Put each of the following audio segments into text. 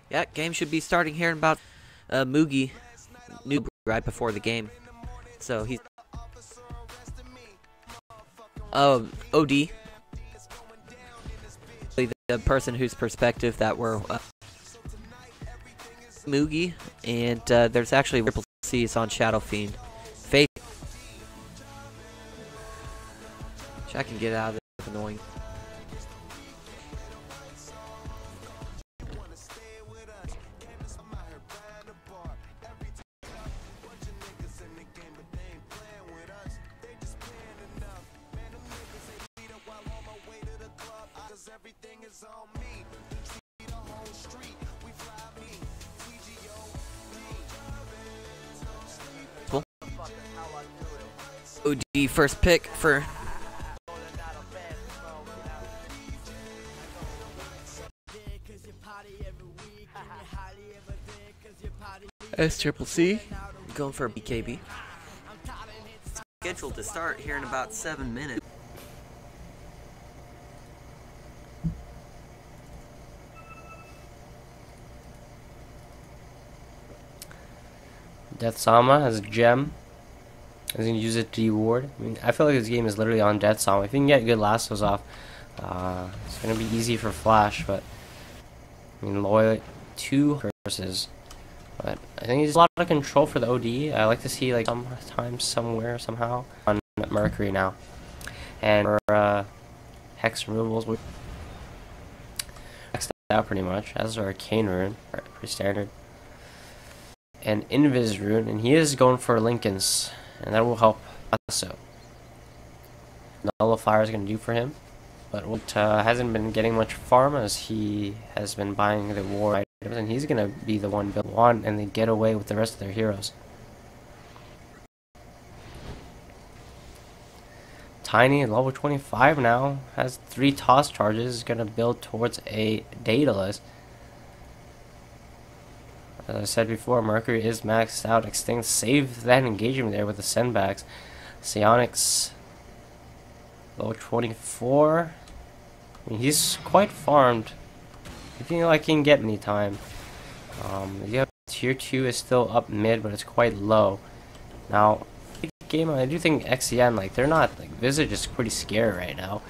Yeah, game should be starting here in about Moogie Newbee right before the game. So he's OD, the person whose perspective that we're Moogie, and there's actually Triple C's on Shadow Fiend. Faith, which I can get out of this annoying. OD first pick for S Triple C, going for a BKB. Scheduled to start here in about 7 minutes. Death Sama has a gem. He's going to use it to reward. I mean, I feel like this game is literally on Death Sama. If you can get good lassos off, it's going to be easy for Flash, but I mean, loyal 2 curses. But I think he's a lot of control for the OD. I like to see, like, sometimes, somewhere, somehow, on Mercury now. And for Hex removals, we maxed out pretty much. As our Arcane Rune, pretty standard. And Invis Rune, and he is going for Lincoln's, and that will help also. Nullifier is going to do for him, but what hasn't been getting much farm as he has been buying the war items, and he's going to be the one build one and then get away with the rest of their heroes. Tiny at level 25 now, has 3 toss charges, is going to build towards a Daedalus. As I said before, Mercury is maxed out. Extinct save that engagement there with the sendbacks. Psionics, level 24. I mean, he's quite farmed. I think like he can get any time. Yeah, tier 2 is still up mid, but it's quite low. Now, the game, I do think XCN, like, they're not, like, Visage is pretty scary right now.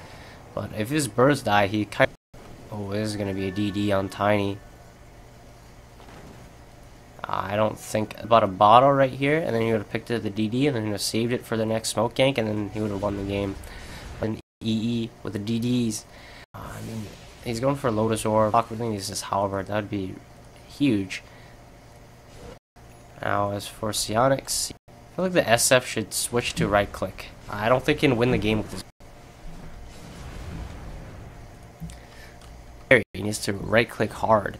But if his birds die, he kind of, oh, this is going to be a DD on Tiny. I don't think about a bottle right here, and then he would have picked it the DD, and then he would have saved it for the next smoke gank, and then he would have won the game. An EE with the DDs. I mean, he's going for a Lotus Orb. Awkwardly, he's just Halberd. That would be huge. Now, as for Psionics, I feel like the SF should switch to right click. I don't think he can win the game with this. He needs to right click hard.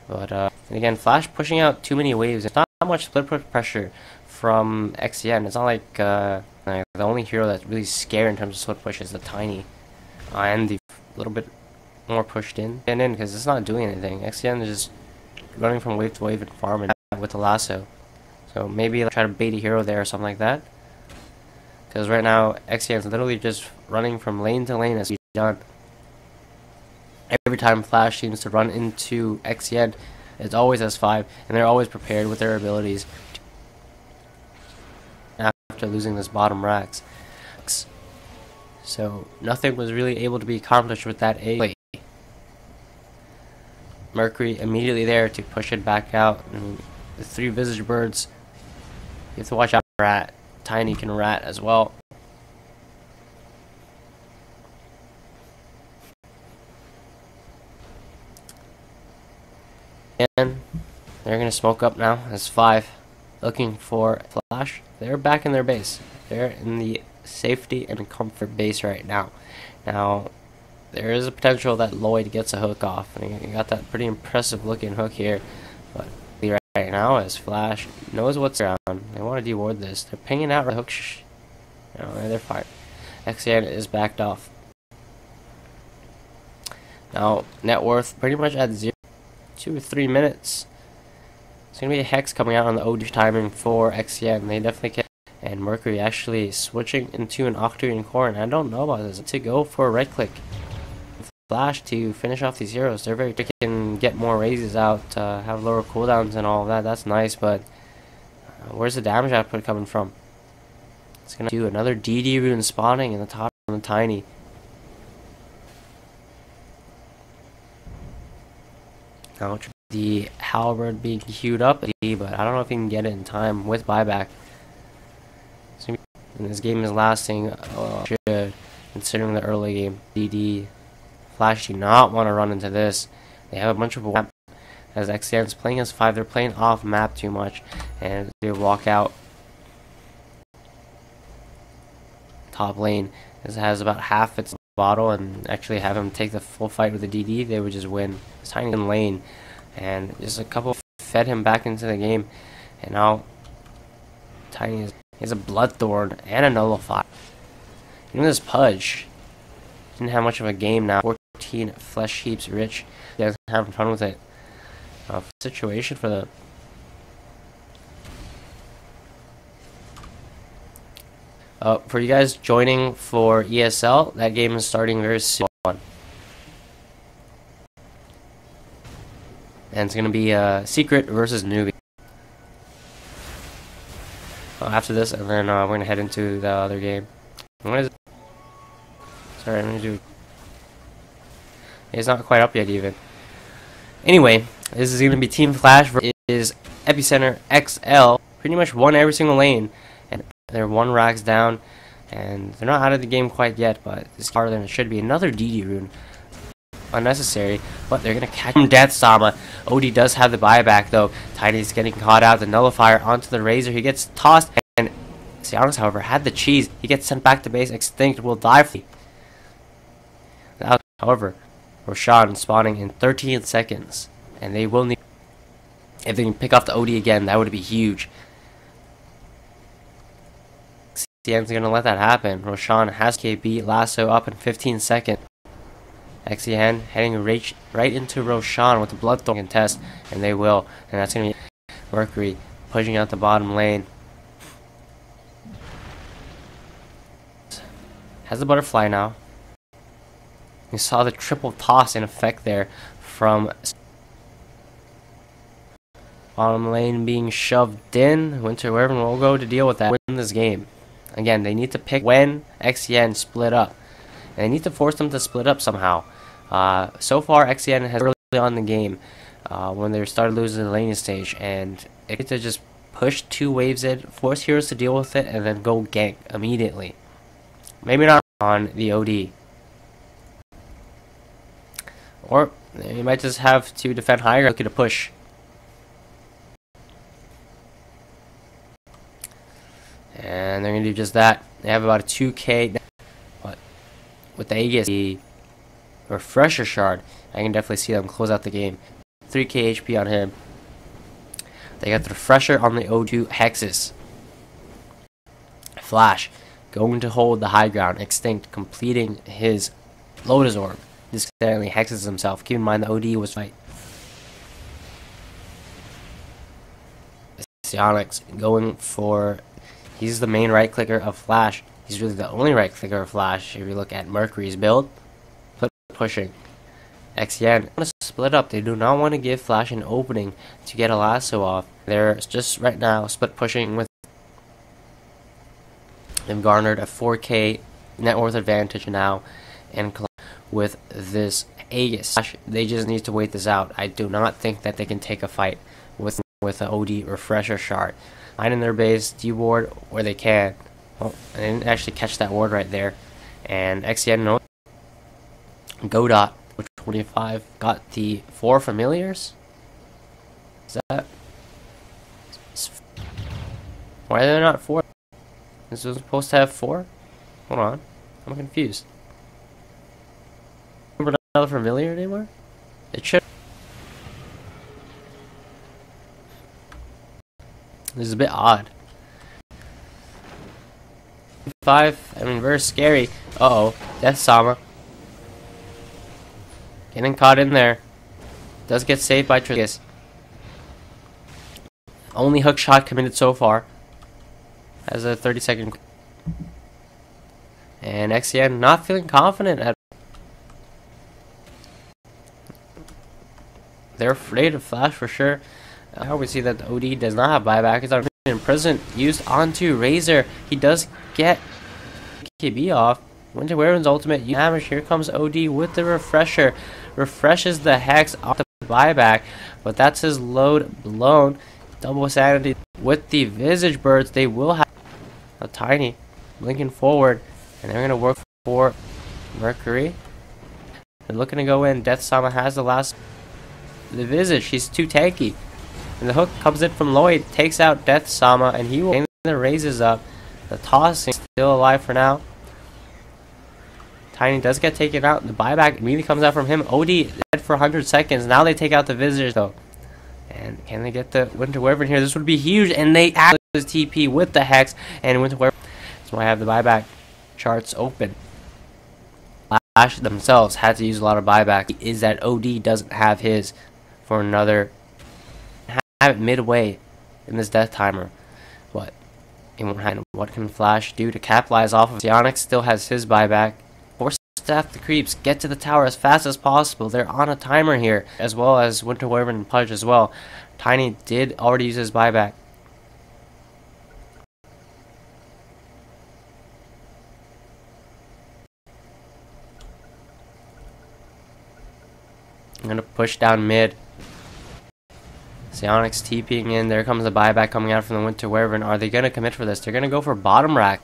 But and again, Flash pushing out too many waves. It's not much split push pressure from XCN. It's not like the only hero that's really scary in terms of split push is the Tiny, and the little bit more pushed in because it's not doing anything. XCN is just running from wave to wave and farming with the lasso. So maybe try to bait a hero there or something like that. Because right now XCN is literally just running from lane to lane as he's done. Every time Flash seems to run into XCN, it's always S5, and they're always prepared with their abilities after losing this bottom racks. So nothing was really able to be accomplished with that A. Mercury immediately there to push it back out. And the 3 Visage Birds, you have to watch out for Rat. Tiny can rat as well. And they're going to smoke up now as 5 looking for Flash. They're back in their base. They're in the safety and comfort base right now. Now, there is a potential that Lloyd gets a hook off. I mean, he got that pretty impressive looking hook here. But right now, as Flash knows what's around, they want to deward this. They're pinging out the hook. They're fired. XCN is backed off. Now, net worth pretty much at 0. 2 or 3 minutes. It's going to be a Hex coming out on the OD timing for XCN. They definitely can. And Mercury actually switching into an Octarine Core, and I don't know about this. To go for a right click. Flash to finish off these heroes. They're very can get more raises out, have lower cooldowns and all of that. That's nice, but where's the damage output coming from? It's gonna do another DD rune spawning in the top of the Tiny. Now the halberd being queued up, but I don't know if he can get it in time with buyback. And this game is lasting, considering the early game. DD Flash do not want to run into this. They have a bunch of map as XCN's playing as 5. They're playing off map too much, and they walk out top lane. This has about half its bottle, and actually have him take the full fight with the DD. They would just win. It's Tiny in lane, and just a couple fed him back into the game, and now Tiny is a Bloodthorn and a Nullify. Even this Pudge didn't have much of a game now. 14 flesh heaps rich. You guys having fun with it. Situation for the for you guys joining for ESL, that game is starting very soon. And it's going to be Secret versus Newbee. After this, and then we're going to head into the other game. What is it? Sorry, I'm going to do... It's not quite up yet, even. Anyway, this is going to be Team Flash versus Epicenter XL. Pretty much won every single lane. And they're 1 racks down. And they're not out of the game quite yet, but this harder than it should be. Another DD rune. Unnecessary, but they're going to catch him. Death Sama. OD does have the buyback, though. Tiny's getting caught out. The Nullifier onto the Razor. He gets tossed. And Sionis, however, had the cheese. He gets sent back to base. Extinct will die. Now, however, Roshan spawning in 13 seconds. And they will need... If they can pick off the OD again, that would be huge. XCN's going to let that happen. Roshan has KB. Lasso up in 15 seconds. XCN heading right into Roshan with the Bloodthorn contest, and they will. And that's going to be Mercury pushing out the bottom lane. Has the butterfly now. You saw the triple toss in effect there from bottom lane being shoved in. Winter Wyvern will go to deal with that. Win this game. Again, they need to pick when XCN split up. And they need to force them to split up somehow. So far, XCN has early on the game when they started losing the laning stage, and it gets to just push 2 waves in, force heroes to deal with it, and then go gank immediately. Maybe not on the OD. Or you might just have to defend higher, looking to push. And they're going to do just that. They have about a 2k. But with the Aegis, the Refresher Shard, I can definitely see them close out the game. 3k HP on him. They got the Refresher on the O2 Hexes. Flash going to hold the high ground. Extinct completing his Lotus Orb. This accidentally hexes himself. Keep in mind the OD was fight. Sionix going for... He's the main right clicker of Flash. He's really the only right clicker of Flash if you look at Mercury's build. Pushing. XCN want to split up. They do not want to give Flash an opening to get a lasso off. They're just right now split pushing with... They've garnered a 4k net worth advantage now, and with this Aegis, they just need to wait this out. I do not think that they can take a fight with an OD Refresher Shard. Line in their base, D-ward where they can. Oh, I didn't actually catch that ward right there. And XCN knows. Godot, which 25 got the 4 familiars. Is that? Why are there not 4? This was supposed to have 4? Hold on, I'm confused. Remember another familiar anymore? It should. This is a bit odd. 5, I mean, very scary. Uh-oh, Death Sama. Getting caught in there. Does get saved by Trigus. Only hook shot committed so far. Has a 30-second. And XCN not feeling confident at They're afraid of Flash for sure. Now we see that the OD does not have buyback. It's in prison used onto Razor. He does get KB off. Winter Wyvern's ultimate damage. Here comes OD with the refresher. Refreshes the Hex off the buyback, but that's his load blown. Double sanity with the Visage Birds. They will have a Tiny blinking forward, and they're gonna work for Mercury. They're looking to go in. Death Sama has the last. The Visage, he's too tanky. And the hook comes in from Lloyd, takes out Death Sama, and he will the raises up. The tossing still alive for now. Tiny does get taken out. The buyback immediately comes out from him. OD dead for 100 seconds. Now they take out the Visitors though. And can they get the Winter Wyvern here? This would be huge. And they actually TP with the Hex and Winter Wyvern. That's why I have the buyback charts open. Flash themselves had to use a lot of buyback. Is that OD doesn't have his for another. Have it midway in this death timer. What? What can Flash do to capitalize off of Sionix? Still has his buyback. Force staff the creeps. Get to the tower as fast as possible. They're on a timer here, as well as Winter Wyvern and Pudge as well. Tiny did already use his buyback. I'm gonna push down mid. Sionix TPing in. There comes the buyback coming out from the Winter Wyvern. Are they going to commit for this? They're going to go for bottom rack.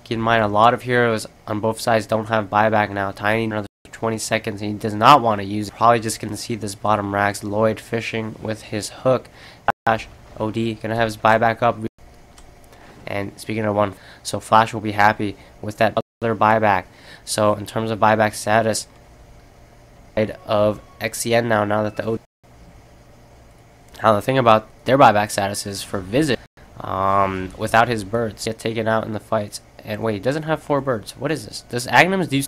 Keep in mind, a lot of heroes on both sides don't have buyback now. Tiny, another 20 seconds. He does not want to use it. Probably just going to see this bottom racks. Lloyd fishing with his hook. Flash, OD, going to have his buyback up. And speaking of one, so Flash will be happy with that other buyback. So in terms of buyback status, of XCN now that the OD. Now the thing about their buyback status is for Visit, without his birds, get taken out in the fights. And wait, he doesn't have 4 birds. What is this? Does Agnums do?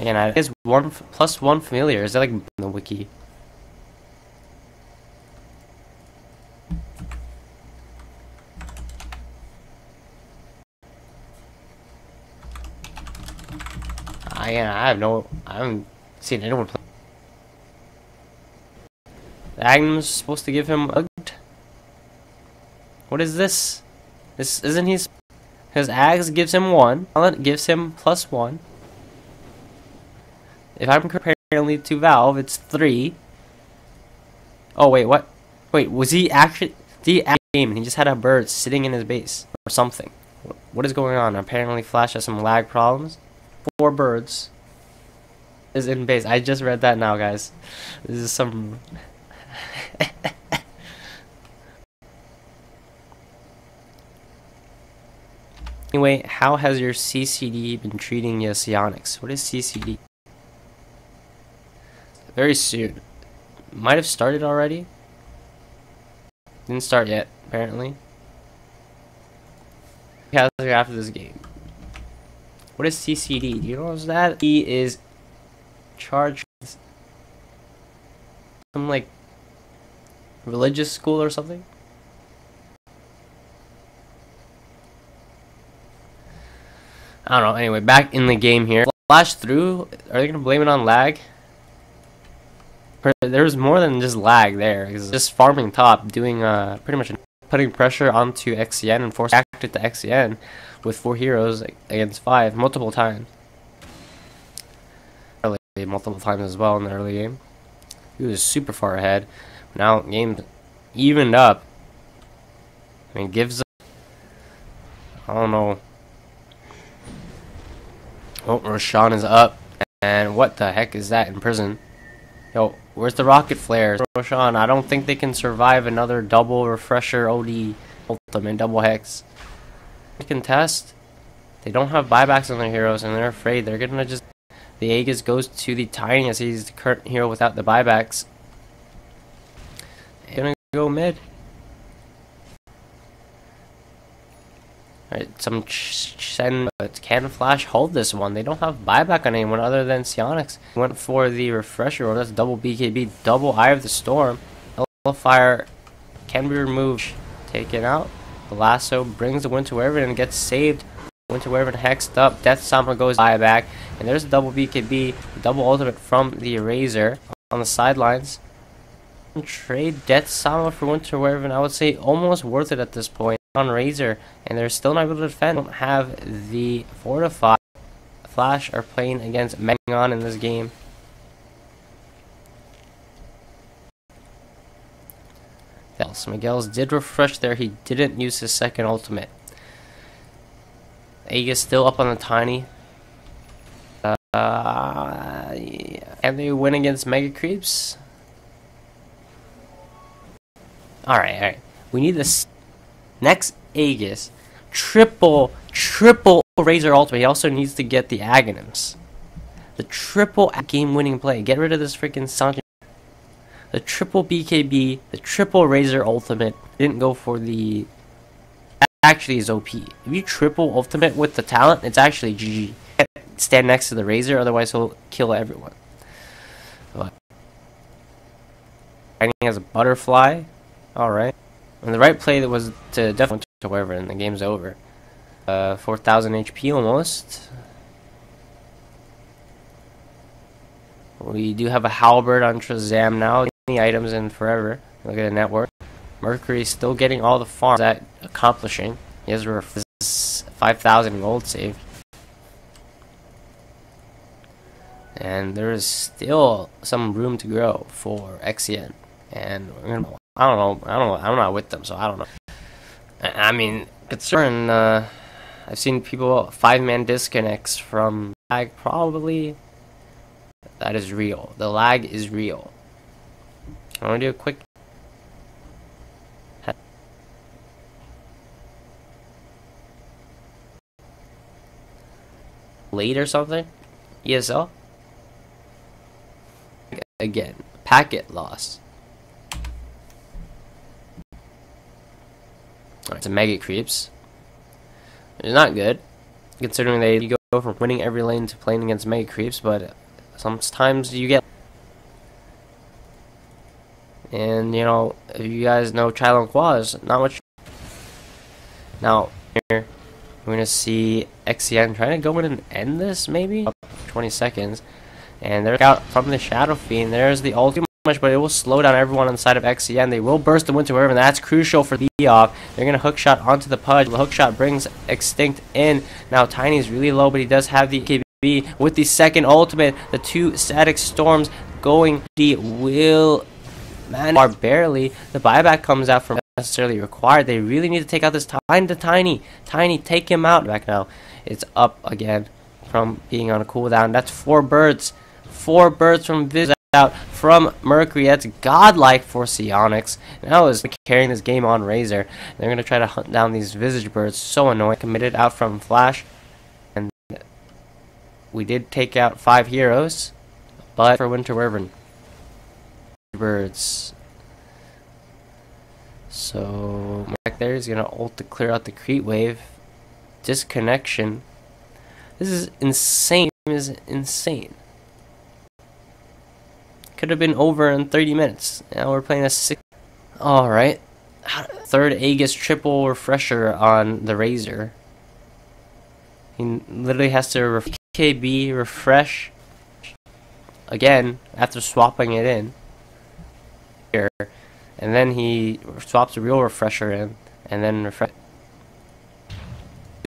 Again, I guess +1 familiar. Is that like in the wiki? I haven't seen anyone play. The Agnum's supposed to give him a. What is this? This isn't his. His Ags gives him 1. Talent gives him +1. If I'm comparing to Valve, it's 3. Oh wait, what? Wait, was he actually the game and he just had a bird sitting in his base or something? What is going on? Apparently, Flash has some lag problems. 4 birds is in base. I just read that now, guys. This is some. Anyway, how has your CCD been treating you, Sionix? What is CCD? Very soon. Might have started already. Didn't start yet, apparently. After this game. What is CCD? Do you know what that? He is charged some like religious school or something. I don't know. Anyway, back in the game here. Flash through. Are they gonna blame it on lag? There's more than just lag there. It's just farming top, doing pretty much putting pressure onto XCN and force acted to XCN with 4 heroes against 5 multiple times. Multiple times as well in the early game. He was super far ahead. Now game evened up. I mean, gives. I don't know. Oh, Roshan is up, and what the heck is that in prison? Yo, where's the rocket flares? Roshan, I don't think they can survive another double refresher OD ultimate double hex. Contest. They don't have buybacks on their heroes, and they're afraid they're gonna just. The Aegis goes to the Tiny as he's the current hero without the buybacks. Gonna go mid. Alright, some Shen, but can Flash hold this one? They don't have buyback on anyone other than Sionix. Went for the refresher, or that's double BKB, double Eye of the Storm. Fire can be removed, taken out. The lasso brings the Winter Wyvern and gets saved. Winter Wyvern hexed up. Death Sama goes buyback, and there's a double BKB, double ultimate from the Eraser on the sidelines. Trade Death Sama for Winter Wyvern, I would say almost worth it at this point on Razor, and they're still not able to defend. Don't have the Fortify. Flash are playing against Megon in this game. Miguel's did refresh there. He didn't use his second ultimate. Aegis still up on the Tiny. And they win against Mega Creeps. Alright. We need this next Aegis. Triple Razor ultimate. He also needs to get the Aghanims. The triple game-winning play. Get rid of this freaking Sanji. The triple BKB, the triple Razor ultimate. Didn't go for the... Actually is OP. If you triple ultimate with the talent, it's actually GG. Stand next to the Razor, otherwise he'll kill everyone. But he has a butterfly. Alright. And the right play that was to definitely to wherever, and the game's over. 4,000 HP almost. We do have a Halberd on Shazam now. Any items in forever. Look at the network. Mercury's still getting all the farms at accomplishing. He has 5,000 gold saved. And there is still some room to grow for XCN. And I don't know. I'm not with them, so I don't know. I mean, concern. I've seen people 5-man disconnects from lag. Probably that is real. The lag is real. I want to do a quick. Late or something? ESL? Again, packet loss. Alright, it's a Mega Creeps. It's not good, considering they go from winning every lane to playing against Mega Creeps, but sometimes you get... And, you know, if you guys know Chilo Quaz, not much... Now, here, we're going to see XCN trying to go in and end this, maybe? 20 seconds. And they're out from the Shadow Fiend. There's the ult. Much, but it will slow down everyone on the side of XCN. They will burst the Winter Wyvern, and that's crucial for the off. They're going to hookshot onto the Pudge. The hookshot brings Extinct in. Now, Tiny's really low, but he does have the KB with the second ultimate. The two Static Storms going. The will man are barely. The buyback comes out from necessarily required. They really need to take out this Tiny. Tiny, take him out. Back now. It's up again from being on a cooldown. That's 4 birds. 4 birds from Viz out from Mercury. That's godlike for Psionics. Now is carrying this game on Razor. They're going to try to hunt down these Visage Birds. So annoying. Committed out from Flash. And we did take out 5 heroes. But for Winter Wyvern. Birds. So back there is going to ult to clear out the Crete Wave. Disconnection. This is insane. This is insane. Could have been over in 30 minutes. Now we're playing a 6. Alright. Third Aegis triple refresher on the Razor. He literally has to KB refresh again after swapping it in. Here. And then he swaps a real refresher in. And then refresh.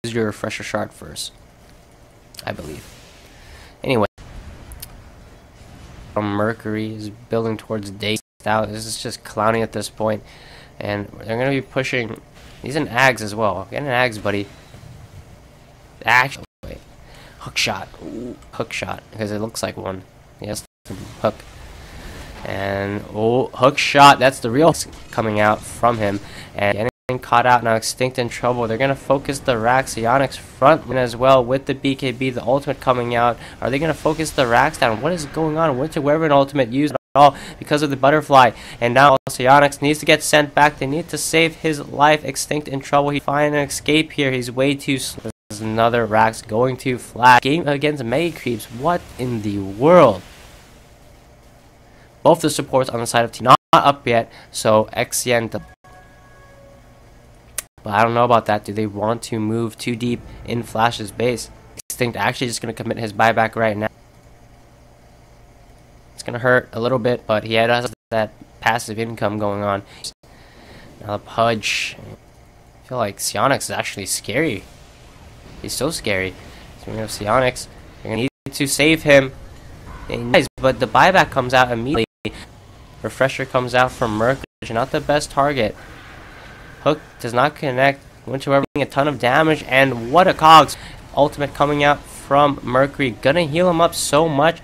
Use your refresher shard first, I believe. Anyway. Mercury is building towards day out. This is just clowning at this point, and they're gonna be pushing. He's an Ags as well. Get an Ags, buddy. Actually, wait. Hook shot. Ooh, hook shot, because it looks like one. Yes, hook. And oh, hook shot. That's the real coming out from him, and getting caught out now. Extinct in trouble. They're gonna focus the Rax Psionics front as well with the BKB, the ultimate coming out. Are they gonna focus the Rax down? What is going on? Winter Wyvern ultimate used at all because of the butterfly, and now Psionics needs to get sent back. They need to save his life. Extinct in trouble. He find an escape here. He's way too slow. There's another Rax going to flash. Game against Mega Creeps. What in the world? Both the supports on the side of T not up yet, so XCN. But I don't know about that. Do they want to move too deep in Flash's base? Extinct actually just going to commit his buyback right now. It's gonna hurt a little bit, but he has that passive income going on. Now the Pudge. I feel like Sionix is actually scary. He's so scary. So we have Sionix. You're gonna need to save him. But the buyback comes out immediately. Refresher comes out from Merc. Not the best target. Hook does not connect. Winter a ton of damage, and what a cogs. Ultimate coming out from Mercury. Gonna heal him up so much.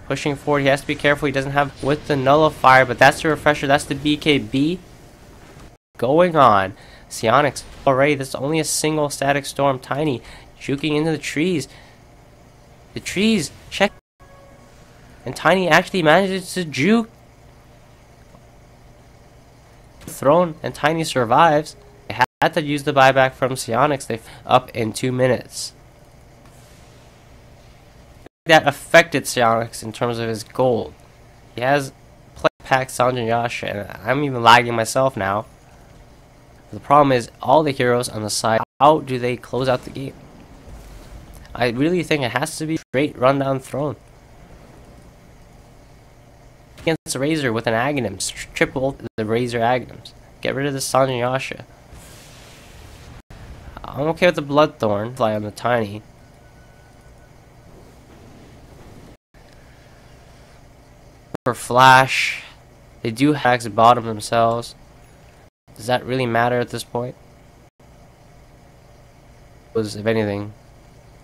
Pushing forward, he has to be careful. He doesn't have with the nullifier, but that's the refresher. That's the BKB going on. Sionix already. That's only a single static storm. Tiny juking into the trees. The trees check, and Tiny actually manages to juke. Thrown, and Tiny survives. They had to use the buyback from Sionix. They up in 2 minutes. That affected Sionix in terms of his gold. He has play pack Sanjin Yasha, and I'm even lagging myself now. The problem is all the heroes on the side. How do they close out the game? I really think it has to be straight rundown throne against Razor with an Aghanim. Triple the Razor Aghanims. Get rid of the Sanjin Yasha. I'm okay with the Bloodthorn. Fly on the Tiny. For Flash, they do hacks bottom themselves. Does that really matter at this point? If anything,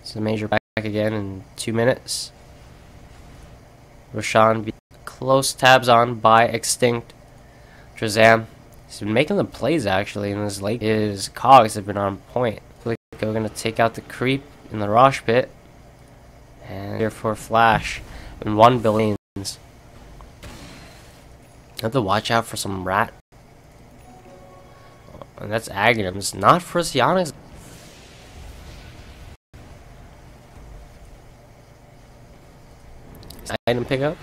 it's a major back again in 2 minutes. Roshan be close tabs on by Extinct. Shazam, he's been making the plays actually in this late. His cogs have been on point. We're gonna take out the creep in the Rosh pit, and here for Flash in 1 billion. Have to watch out for some rat. And that's Aghanims, not for Sionix. Item pickup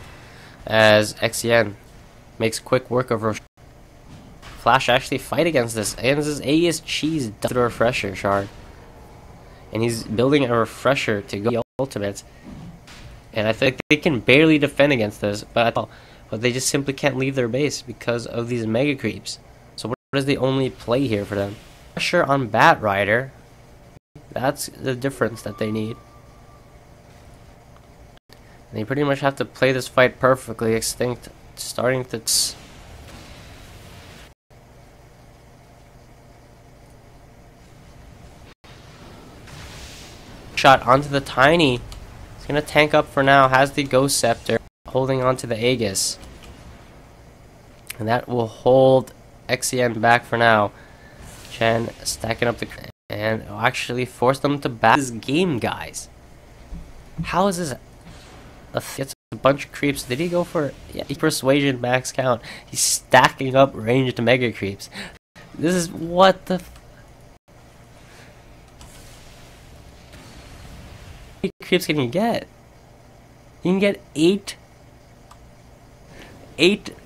as XEN makes quick work of Rosh. Flash actually fight against this, and this A is cheese through a refresher shard, and he's building a refresher to go ultimates, and I think they can barely defend against this, but they just simply can't leave their base because of these mega creeps. So what is the only play here for them? Pressure on Bat Rider. That's the difference that they need. They pretty much have to play this fight perfectly. Extinct starting to shot onto the Tiny. He's gonna tank up for now. Has the Ghost Scepter, holding on to the Aegis, and that will hold XEN back for now. Chen stacking up the and actually force them to back this game, guys. How is this? Gets a bunch of creeps. Did he go for persuasion max count? He's stacking up ranged mega creeps. This is what the creeps can you get? You can get 8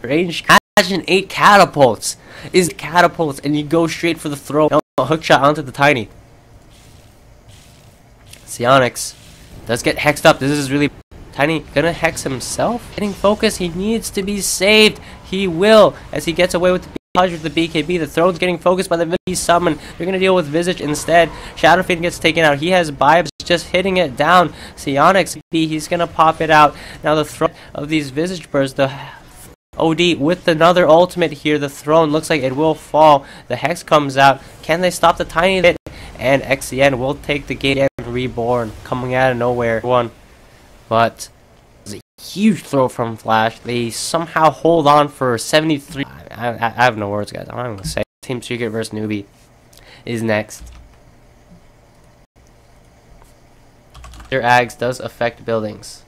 range. Imagine 8 catapults. Is catapults, and you go straight for the throw. No, hook shot onto the Tiny. Sionix does get hexed up. This is really Tiny gonna hex himself. Getting focus. He needs to be saved. He will, as he gets away with the with the BKB. The throne's getting focused by the VP summon. They're gonna deal with Visage instead. Shadow Fiend gets taken out. He has Bibes just hitting it down. Sionix, he's gonna pop it out. Now the throne of these Visage Birds, the OD with another ultimate here. The throne looks like it will fall. The Hex comes out. Can they stop the Tiny hit? And XEN will take the game. Reborn coming out of nowhere. But it's a huge throw from Flash. They somehow hold on for 73. I have no words, guys. I'm not gonna say. Team Secret versus Newbee is next. Their Ags does affect buildings.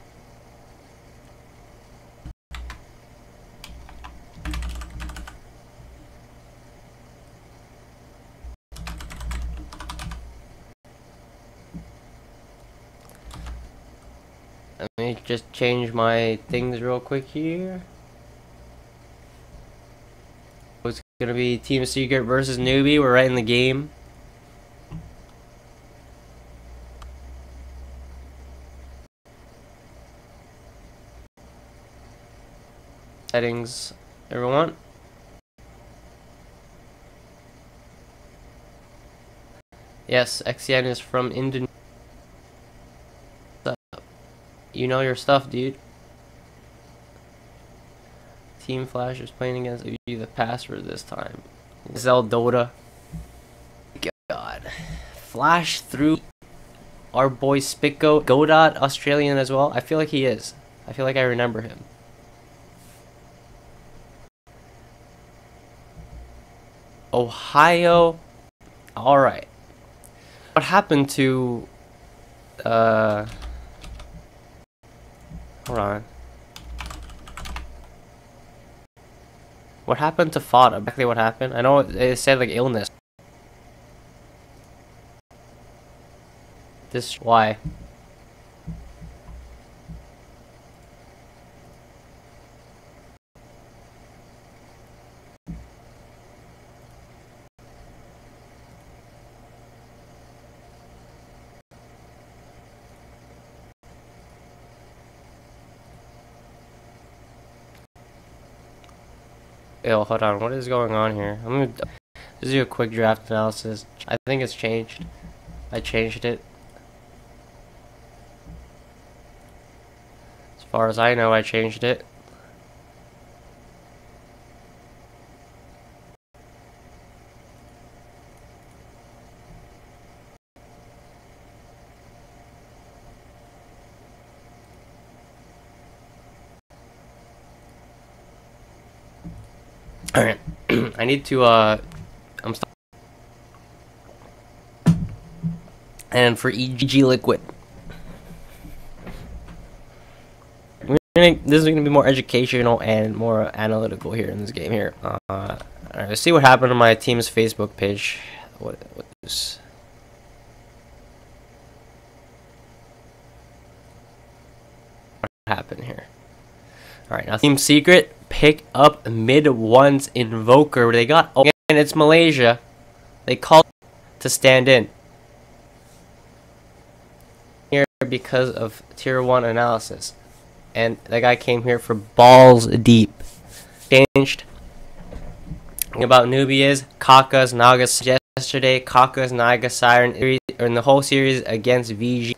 Let me just change my things real quick here. It's gonna be Team Secret versus Newbee. We're right in the game. settings, everyone. Yes, XCN is from Indonesia. You know your stuff, dude. Team Flash is playing against you. The password this time. ESL Dota. God. Flash through our boy Spicko. Godot, Australian as well. I feel like he is. I feel like I remember him. Ohio. Alright. What happened to... Hold on. What happened to Fada? Exactly what happened? I know it said like illness. This why? Yo, hold on. What is going on here? I'm gonna just do a quick draft analysis. I think it's changed. I changed it. As far as I know, I changed it. Alright. I need to, and for EG Liquid. This is going to be more educational and more analytical here in this game here. Alright, let's see what happened on my team's Facebook page. What happened here? Alright, now Team Secret pick up mid one's Invoker. They got, oh, and it's Malaysia. They called to stand in here because of tier 1 analysis. And that guy came here for balls deep. Changed. Thing about Newbee is Kaka's Naga yesterday. Kaka's Naga Siren in the whole series against VG.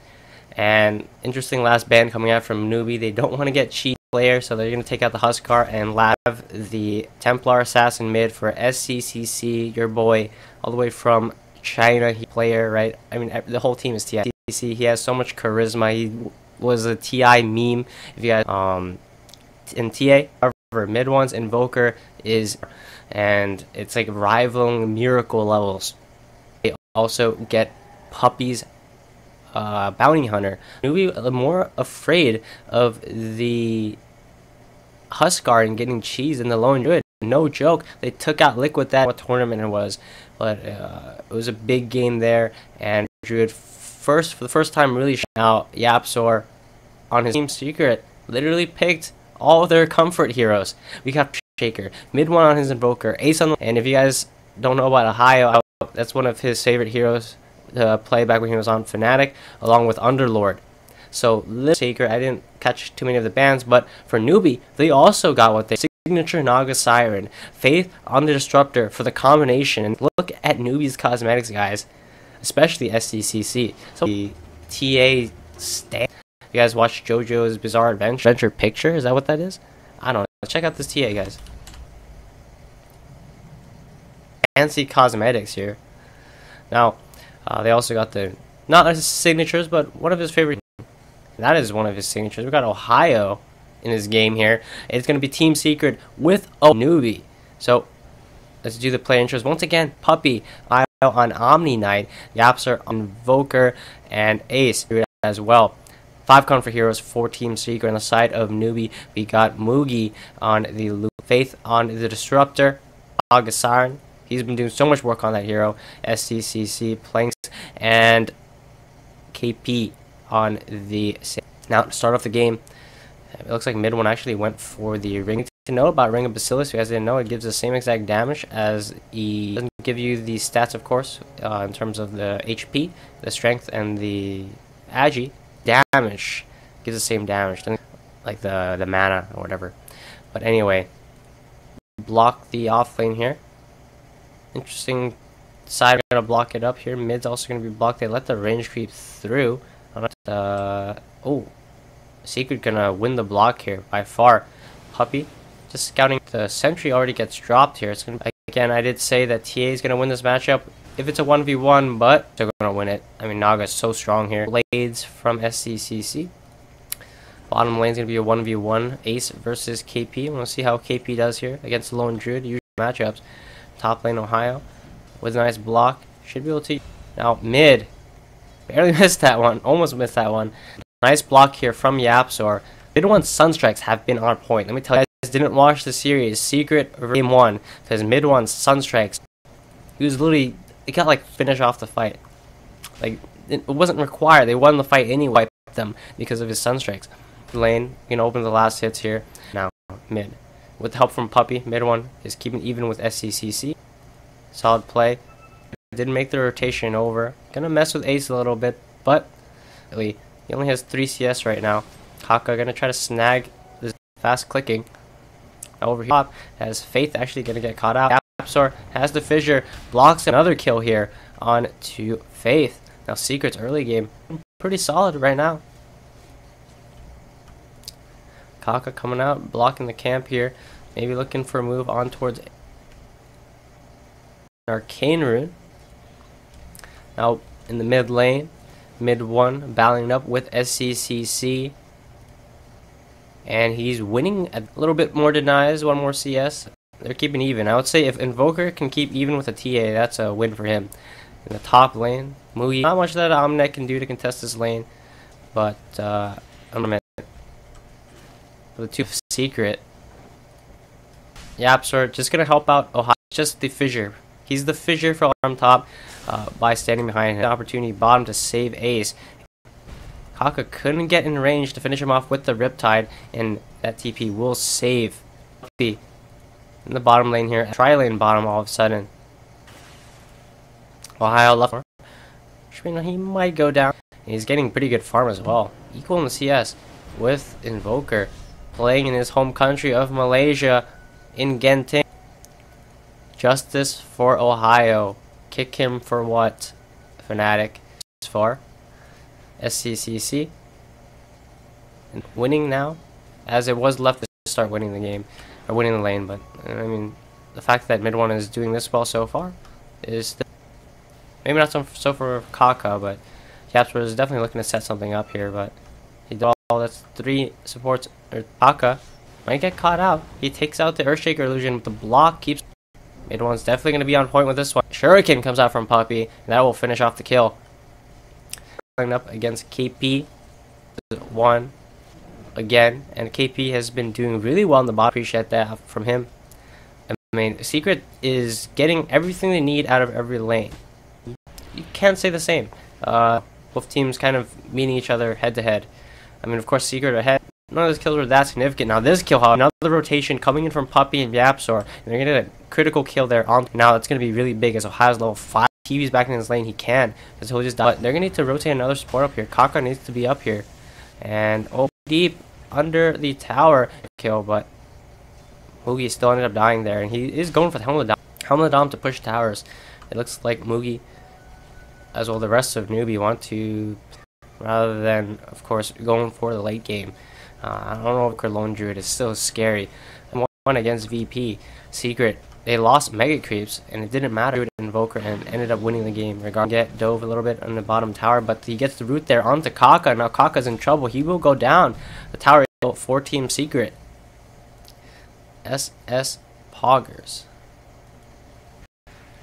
And interesting last ban coming out from Newbee. They don't want to get cheat player, so they're going to take out the Huskar and have the Templar Assassin mid for SCCC, your boy, all the way from China. He player, right? I mean, the whole team is TI. He has so much charisma. He was a TI meme. If you guys in TA, however, mid one's Invoker is, and it's like rivaling Miracle levels. They also get Puppies. Bounty Hunter. Newbee more afraid of the Huskar and getting cheese in the lone druid. No joke. They took out Liquid that what tournament it was, but it was a big game there. And Druid for the first time really showing out Yapsor on his Team Secret. Literally picked all their comfort heroes. We got Shaker, mid one on his Invoker, Ace on the, and if you guys don't know about Ohio, that's one of his favorite heroes to play back when he was on Fnatic, along with Underlord. So Shaker, I didn't catch too many of the bans, but for Newbee, they also got what they signature Naga Siren, Faith on the Disruptor for the combination. And look at Newbee's cosmetics, guys, especially SCCC. So the TA stand. You guys watch JoJo's Bizarre Adventure picture? Is that what that is? I don't know. Check out this TA, guys. Fancy cosmetics here. Now, they also got the, not his signatures, but one of his favorite. That is one of his signatures. We got Ohio in his game here. It's going to be Team Secret with Newbee. So, let's do the player intros. Once again, Puppy on Omni Knight, Yapsor on Invoker, and Ace as well. 5 comfort heroes for Team Secret. On the side of Newbee, we got Mugi on the Faith on the Disruptor, Agasaran. He's been doing so much work on that hero. SCCC, Planks, and KP on the... Now, to start off the game, it looks like mid one actually went for the Ring. To know about Ring of Bacillus, if you guys didn't know, it gives the same exact damage as E. Doesn't give you the stats, of course, in terms of the HP, the strength, and the Agi. Damage gives the same damage, like the mana or whatever. But anyway, block the off lane here. Interesting side, gonna block it up here. Mid's also gonna be blocked. They let the range creep through. Oh, Secret gonna win the block here by far. Puppy just scouting. The sentry already gets dropped here. It's gonna again. I did say that TA is gonna win this matchup if it's a 1v1, but they're gonna win it. I mean, Naga's so strong here. Blades from SCCC. Bottom lane's gonna be a 1v1 Ace versus KP. We'll see how KP does here against Lone Druid. Usual matchups. Top lane Ohio with a nice block. Should be able to. Now mid. Barely missed that one. Almost missed that one. Nice block here from Yapzor. Mid 1 Sunstrikes have been on point. Let me tell you guys, didn't watch the series Secret game 1 because mid 1 Sunstrikes, he was literally, it got like finish off the fight. Like it wasn't required. They won the fight anyway. Wiped them because of his Sunstrikes. Lane, you know, open the last hits here. Now mid with help from Puppy. Mid 1 is keeping even with SCCC. Solid play. Didn't make the rotation over. Gonna mess with Ace a little bit, but really, he only has 3 CS right now. Kaka gonna try to snag this fast clicking over here. As Faith actually gonna get caught out. Yapzor has the fissure, blocks another kill here on to Faith. Now Secret's early game pretty solid right now. Kaka coming out, blocking the camp here. Maybe looking for a move on towards Arcane Rune. Now in the mid lane, mid 1 battling up with SCCC, and he's winning a little bit more denies, 1 more CS. They're keeping even. I would say if Invoker can keep even with a TA, that's a win for him. In the top lane, Mugi, not much that Omnet can do to contest this lane, but I'm gonna for the 2 Secret. Yapzor just gonna help out Ohio. Just the fissure. He's the fissure for on top. By standing behind him. Opportunity bottom to save Ace. Kaka couldn't get in range to finish him off with the Riptide, and that TP will save in the bottom lane here. Tri-lane bottom all of a sudden. Ohio left. He might go down. And he's getting pretty good farm as well. Equal in the CS with Invoker. Playing in his home country of Malaysia in Genting. Justice for Ohio. Kick him for what? Fnatic for SCCC. And winning now, as it was left to start winning the game, or winning the lane. But I mean, the fact that mid 1 is doing this well so far is still, maybe not so for Kaka, but Yapzor is definitely looking to set something up here. But he did all. That's 3 supports. Or Kaka might get caught out. He takes out the Earthshaker illusion, but the block keeps. Mid 1's definitely going to be on point with this one. Shuriken comes out from Puppy, and that will finish off the kill. Going up against KP. 1 again, and KP has been doing really well in the bottom. Appreciate that from him. I mean, Secret is getting everything they need out of every lane. You can't say the same. Both teams kind of meeting each other head to head. I mean, of course, Secret ahead. None of those kills were that significant. Now this kill, however, another rotation coming in from Puppy and Yapzor, and they're gonna get a critical kill there. On now it's gonna be really big as Ohio's level 5. TV's back in his lane. He can, because he'll just die. But they're gonna need to rotate another support up here. Kaka needs to be up here, and deep under the tower kill. But Mugi still ended up dying there, and he is going for the Helmet Dom to push towers. It looks like Mugi, as well the rest of Newbee, want to, rather than of course going for the late game. I don't know if Lone Druid is still scary. 1 against VP. Secret, they lost Mega Creeps, and it didn't matter. Invoker and ended up winning the game. Regardless, dove a little bit on the bottom tower, but he gets the root there onto Kaka. Now Kaka's in trouble. He will go down. The tower is for Team Secret. SS Poggers.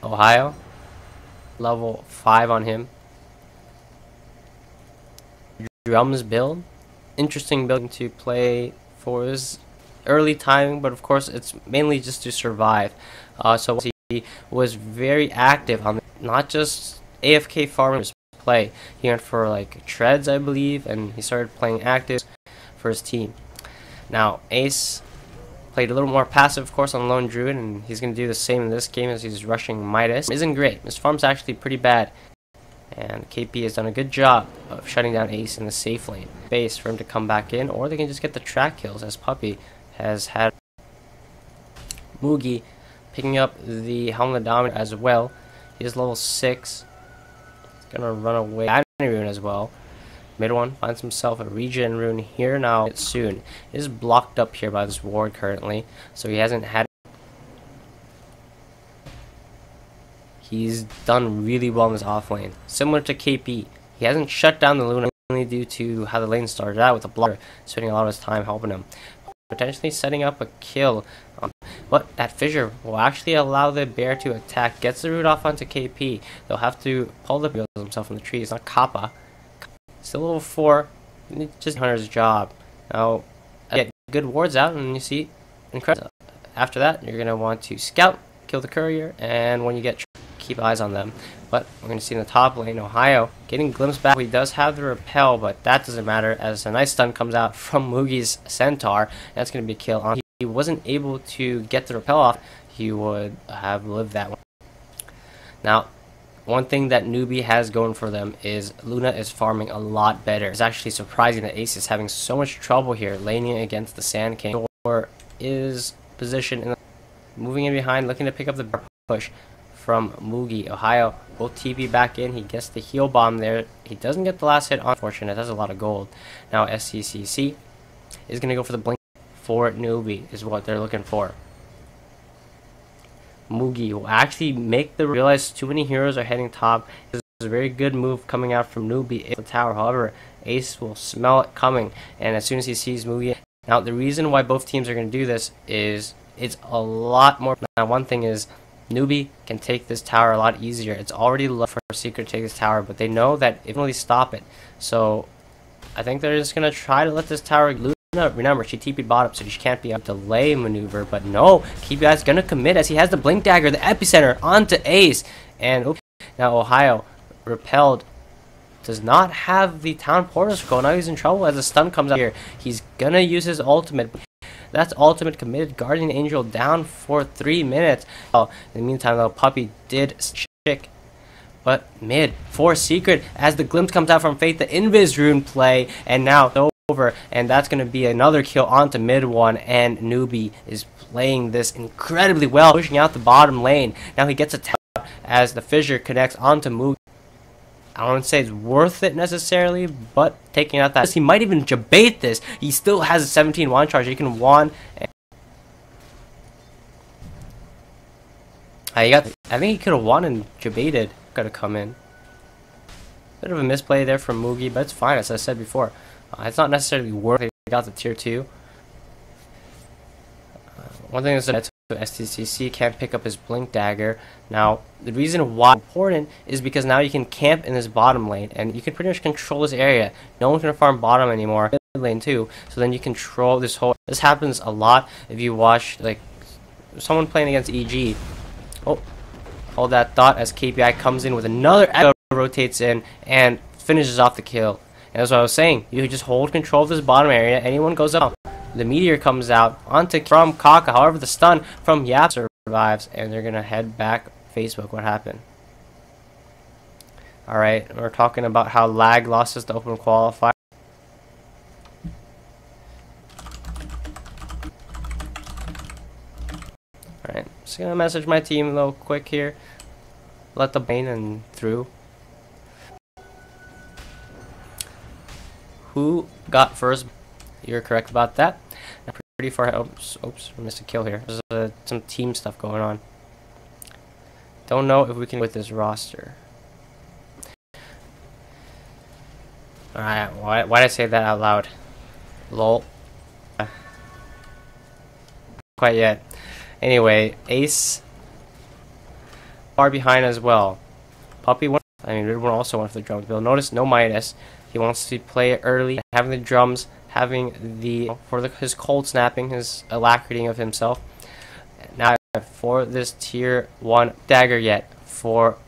Ohio, level 5 on him. Drums build. Interesting building to play for his early timing, but of course it's mainly just to survive. So he was very active on not just AFK farming play. He went for like treads, I believe, and he started playing active for his team. Now Ace played a little more passive, of course, on Lone Druid, and he's going to do the same in this game as he's rushing Midas. Isn't great. His farm's actually pretty bad. And KP has done a good job of shutting down Ace in the safe lane. Base for him to come back in, or they can just get the track kills, as Puppy has had Mugi picking up the Helmet Dominant as well. He is level 6. He's gonna run away. Rune as well. Mid one finds himself a regen rune here now. Soon it is blocked up here by this ward currently, so he hasn't had. He's done really well in this off lane, similar to KP. He hasn't shut down the Luna only due to how the lane started out with the blocker, spending a lot of his time helping him, potentially setting up a kill. But that fissure will actually allow the bear to attack. Gets the root off onto KP. They'll have to pull the bear himself from the tree. It's not Kappa. Still level 4. Just Hunter's job. Now, get good wards out, and you see, incredible. After that, you're gonna want to scout, kill the courier, and when you get, keep eyes on them. But we're gonna see in the top lane, Ohio getting glimpsed back. He does have the repel, but that doesn't matter as a nice stun comes out from Mugi's Centaur. That's gonna be a kill on. He wasn't able to get the repel off, he would have lived that one. Now, one thing that Newbee has going for them is Luna is farming a lot better. It's actually surprising that Ace is having so much trouble here laning against the Sand King. Or is positioned in the, moving in behind, looking to pick up the push from Mugi. Ohio will TP back in. He gets the heal bomb there. He doesn't get the last hit, unfortunate. That's a lot of gold. Now SCCC is going to go for the blink. For Newbee is what they're looking for. Mugi will actually make the realize too many heroes are heading top. This is a very good move coming out from Newbee in the tower. However, Ace will smell it coming, and as soon as he sees Mugi. Now the reason why both teams are going to do this is it's a lot more. Now one thing is Newbee can take this tower a lot easier. It's already low for Secret to take this tower, but they know that it can really stop it. So I think they're just going to try to let this tower lose. Remember, she TP'd bottom, so she can't be a delay maneuver, but no, KPI's gonna commit as he has the Blink Dagger, the epicenter, onto Ace, and oops, now Ohio, repelled, does not have the Town Portal Scroll. Now he's in trouble as the stun comes out here. He's gonna use his ultimate. That's ultimate committed. Guardian Angel down for 3 minutes. Oh, in the meantime, though, Puppey did chick. But mid for Secret as the glimpse comes out from Faith, the Invis rune play, and now over, and that's going to be another kill onto mid one, and Newbee is playing this incredibly well, pushing out the bottom lane. Now he gets a tap as the fissure connects onto Mugi. I don't say it's worth it necessarily, but taking out that, he might even debate this. He still has a 17 wand charge. He can wand. I think he could have won and debated. Got to come in. Bit of a misplay there from Mugi, but it's fine. As I said before, it's not necessarily worth it. He got the tier 2. One thing is that STCC can't pick up his Blink Dagger. Now, the reason why it's important is because now you can camp in this bottom lane, and you can pretty much control this area. No one can farm bottom anymore. Mid lane too. So then you control this whole. This happens a lot if you watch like someone playing against EG. Oh, hold that thought as KPI comes in with another echo, rotates in and finishes off the kill. And that's what I was saying. You just hold control of this bottom area. Anyone goes up. The meteor comes out onto from Kaka. However, the stun from Yap survives, and they're gonna head back. Facebook, what happened? All right, we're talking about how lag losses the open qualifier. All right, just gonna message my team a little quick here. Let the bane and through. Who got first? You're correct about that. Pretty far. Oops, I missed a kill here. There's some team stuff going on. Don't know if we can with this roster. Alright, why did I say that out loud? Lol. Quite yet. Anyway, Ace far behind as well. Puppey won. I mean, Red one also went for the drums. You'll notice no Midas. He wants to play it early, having the drums, having the his cold snapping, his alacrity of himself. Now for this tier 1 dagger yet for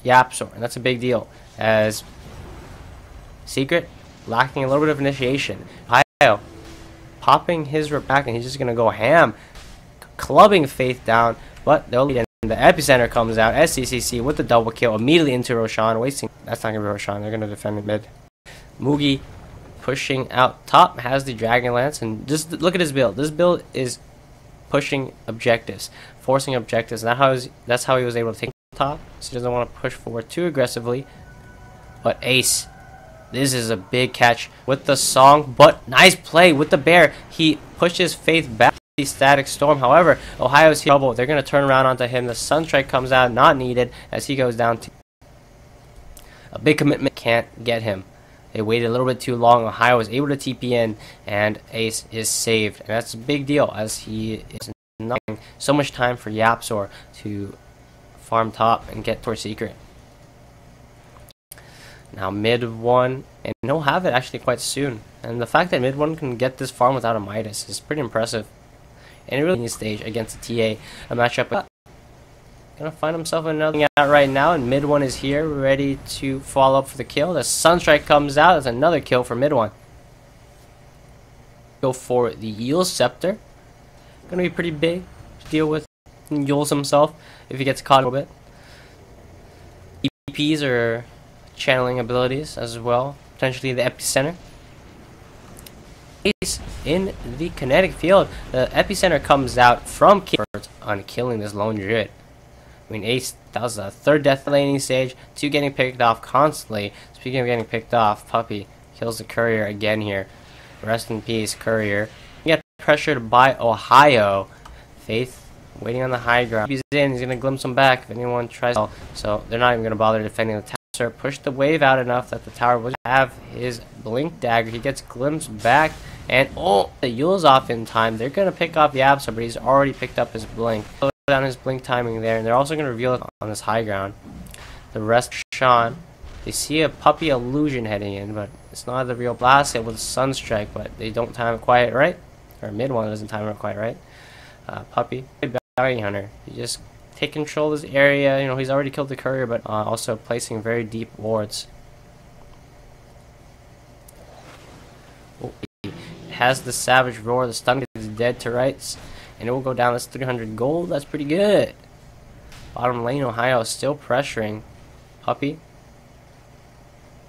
Yapsor, and that's a big deal as Secret lacking a little bit of initiation. Ohio popping his back, and he's just gonna go ham, clubbing Faith down, but they'll lead. And the epicenter comes out. SCCC with the double kill immediately into Roshan, wasting. That's not gonna be Roshan. They're gonna defend it mid. Mugi pushing out top, has the Dragon Lance, and just look at his build. This build is pushing objectives, forcing objectives. And that's how he was able to take the top. So he doesn't want to push forward too aggressively. But Ace, this is a big catch with the song, but nice play with the bear. He pushes Faith back. The static storm. However, Ohio's here. They're going to turn around onto him. The Sunstrike comes out, not needed, as he goes down to a big commitment. Can't get him. They waited a little bit too long. Ohio was able to TP in, and Ace is saved. And that's a big deal, as he is not having so much time for Yapzor to farm top and get towards secret. Now mid 1, and he'll have it actually quite soon. And the fact that mid 1 can get this farm without a Midas is pretty impressive. And it really needs stage against the TA, a matchup. Gonna find himself another out right now, and mid 1 is here, ready to follow up for the kill. The Sunstrike comes out. That's another kill for mid 1. Go for the Eul Scepter. Gonna be pretty big to deal with. Yules himself if he gets caught a little bit. EPs are channeling abilities as well, potentially the epicenter. Ace in the kinetic field. The epicenter comes out from on killing this lone druid. I mean, Ace, that was the 3rd death laning stage, 2 getting picked off constantly. Speaking of getting picked off, Puppy kills the courier again here. Rest in peace, courier. You get pressured by Ohio. Faith waiting on the high ground. He's in, he's gonna glimpse him back if anyone tries. So they're not even gonna bother defending the tower. Push the wave out enough that the tower will have his blink dagger. He gets glimpsed back, and the Yule's off in time. They're gonna pick off the Yapzor, but he's already picked up his blink. Slow down his blink timing there, and they're also gonna reveal it on this high ground. The rest, Sean, they see a Puppy illusion heading in, but it's not the real blast hit with Sunstrike, but they don't time it quite right, or mid 1 doesn't time it quite right. Puppy, bounty hunter, he just take control of this area. You know, he's already killed the courier, but also placing very deep wards. He has the Savage Roar. The stun is dead to rights, and it will go down. That's 300 gold. That's pretty good. Bottom lane, Ohio still pressuring. Puppy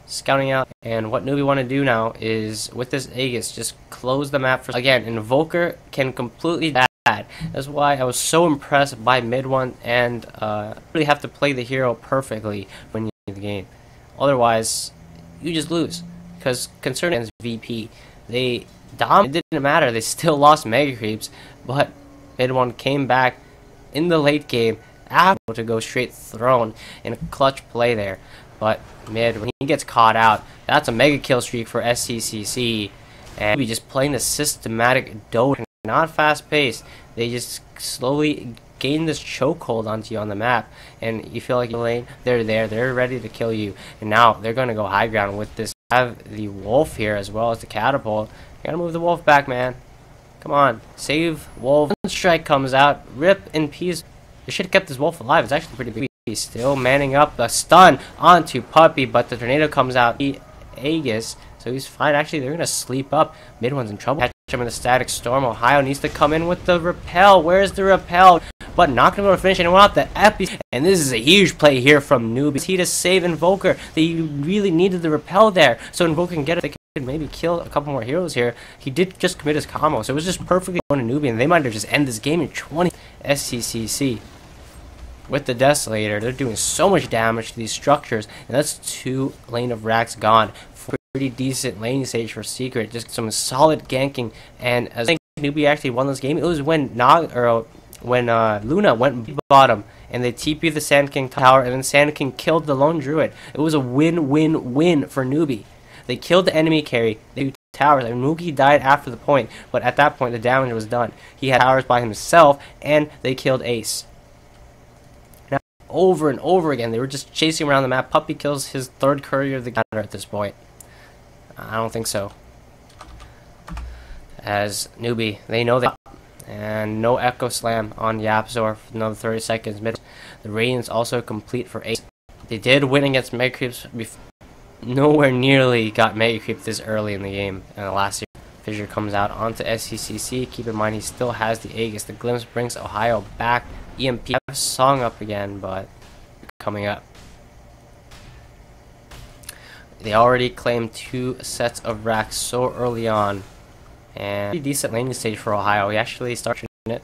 scouting out, and what Newbee want to do now is with this Aegis just close the map for again. Invoker can completely bad. That's why I was so impressed by mid 1, and really have to play the hero perfectly when you win the game. Otherwise, you just lose. Because concerning against VP, they dominated. It didn't matter. They still lost Mega Creeps, but mid 1 came back in the late game able to go straight throne in a clutch play there. But mid, when he gets caught out, that's a mega kill streak for SCCC, and we just playing the systematic Dota. Not fast paced. They just slowly gain this chokehold onto you on the map, and you feel like you're lane. They're there. They're ready to kill you, and now they're gonna go high ground with this. Have the wolf here as well as the catapult. You gotta move the wolf back, man. Come on, save wolf. Strike comes out. Rip in peace. They should have kept this wolf alive. It's actually pretty big. He's still manning up. The stun onto Puppy, but the tornado comes out. Aegis. So he's fine. Actually, they're gonna sleep up. Mid 1's in trouble. Catch him in the static storm. Ohio needs to come in with the repel. Where's the repel? But not gonna be able to finish anyone out. The epi. And this is a huge play here from Newbee. He to save Invoker. They really needed the repel there, so Invoker can get it. They could maybe kill a couple more heroes here. He did just commit his combo, so it was just perfectly going to Newbee, and they might have just end this game in 20. SCCC. With the Desolator, they're doing so much damage to these structures, and that's 2 lane of racks gone. Pretty decent lane stage for Secret, just some solid ganking, and as I think Newbee actually won this game, it was when Luna went bottom, and they TP'd the Sand King tower, and then Sand King killed the lone druid. It was a win-win-win for Newbee. They killed the enemy carry, they had towers, and Mookie died after the point, but at that point the damage was done. He had towers by himself, and they killed Ace. Now, over and over again, they were just chasing around the map. Puppy kills his 3rd courier of the counter at this point. I don't think so. As Newbee, they know that. And no Echo Slam on Yapzor for another 30 seconds. The Radiant's also complete for Ace. They did win against Mega Creeps before. Nowhere nearly got Mega Creep this early in the game. And the last year, Fissure comes out onto SCCC. Keep in mind, he still has the Aegis. The Glimpse brings Ohio back. EMP song up again, but coming up. They already claimed 2 sets of racks so early on, and pretty decent laning stage for Ohio. He actually started it.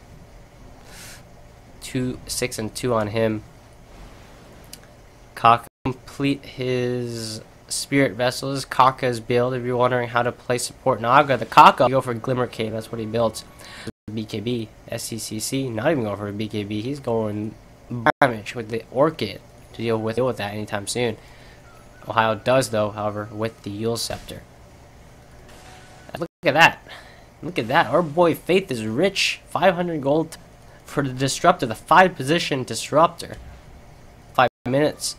6-2 on him. Kaka complete his spirit vessels. Kaka's build. If you're wondering how to play support Naga, the Kaka, you go for Glimmer Cave. That's what he built. BKB, SCCC, not even going for a BKB. He's going damage with the Orchid to deal with that anytime soon. Ohio does, though, however, with the Yule Scepter. Look at that. Look at that. Our boy Faith is rich. 500 gold for the Disruptor, the 5-position Disruptor. 5 minutes.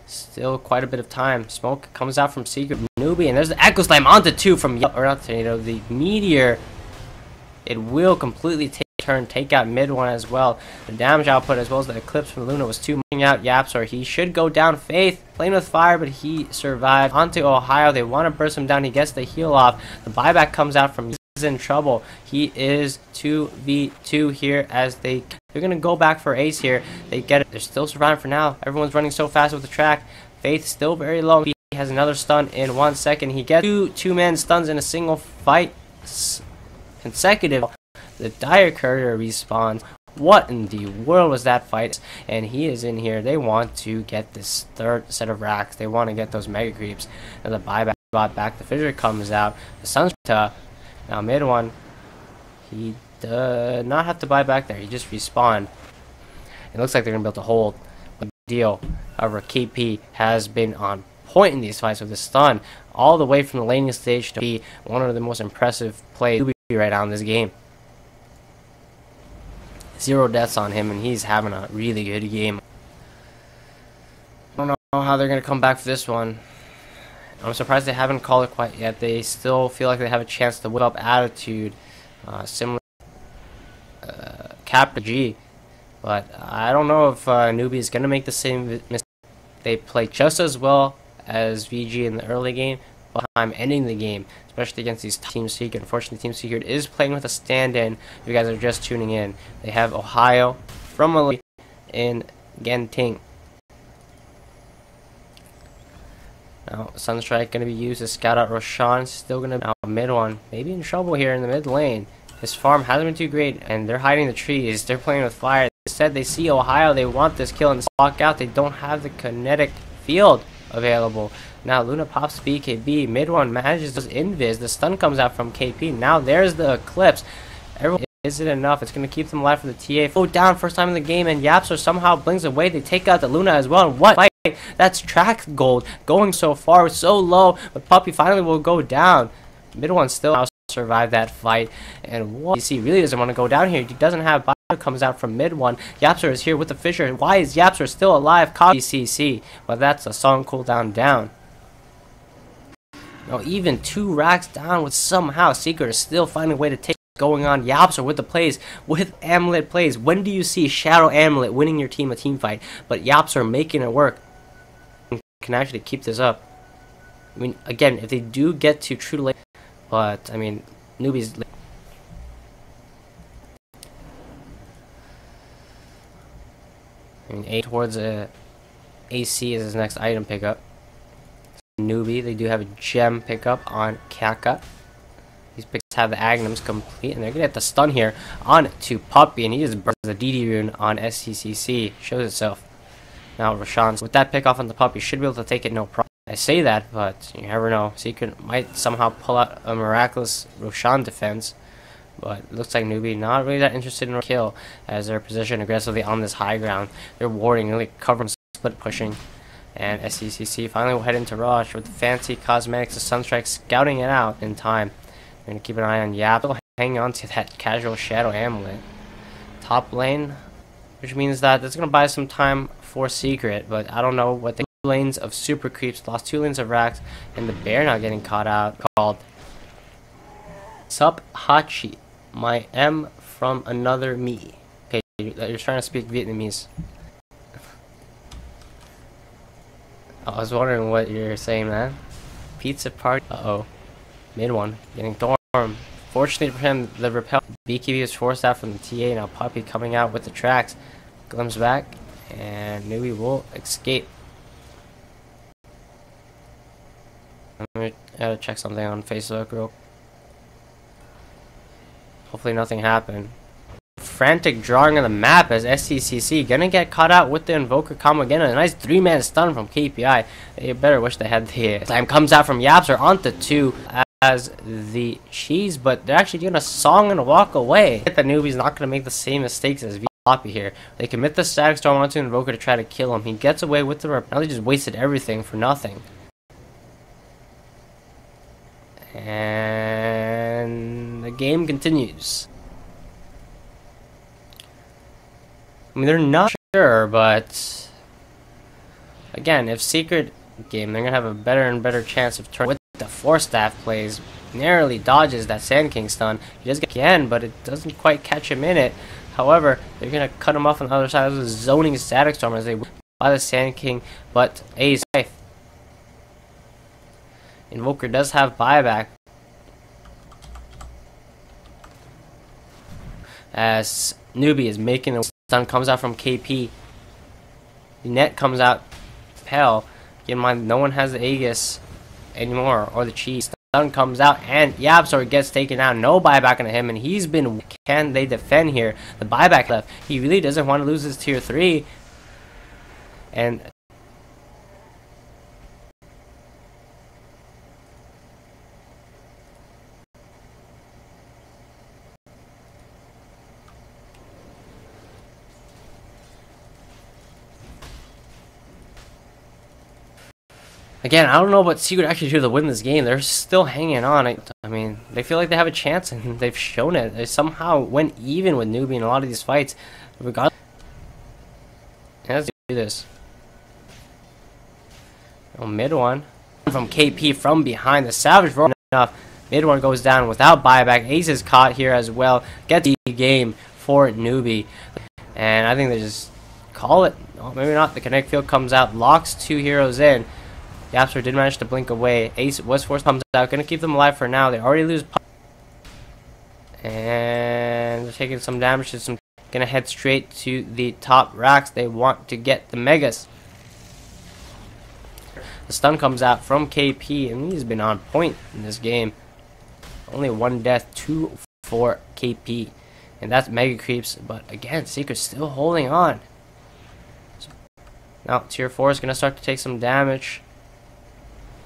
Still quite a bit of time. Smoke comes out from Secret Newbee, and there's the Echo Slam onto 2 from, or not Tornado, the Meteor. It will completely take out mid one as well. The damage output as well as the Eclipse from Luna was 2 out Yapsor. He should go down. Faith playing with fire, but he survived. Onto Ohio. They want to burst him down. He gets the heal off. The buyback comes out from. He's in trouble. He is 2v2 here as they're gonna go back for ace here. They get it. They're still surviving for now. Everyone's running so fast with the track. Faith still very low. He has another stun in 1 second. He gets two-man stuns in a single fight. Consecutive. The Dire Courier respawns. What in the world was that fight? And he is in here. They want to get this 3rd set of racks. They want to get those mega creeps. And the buyback brought back. The Fissure comes out. The Sunspecta. Now mid one. He does not have to buy back there. He just respawned. It looks like they're going to be able to hold. But deal. However, KP has been on point in these fights with his stun. All the way from the laning stage to be one of the most impressive plays right now in this game. 0 deaths on him, and he's having a really good game. I don't know how they're going to come back for this one. I'm surprised they haven't called it quite yet. They still feel like they have a chance to whip up attitude, similar Cap to G. But I don't know if Newbee is going to make the same mistake. They play just as well as VG in the early game, but I'm ending the game, especially against these Team Secret. Unfortunately, Team Secret is playing with a stand-in. If you guys are just tuning in, they have Ohio from Malay in Genting. Now, Sunstrike going to be used to scout out Roshan. Still going to be mid one. Maybe in trouble here in the mid lane. His farm hasn't been too great, and they're hiding the trees. They're playing with fire. Instead, they see Ohio. They want this kill and walk out. They don't have the kinetic field available. Now, Luna pops BKB. Mid one manages to invis. The stun comes out from KP. Now, there's the Eclipse. Everyone, is it enough? It's going to keep them alive for the TA. Go down first time in the game, and Yapsor somehow blinks away. They take out the Luna as well. And what fight? That's track gold going so far, so low, but Puppy finally will go down. Mid one still survive that fight, and what DC really doesn't want to go down here. He doesn't have bio, comes out from mid one. Yapsor is here with the Fissure. Why is Yapsor still alive? CC, but that's a song cooldown down. Now even 2 racks down with somehow Secret is still finding a way to take going on. Yapsor with the plays, with Amulet plays. When do you see Shadow Amulet winning your team a team fight? But Yapsor making it work. Can actually keep this up. I mean, again, if they do get to true late, but I mean, Newbee's. I mean, A towards AC is his next item pickup. Newbee, they do have a gem pickup on Kaka. These picks have the Agnums complete, and they're gonna get the stun here on to Puppy, and he just burns the DD rune on SCCC. Shows itself. Now Roshan, with that pick off on the Puppy, should be able to take it no problem. I say that, but you never know. Secret might somehow pull out a miraculous Roshan defense, but it looks like Newbee not really that interested in a kill as they're positioned aggressively on this high ground. They're warding, really covering, split pushing, and SCCC finally will head into Rush with fancy cosmetics of Sunstrike scouting it out in time. We're gonna keep an eye on Yap, hanging on to that casual Shadow Amulet. Top lane, which means that it's gonna buy some time for Secret, but I don't know what the lanes of super creeps, lost 2 lanes of racks, and the bear not getting caught out called Sup Hachi, my M from another me. Okay, you're trying to speak Vietnamese. I was wondering what you're saying, man. Pizza party. Uh-oh. Mid one. Getting Thorn. Fortunately for him, the repel BKB was forced out from the TA. Now Puppy coming out with the tracks. Glimpse back. And Newbee will escape. I gotta check something on Facebook real. Hopefully nothing happened. frantic drawing of the map as SCCC gonna get caught out with the Invoker combo again. A nice 3-man stun from KPI. They better wish they had the time. Comes out from Yapster onto 2 as the cheese, but they're actually doing a song and a walk away. The Newbie's not gonna make the same mistakes as Floppy here. They commit the Static Storm onto Invoker to try to kill him. He gets away with the rep. Now they just wasted everything for nothing. And the game continues. I mean, they're not sure, but again, if Secret game, they're gonna have a better and better chance of turning. With the Force Staff plays, narrowly dodges that Sand King stun. He does get again, but it doesn't quite catch him in it. However, they're gonna cut him off on the other side of the zoning Static Storm as they by the Sand King, but A's life. Invoker does have buyback as Newbee is making a stun, comes out from KP. The net comes out Pell. Keep in mind, no one has the Aegis anymore or the cheese. Stun comes out and Yapsor gets taken out. No buyback on him, and he's been. Can they defend here? The buyback left. He really doesn't want to lose his tier 3. And again, I don't know what Secret actually do to win this game. They're still hanging on. I mean, they feel like they have a chance, and they've shown it. They somehow went even with Newbee in a lot of these fights. Regardless, let's do this. Oh, mid one from KP from behind. The Savage roll enough. Mid one goes down without buyback. Ace is caught here as well. Get the game for Newbee, and I think they just call it. Oh, maybe not. The Connect Field comes out, locks 2 heroes in. Yapster did manage to blink away. Ace was forced, comes out. Gonna keep them alive for now. They already lose. And they're taking some damage. Gonna head straight to the top racks. They want to get the Megas. The stun comes out from KP, and he's been on point in this game. Only 1 death, 2 for KP. And that's Mega Creeps. But again, Secret's still holding on. So now tier 4 is gonna start to take some damage.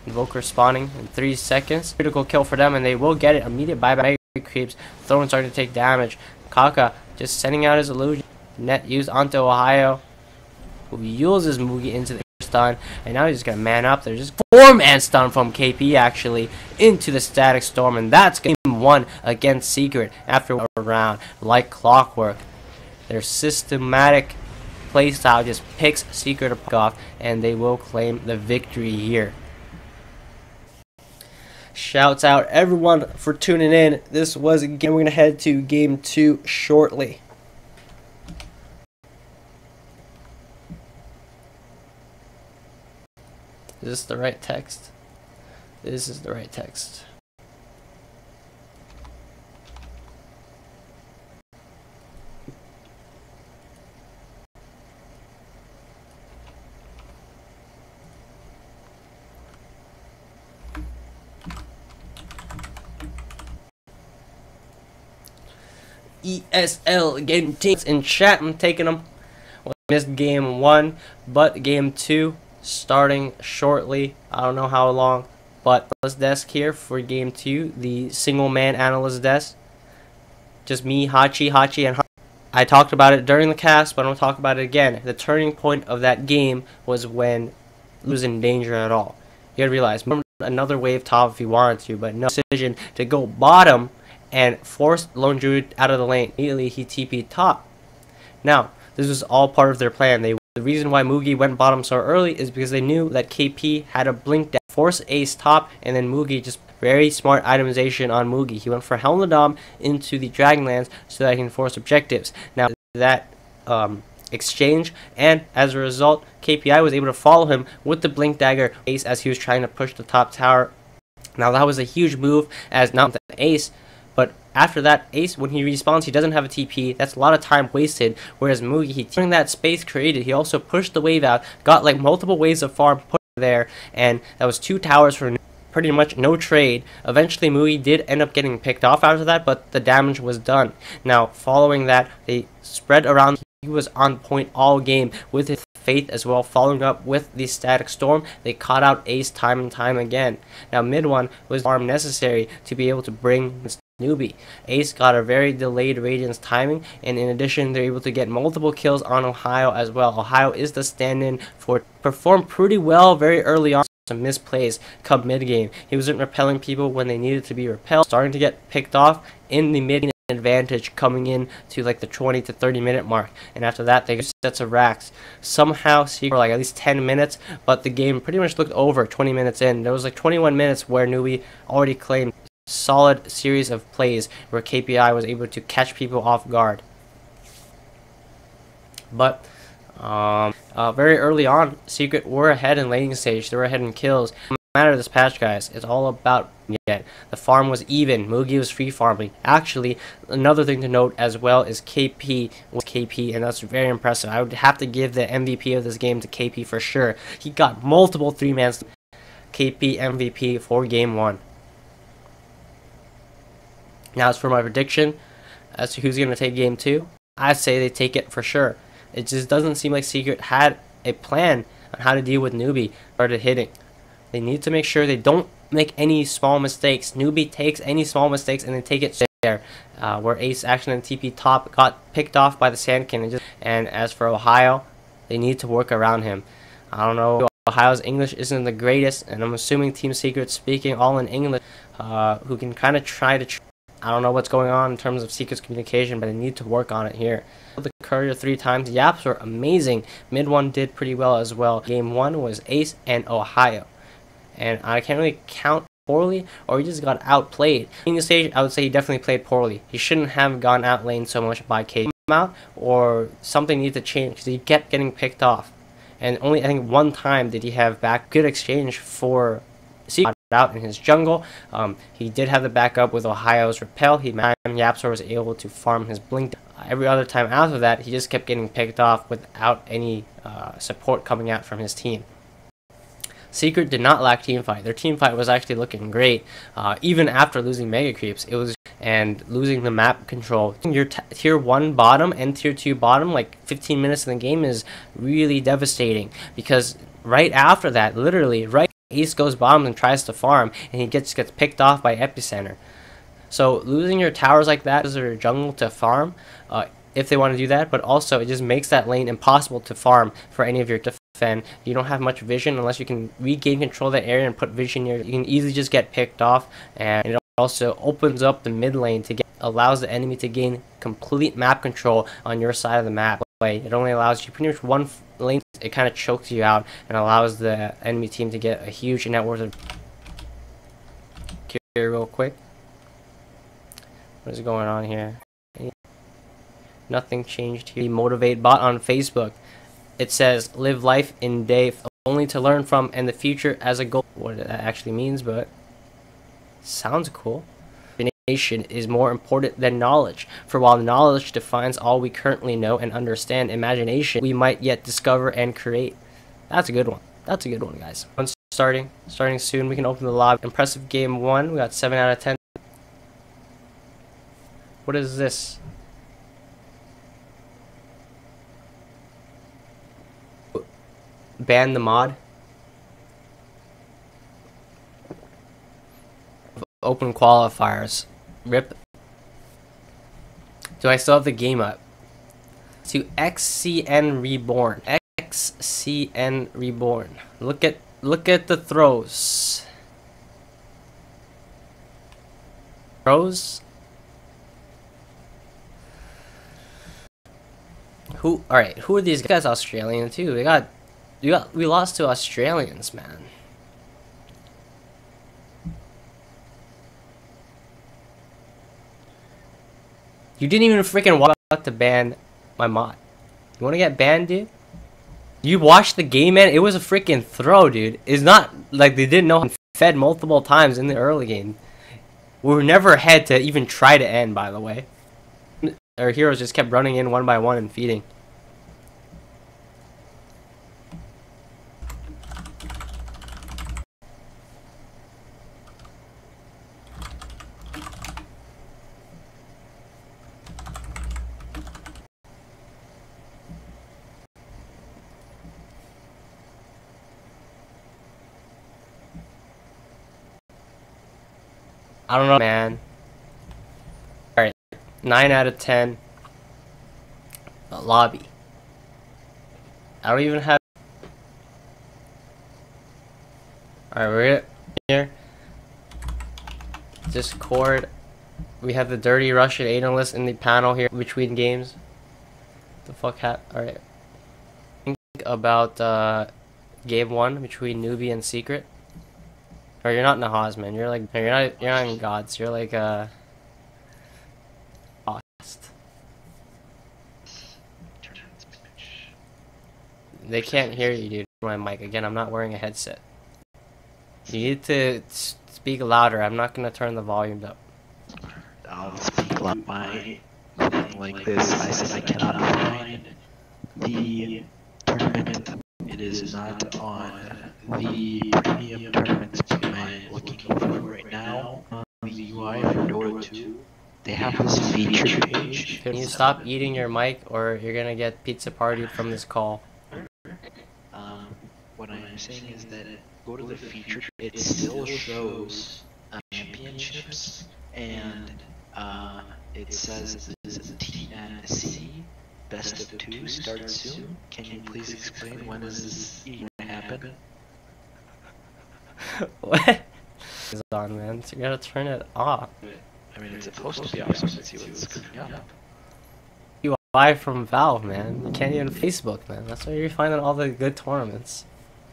Invoker spawning in 3 seconds. Critical kill for them, and they will get it. Immediate buyback. Mega Creeps. Throwing starting to take damage. Kaka just sending out his illusion. Net used onto Ohio, who uses Mugi into the stun, and now he's just gonna man up. There's just 4-man stun from KP actually into the Static Storm, and that's game 1 against Secret after a round. Like clockwork, their systematic playstyle just picks Secret off, and they will claim the victory here. Shouts out everyone for tuning in. This was a game. We're going to head to game 2 shortly. Is this the right text? This is the right text. ESL Genting in chat. I'm taking them. Well, missed game 1, but game 2 starting shortly. I don't know how long, but analyst desk here for game 2. The single man analyst desk. Just me, Hachi, and Hachi. I talked about it during the cast, but I'm gonna talk about it again. The turning point of that game was when was in danger at all. You gotta realize, remember another wave top if you wanted to, but no decision to go bottom and forced Lone Druid out of the lane. Immediately he TP'd top. Now, this was all part of their plan. The reason why Mugi went bottom so early is because they knew that KP had a blink down, force Ace top, and then Mugi, just very smart itemization on Mugi. He went for Helm the Dom into the Dragonlands so that he can force objectives. Now, that exchange, and as a result, KPI was able to follow him with the blink dagger Ace as he was trying to push the top tower. Now, that was a huge move as not the Ace, but after that, Ace, when he respawns, he doesn't have a TP. That's a lot of time wasted. Whereas Mugi, during that space created, he also pushed the wave out, got like multiple waves of farm put there, and that was 2 towers for pretty much no trade. Eventually, Newbee did end up getting picked off after that, but the damage was done. Now, following that, they spread around. He was on point all game with his faith as well, following up with the static storm. They caught out Ace time and time again. Now, mid one was farm necessary to be able to bring Newbee. Ace got a very delayed Radiance timing, and in addition, they're able to get multiple kills on Ohio as well. Ohio is the stand-in for performed pretty well very early on. Some misplays come mid game. He wasn't repelling people when they needed to be repelled, starting to get picked off in the mid advantage coming in to like the 20 to 30 minute mark, and after that they get sets of racks. Somehow for like at least 10 minutes, but the game pretty much looked over 20 minutes in. There was like 21 minutes where Newbee already claimed solid series of plays where KPI was able to catch people off guard. But very early on, Secret were ahead in laning stage. They were ahead in kills. No matter this patch, guys, it's all about the farm was even. Mugi was free farming. Actually, another thing to note as well is KP was KP, and that's very impressive. I would have to give the MVP of this game to KP for sure. He got multiple 3-mans. KP MVP for game 1. Now, as for my prediction as to who's going to take game 2, I'd say they take it for sure. It just doesn't seem like Secret had a plan on how to deal with Newbee started hitting. They need to make sure they don't make any small mistakes. Newbee takes any small mistakes and they take it there. Where Ace Action and TP top got picked off by the Sand Cannon. And as for Ohio, they need to work around him. I don't know. Ohio's English isn't the greatest, and I'm assuming Team Secret speaking all in English, who can kind of try to. I don't know what's going on in terms of Secret's communication, but they need to work on it here. The courier 3 times. Yaps were amazing. Mid one did pretty well as well. Game 1 was Ace and Ohio. And I can't really count poorly, or he just got outplayed. In the stage, I would say he definitely played poorly. He shouldn't have gone outlaned so much by K out, or something needed to change because he kept getting picked off. And only I think one time did he have back good exchange for Secret out in his jungle. He did have the backup with Ohio's repel. Yapsor was able to farm his blink. Every other time after that, he just kept getting picked off without any support coming out from his team. Secret did not lack team fight. Their team fight was actually looking great, even after losing Mega Creeps. It was and losing the map control. Your tier 1 bottom and tier 2 bottom, like 15 minutes in the game, is really devastating because right after that, literally right, Ace goes bottom and tries to farm, and he gets picked off by Epicenter. So losing your towers like that is your jungle to farm, if they want to do that, but also it just makes that lane impossible to farm for any of your defend. You don't have much vision unless you can regain control of that area and put vision near. You can easily just get picked off, and it also opens up the mid lane to allows the enemy to gain complete map control on your side of the map. It only allows you pretty much one lane. It kind of chokes you out and allows the enemy team to get a huge net worth of. Here real quick. What is going on here? Nothing changed here. Motivate bot on Facebook. It says live life in day only to learn from and the future as a goal. What that actually means, but sounds cool. Imagination is more important than knowledge. For while knowledge defines all we currently know and understand, imagination we might yet discover and create. That's a good one. That's a good one, guys. Starting soon. We can open the lobby. Impressive game 1. We got 7 out of 10. What is this? Ban the mod. Open qualifiers. RIP. Do I still have the game up? To XCN Reborn. XCN Reborn. Look at the throws. Who? All right. Who are these guys? Australian too. We lost to Australians, man. You didn't even freaking walk out to ban my mod. You want to get banned, dude? You watched the game, man. It was a freaking throw, dude. It's not like they didn't know. Fed multiple times in the early game. We were never ahead to even try to end, by the way. Our heroes just kept running in one by one and feeding. I don't know, man. Alright, 9 out of 10. Lobby. I don't even have... Alright, we're here. Discord. We have the dirty Russian analyst in the panel here between games. The fuck alright. Think about game 1 between Newbee and Secret. Or you're not Nahaz, man. You're like you're not in gods. You're like lost. They can't hear you, dude. My mic again. I'm not wearing a headset. You need to speak louder. I'm not gonna turn the volume up. I'll speak loud. My thing like this. I said I cannot find the tournament. It is not on the premium tournaments I'm looking for right now. On the UI for Dota 2, they have this feature page. Can you stop eating your mic, or you're gonna get pizza partied from this call? What I'm saying is that go to the feature. It still shows championships, and it says this is TNC. Best of 2 starts soon. Can you please explain when is this going to happen? What? It's on, man. So you gotta turn it off. I mean, it's supposed to be off, so let's see what's coming up. You buy from Valve, man. You can't even Facebook, man. That's where you're finding all the good tournaments.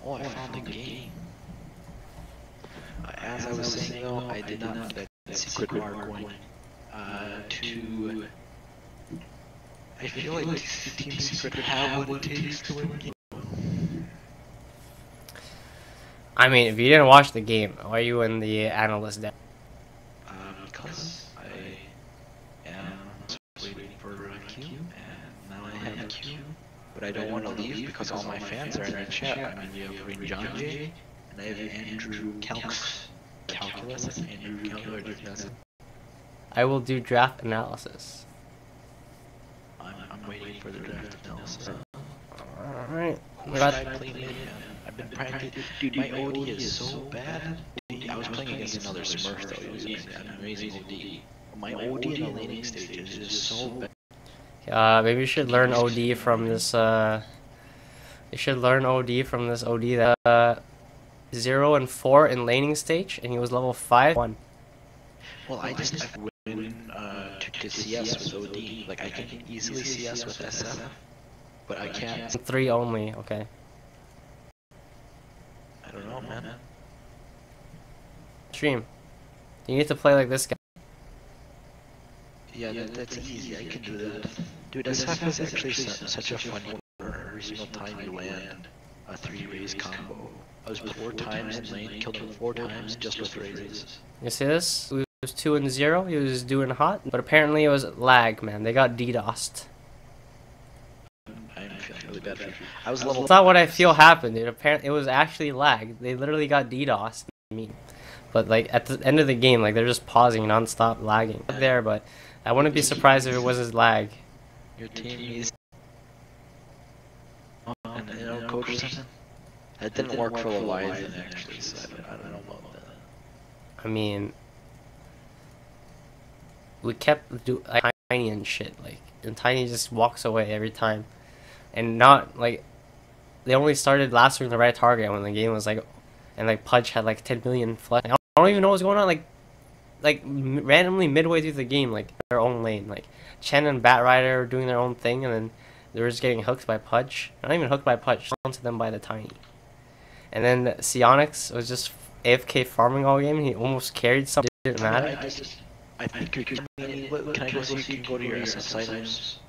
Oh, I found the game. As I was saying though, I did not know that Secret are going to... I feel like Team Secret have what it takes to win the game. I mean, if you didn't watch the game, why are you in the analyst deck? Because I am waiting for a queue, and now I have a queue. But I don't want to leave because all my fans are in the chat. I mean, you have Ring John J, and I have Andrew Calculus, and Andrew Calculus. I will do draft analysis. I'm waiting for the draft analysis. Alright. I've been practicing. Dude, my OD is so bad. Dude, I was playing against another Smurf though. He was an amazing OD. My OD in the laning stage is just so bad. Maybe you should learn OD from this, you should learn OD from this OD that, 0 and 4 in laning stage, and he was level 5. 1. Well, I win, to CS with OD. Like, I can easily CS with SF, but I can't. 3 only, okay. I don't know, man. Stream. You need to play like this guy. Yeah, that's easy. I can do that. Dude, SF is actually such a funny order. Every single time you land a 3 raise combo. I was 4 times in lane, killed him 4 times just with raises. You see this? He was 2 and 0. He was doing hot, but apparently it was lag, man. They got DDoSed. I'm feeling really bad for you. I was level. It's not what I feel happened, dude. Apparently, it was actually lag. They literally got DDoSed. I mean, but like at the end of the game, like they're just pausing non-stop lagging there. But I wouldn't be surprised if it was his lag. Your team is. And you know, Coach Simpson. That didn't work for Leviathan actually, so I don't know about that. I mean, we kept doing Tiny and shit, like, and Tiny just walks away every time, and not like they only started lasting the right target when the game was like, and like Pudge had like 10 million flesh. I don't even know what's going on. Like randomly midway through the game, like their own lane, like Chen and Batrider were doing their own thing, and then they were just getting hooked by Pudge. Not even hooked by Pudge, onto them by the Tiny. And then Sionix was just AFK farming all game, and he almost carried something. Didn't matter. I think you're can I go so you can go to your SS items?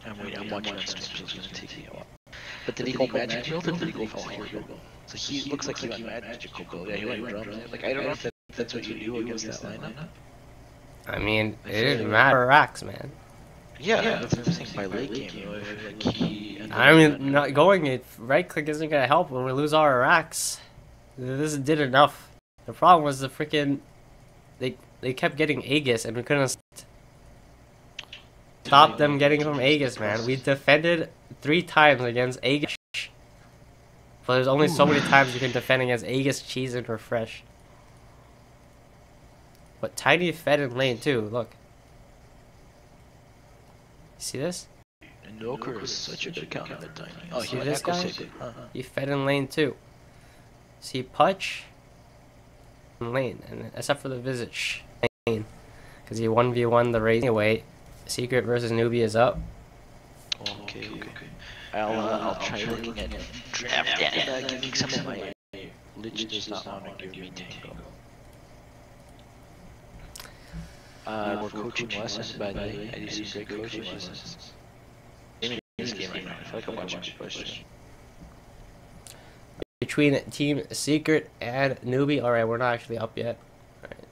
I'm waiting, I'm watching on stream, so it's gonna take me a while. But did he go magic build or did he go fall hero? So he looks like he went magical build. Yeah, he went drums. Like, I don't know if that's what you do against that lineup. I mean, it didn't matter racks, man. Yeah, that's what I'm saying. By late game, you know, I feel like he... I mean, not going it right click isn't gonna help when we lose all our racks. This did enough. The problem was the freaking they kept getting Aegis, and we couldn't stop them getting from Aegis, man. We defended 3 times against Aegis. But there's only so many times you can defend against Aegis, Cheese, and Refresh. But Tiny fed in lane too, look. See this? Invoker is such a good counter mid Tiny. Oh, See he this Echo guy? saved it. He fed in lane too. See Putch in lane, and except for the Visage lane. Because he 1v1 the raise anyway. Secret versus Newbie is up. Okay. I'll try looking at draft data, giving some of my Lich does not want to give me tango. More coaching lessons, by the way. I do some great coaching lessons. In this game right now, I feel like I'm watching push. Between Team Secret and Newbie. Alright, we're not actually up yet. Alright.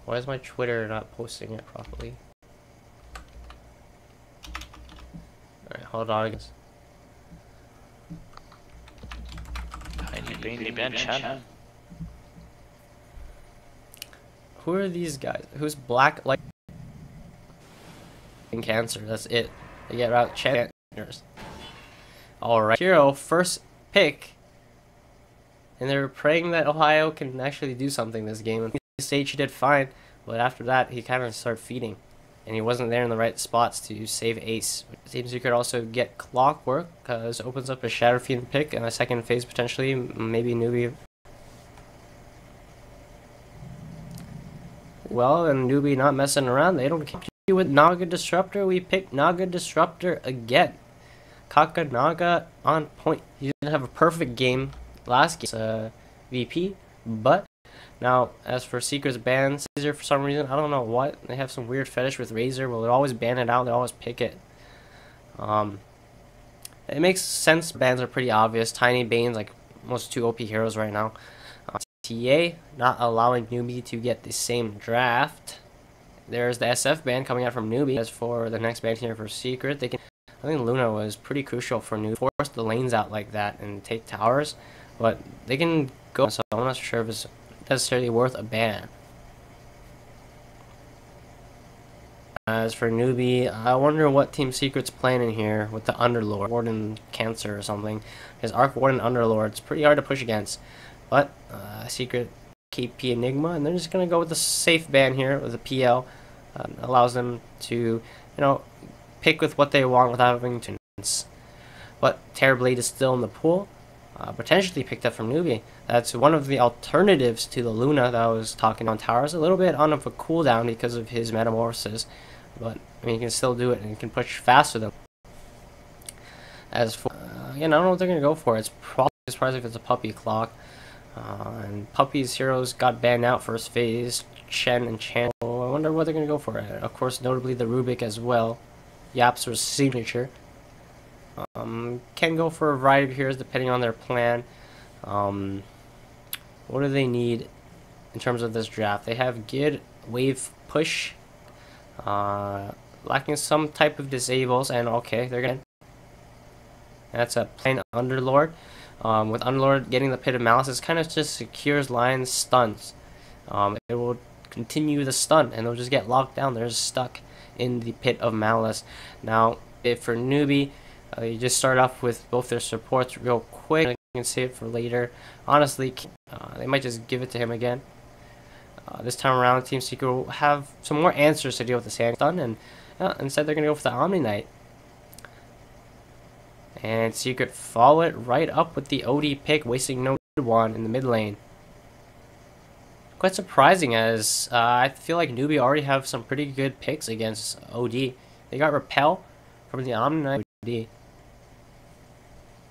Why is my Twitter not posting it properly? Alright, hold on. Tiny bench, huh? Who are these guys? Who's Black Light and Cancer? That's it. They get out channels. Alright. Hero, first pick. And they're praying that Ohio can actually do something this game. And the stage he did fine, but after that he kind of started feeding. And he wasn't there in the right spots to save Ace. Team Secret also get Clockwork, because it opens up a Shadow Fiend pick and a second phase potentially, maybe Newbie. Well, and Newbie not messing around. They don't keep you with Naga Disruptor. We picked Naga Disruptor again. Kaka Naga on point. He didn't have a perfect game last game. VP, but now as for Secret's ban, Razor for some reason, I don't know what. They have some weird fetish with Razor. Well, they always ban it out. They always pick it. It makes sense. Bans are pretty obvious. Tiny Bane's like most 2 OP heroes right now. TA not allowing Newbie to get the same draft. There's the SF ban coming out from Newbie. As for the next ban here for Secret, they can. I think Luna was pretty crucial for Newbie. Force the lanes out like that and take towers, but they can go. So I'm not sure if it's necessarily worth a ban. As for Newbie, I wonder what Team Secret's planning here with the Underlord, Warden Cancer or something. His Arc Warden Underlord, it's pretty hard to push against. But Secret KP Enigma, and they're just gonna go with the safe ban here with the PL. Allows them to, you know, pick with what they want without having to. But Terrorblade is still in the pool, potentially picked up from Newbie. That's one of the alternatives to the Luna that I was talking on towers. A little bit on of a cooldown because of his metamorphosis, but I mean, you can still do it and you can push faster than. As for again, I don't know what they're gonna go for. It's probably surprised if it's a Puppy Clock. And Puppy's heroes got banned out first phase. Chen and Chan. I wonder what they're gonna go for. Of course, notably the Rubik as well. Yapser's signature. Can go for a variety of heroes depending on their plan. What do they need in terms of this draft? They have Gid, Wave Push, lacking some type of disables, and okay, they're gonna. That's a plain Underlord. With Underlord getting the Pit of Malice, it kind of just secures lines, stuns. It will continue the stun, and they'll just get locked down. They're just stuck in the Pit of Malice. Now, if for Newbie, you just start off with both their supports real quick. You can save it for later. Honestly, they might just give it to him again. This time around, Team Secret will have some more answers to deal with the Sand Stun, and instead they're going to go for the Omni Knight. And Secret follow it right up with the OD pick, wasting no one in the mid lane. Quite surprising, as I feel like Newbie already have some pretty good picks against OD. They got Repel from the Omni Knight OD.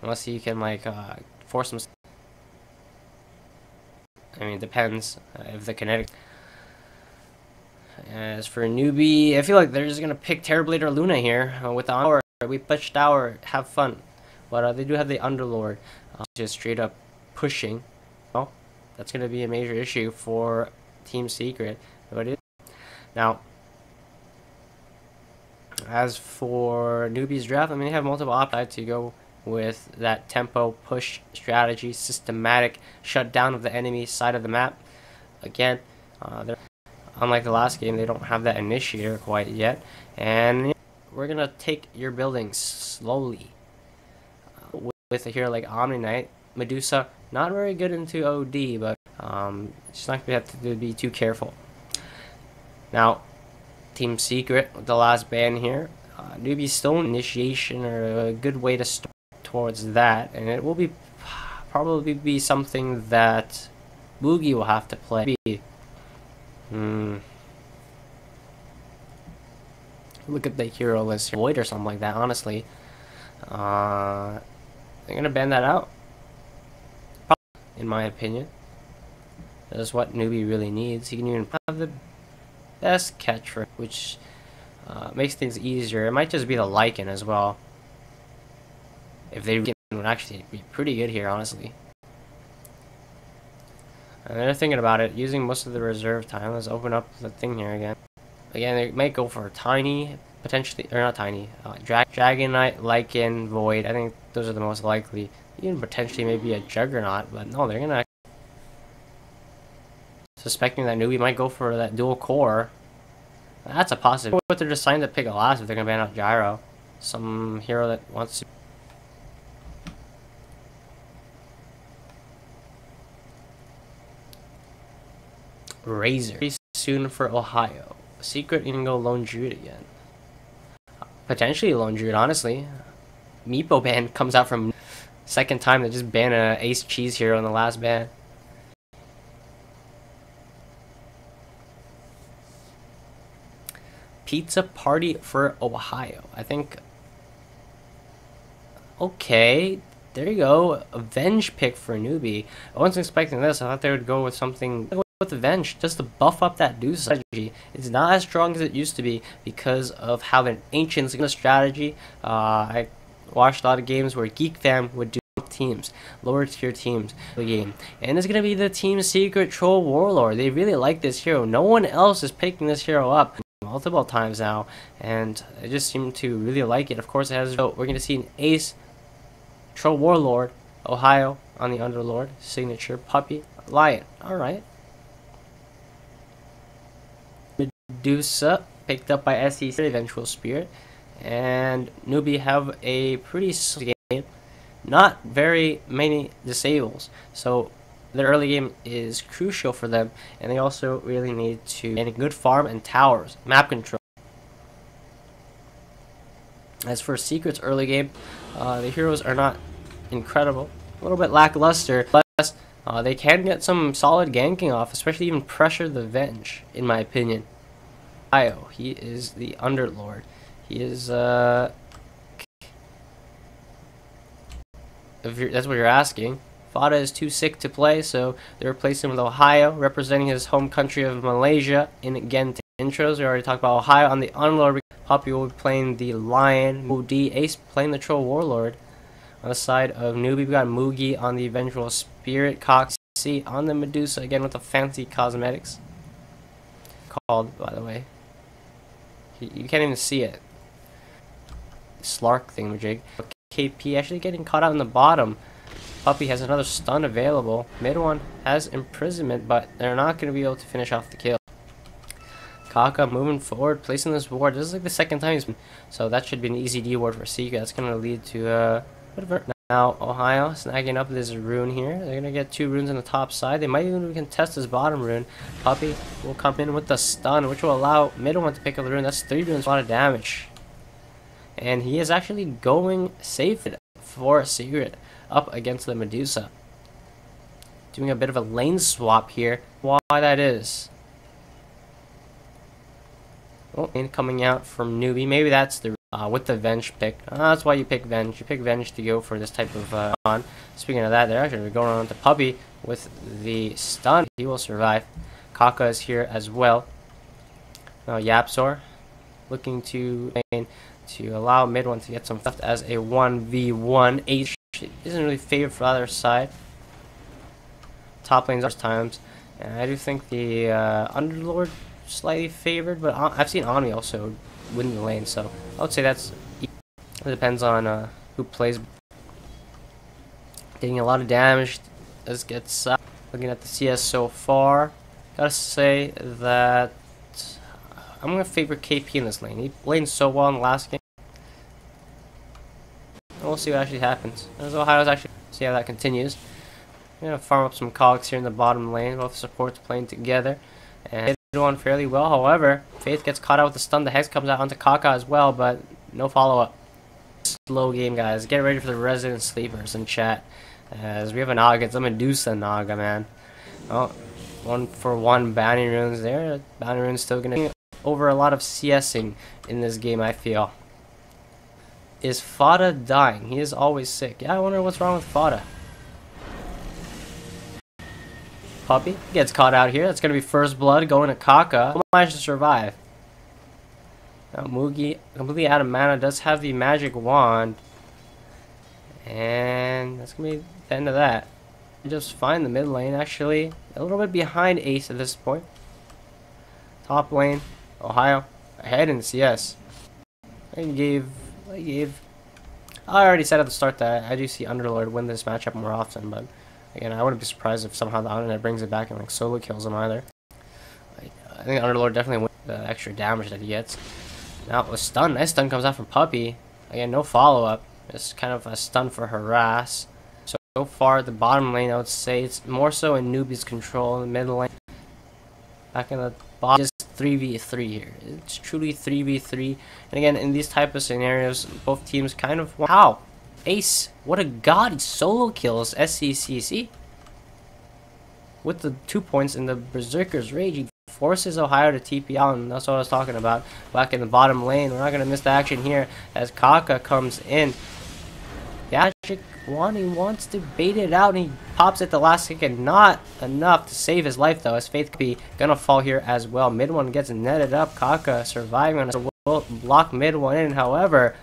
Unless you can like force them. I mean, it depends if the kinetic. As for Newbie, I feel like they're just gonna pick Terrorblade or Luna here with the Hour. We push tower, have fun. But they do have the Underlord, just straight up pushing. Well, that's going to be a major issue for Team Secret. Now, as for Newbie's draft, I mean, they have multiple options to go with that tempo push strategy, systematic shutdown of the enemy side of the map. Again, unlike the last game, they don't have that initiator quite yet. And we're going to take your buildings slowly. With a hero like Omni Knight, Medusa, not very good into OD, but just not going to have to be too careful. Now, Team Secret with the last ban here. Newbie Stone initiation are a good way to start towards that, and it will be probably be something that Boogie will have to play. Look at the hero list here. Void or something like that, honestly. They're gonna ban that out, in my opinion. That's what Newbie really needs. He can even have the best catch for it, which makes things easier. It might just be the Lycan as well. If they would actually be pretty good here, honestly. And they're thinking about it, using most of the reserve time. Let's open up the thing here again. Again, they might go for Tiny, potentially, or not Tiny, Dragon Knight, Lycan, Void. I think those are the most likely. Even potentially maybe a Juggernaut, but no, they're gonna. Suspecting that Newbie might go for that dual core. That's a possibility. But they're deciding to pick a last if they're gonna ban out Gyro. Some hero that wants to. Razor. Pretty soon for Ohio. Secret, you can go Lone Druid again. Potentially Lone Druid, honestly. Meepo ban comes out from second time they just ban a Ace Cheese hero in the last ban. Pizza Party for Ohio. I think. Okay, there you go. Avenge pick for a Newbie. I wasn't expecting this. I thought they would go with something with Avenge just to buff up that Deuce strategy. It's not as strong as it used to be because of how the Ancients strategy. I watched a lot of games where Geek Fam would do teams, lower tier teams the game, and it's gonna be the Team Secret Troll Warlord. They really like this hero. No one else is picking this hero up multiple times now, and I just seem to really like it. Of course, it has. So we're gonna see an Ace Troll Warlord, Ohio on the Underlord signature puppy Lion. All right. Medusa picked up by SEC Eventual Spirit, and Newbie have a pretty slow game. Not very many disables, so the early game is crucial for them, and they also really need to get a good farm and towers, map control. As for Secret's early game, the heroes are not incredible, a little bit lackluster, but they can get some solid ganking off, especially even pressure the Venge, in my opinion. Io, he is the Underlord. He is if that's what you're asking. Fada is too sick to play, so they replaced him with Ohio, representing his home country of Malaysia in Genting. Intros, we already talked about Ohio. On the Underlord, Poppy will be playing the Lion, Moody, Ace playing the Troll Warlord. On the side of Newbie, we got Moogie on the Eventual Spirit, Coxie on the Medusa, again with the fancy cosmetics. Called, by the way. You can't even see it. Slark thingamajig. KP actually getting caught out in the bottom. Puppy has another stun available. Mid one has imprisonment, but they're not going to be able to finish off the kill. Kaka moving forward, placing this ward. This is like the second time he's been, so that should be an easy D ward for Secret. That's going to lead to whatever. Now Ohio snagging up this rune here. They're going to get 2 runes on the top side. They might even contest this bottom rune. Puppy will come in with the stun, which will allow mid one to pick up the rune. That's 3 runes, a lot of damage. And he is actually going safe for Secret up against the Medusa. Doing a bit of a lane swap here. Why that is. Oh, and coming out from Newbie. Maybe that's the with the Venge pick. That's why you pick Venge. You pick Venge to go for this type of on. Speaking of that, they're actually going on to Puppy with the stun. He will survive. Kaka is here as well. Now Yapzor looking to allow mid one to get some stuff as a 1v1. Ace isn't really favored for the other side. Top lanes are times, and I do think the Underlord slightly favored, but I've seen Omni also win the lane, so I would say it depends on who plays. Taking a lot of damage. This gets looking at the CS so far. Gotta say that I'm going to favor KP in this lane. He laned so well in the last game. And we'll see what actually happens. As Ohio's actually see how that continues. I'm going to farm up some cogs here in the bottom lane. Both supports playing together. And hit one fairly well. However, Faith gets caught out with the stun. The Hex comes out onto Kaka as well, but no follow-up. Slow game, guys. Get ready for the resident sleepers in chat. As we have a Naga. It's a Medusa Naga, man. Oh, 1-for-1 bounty runes there. Bounty runes still going to over a lot of CSing in this game, I feel. Is Fada dying? He is always sick. Yeah, I wonder what's wrong with Fada. Puppy gets caught out here. That's going to be first blood going to Kaka. Who managed to survive? Now Mugi, completely out of mana, does have the magic wand. And that's going to be the end of that. Just find the mid lane, actually. A little bit behind Ace at this point. Top lane, Ohio, ahead in CS. I already said at the start that I do see Underlord win this matchup more often, but again, I wouldn't be surprised if somehow the Underlord brings it back and like solo kills him either. I think Underlord definitely wins the extra damage that he gets. Now with stun, nice stun comes out from Puppy. Again, no follow up. It's kind of a stun for harass. So far, the bottom lane, I would say it's more so in Newbee's control. The mid lane, back in the bottom, just 3v3 here. It's truly 3v3. And again, in these type of scenarios, both teams kind of how Ace, what a god! He solo kills SCCC with the 2 points in the Berserker's Rage. He forces Ohio to TP out, and that's what I was talking about. Back in the bottom lane, we're not gonna miss the action here as Kaka comes in. The magic wand, he wants to bait it out, and he pops it the last second. Not enough to save his life though, as Faith could be gonna fall here as well. Mid one gets netted up. Kaka surviving on a block mid one in. However,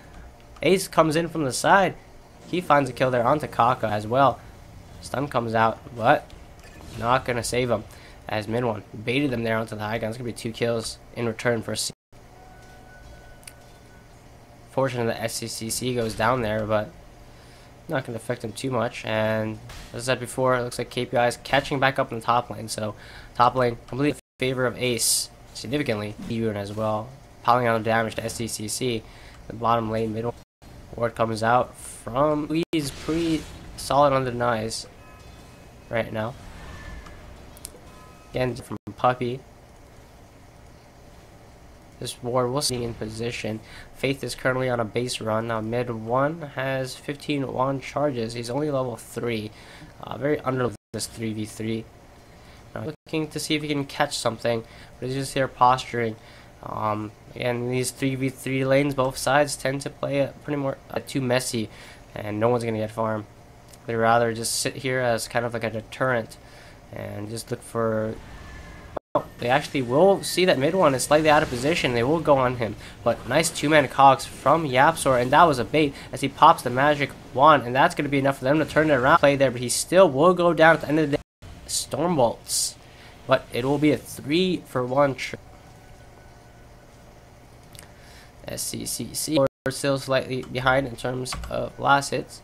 Ace comes in from the side. He finds a kill there onto Kaka as well. Stun comes out, but not gonna save him. As mid one baited them there onto the high ground. It's gonna be 2 kills in return for C. Fortunately, the SCCC goes down there, but not going to affect him too much. And as I said before, it looks like KPI is catching back up in the top lane. So top lane completely in favor of Ace significantly. Even as well, piling on damage to SCCC. The bottom lane middle ward comes out from He's pretty solid on the denies right now. Again from Puppy. This ward will see in position. Faith is currently on a base run. Now mid one has 15 wand charges. He's only level 3. Very under this 3v3. Looking to see if he can catch something, but he's just here posturing. And these 3v3 lanes, both sides tend to play pretty more too messy, and no one's gonna get farm. They'd rather just sit here as kind of like a deterrent and just look for. They actually will see that mid one is slightly out of position. They will go on him, but nice 2-man cogs from Yapsor, and that was a bait as he pops the magic wand, and that's going to be enough for them to turn it around. Play there, but he still will go down at the end of the day. Stormbolts, but it will be a 3-for-1 trip. SCCC are still slightly behind in terms of last hits.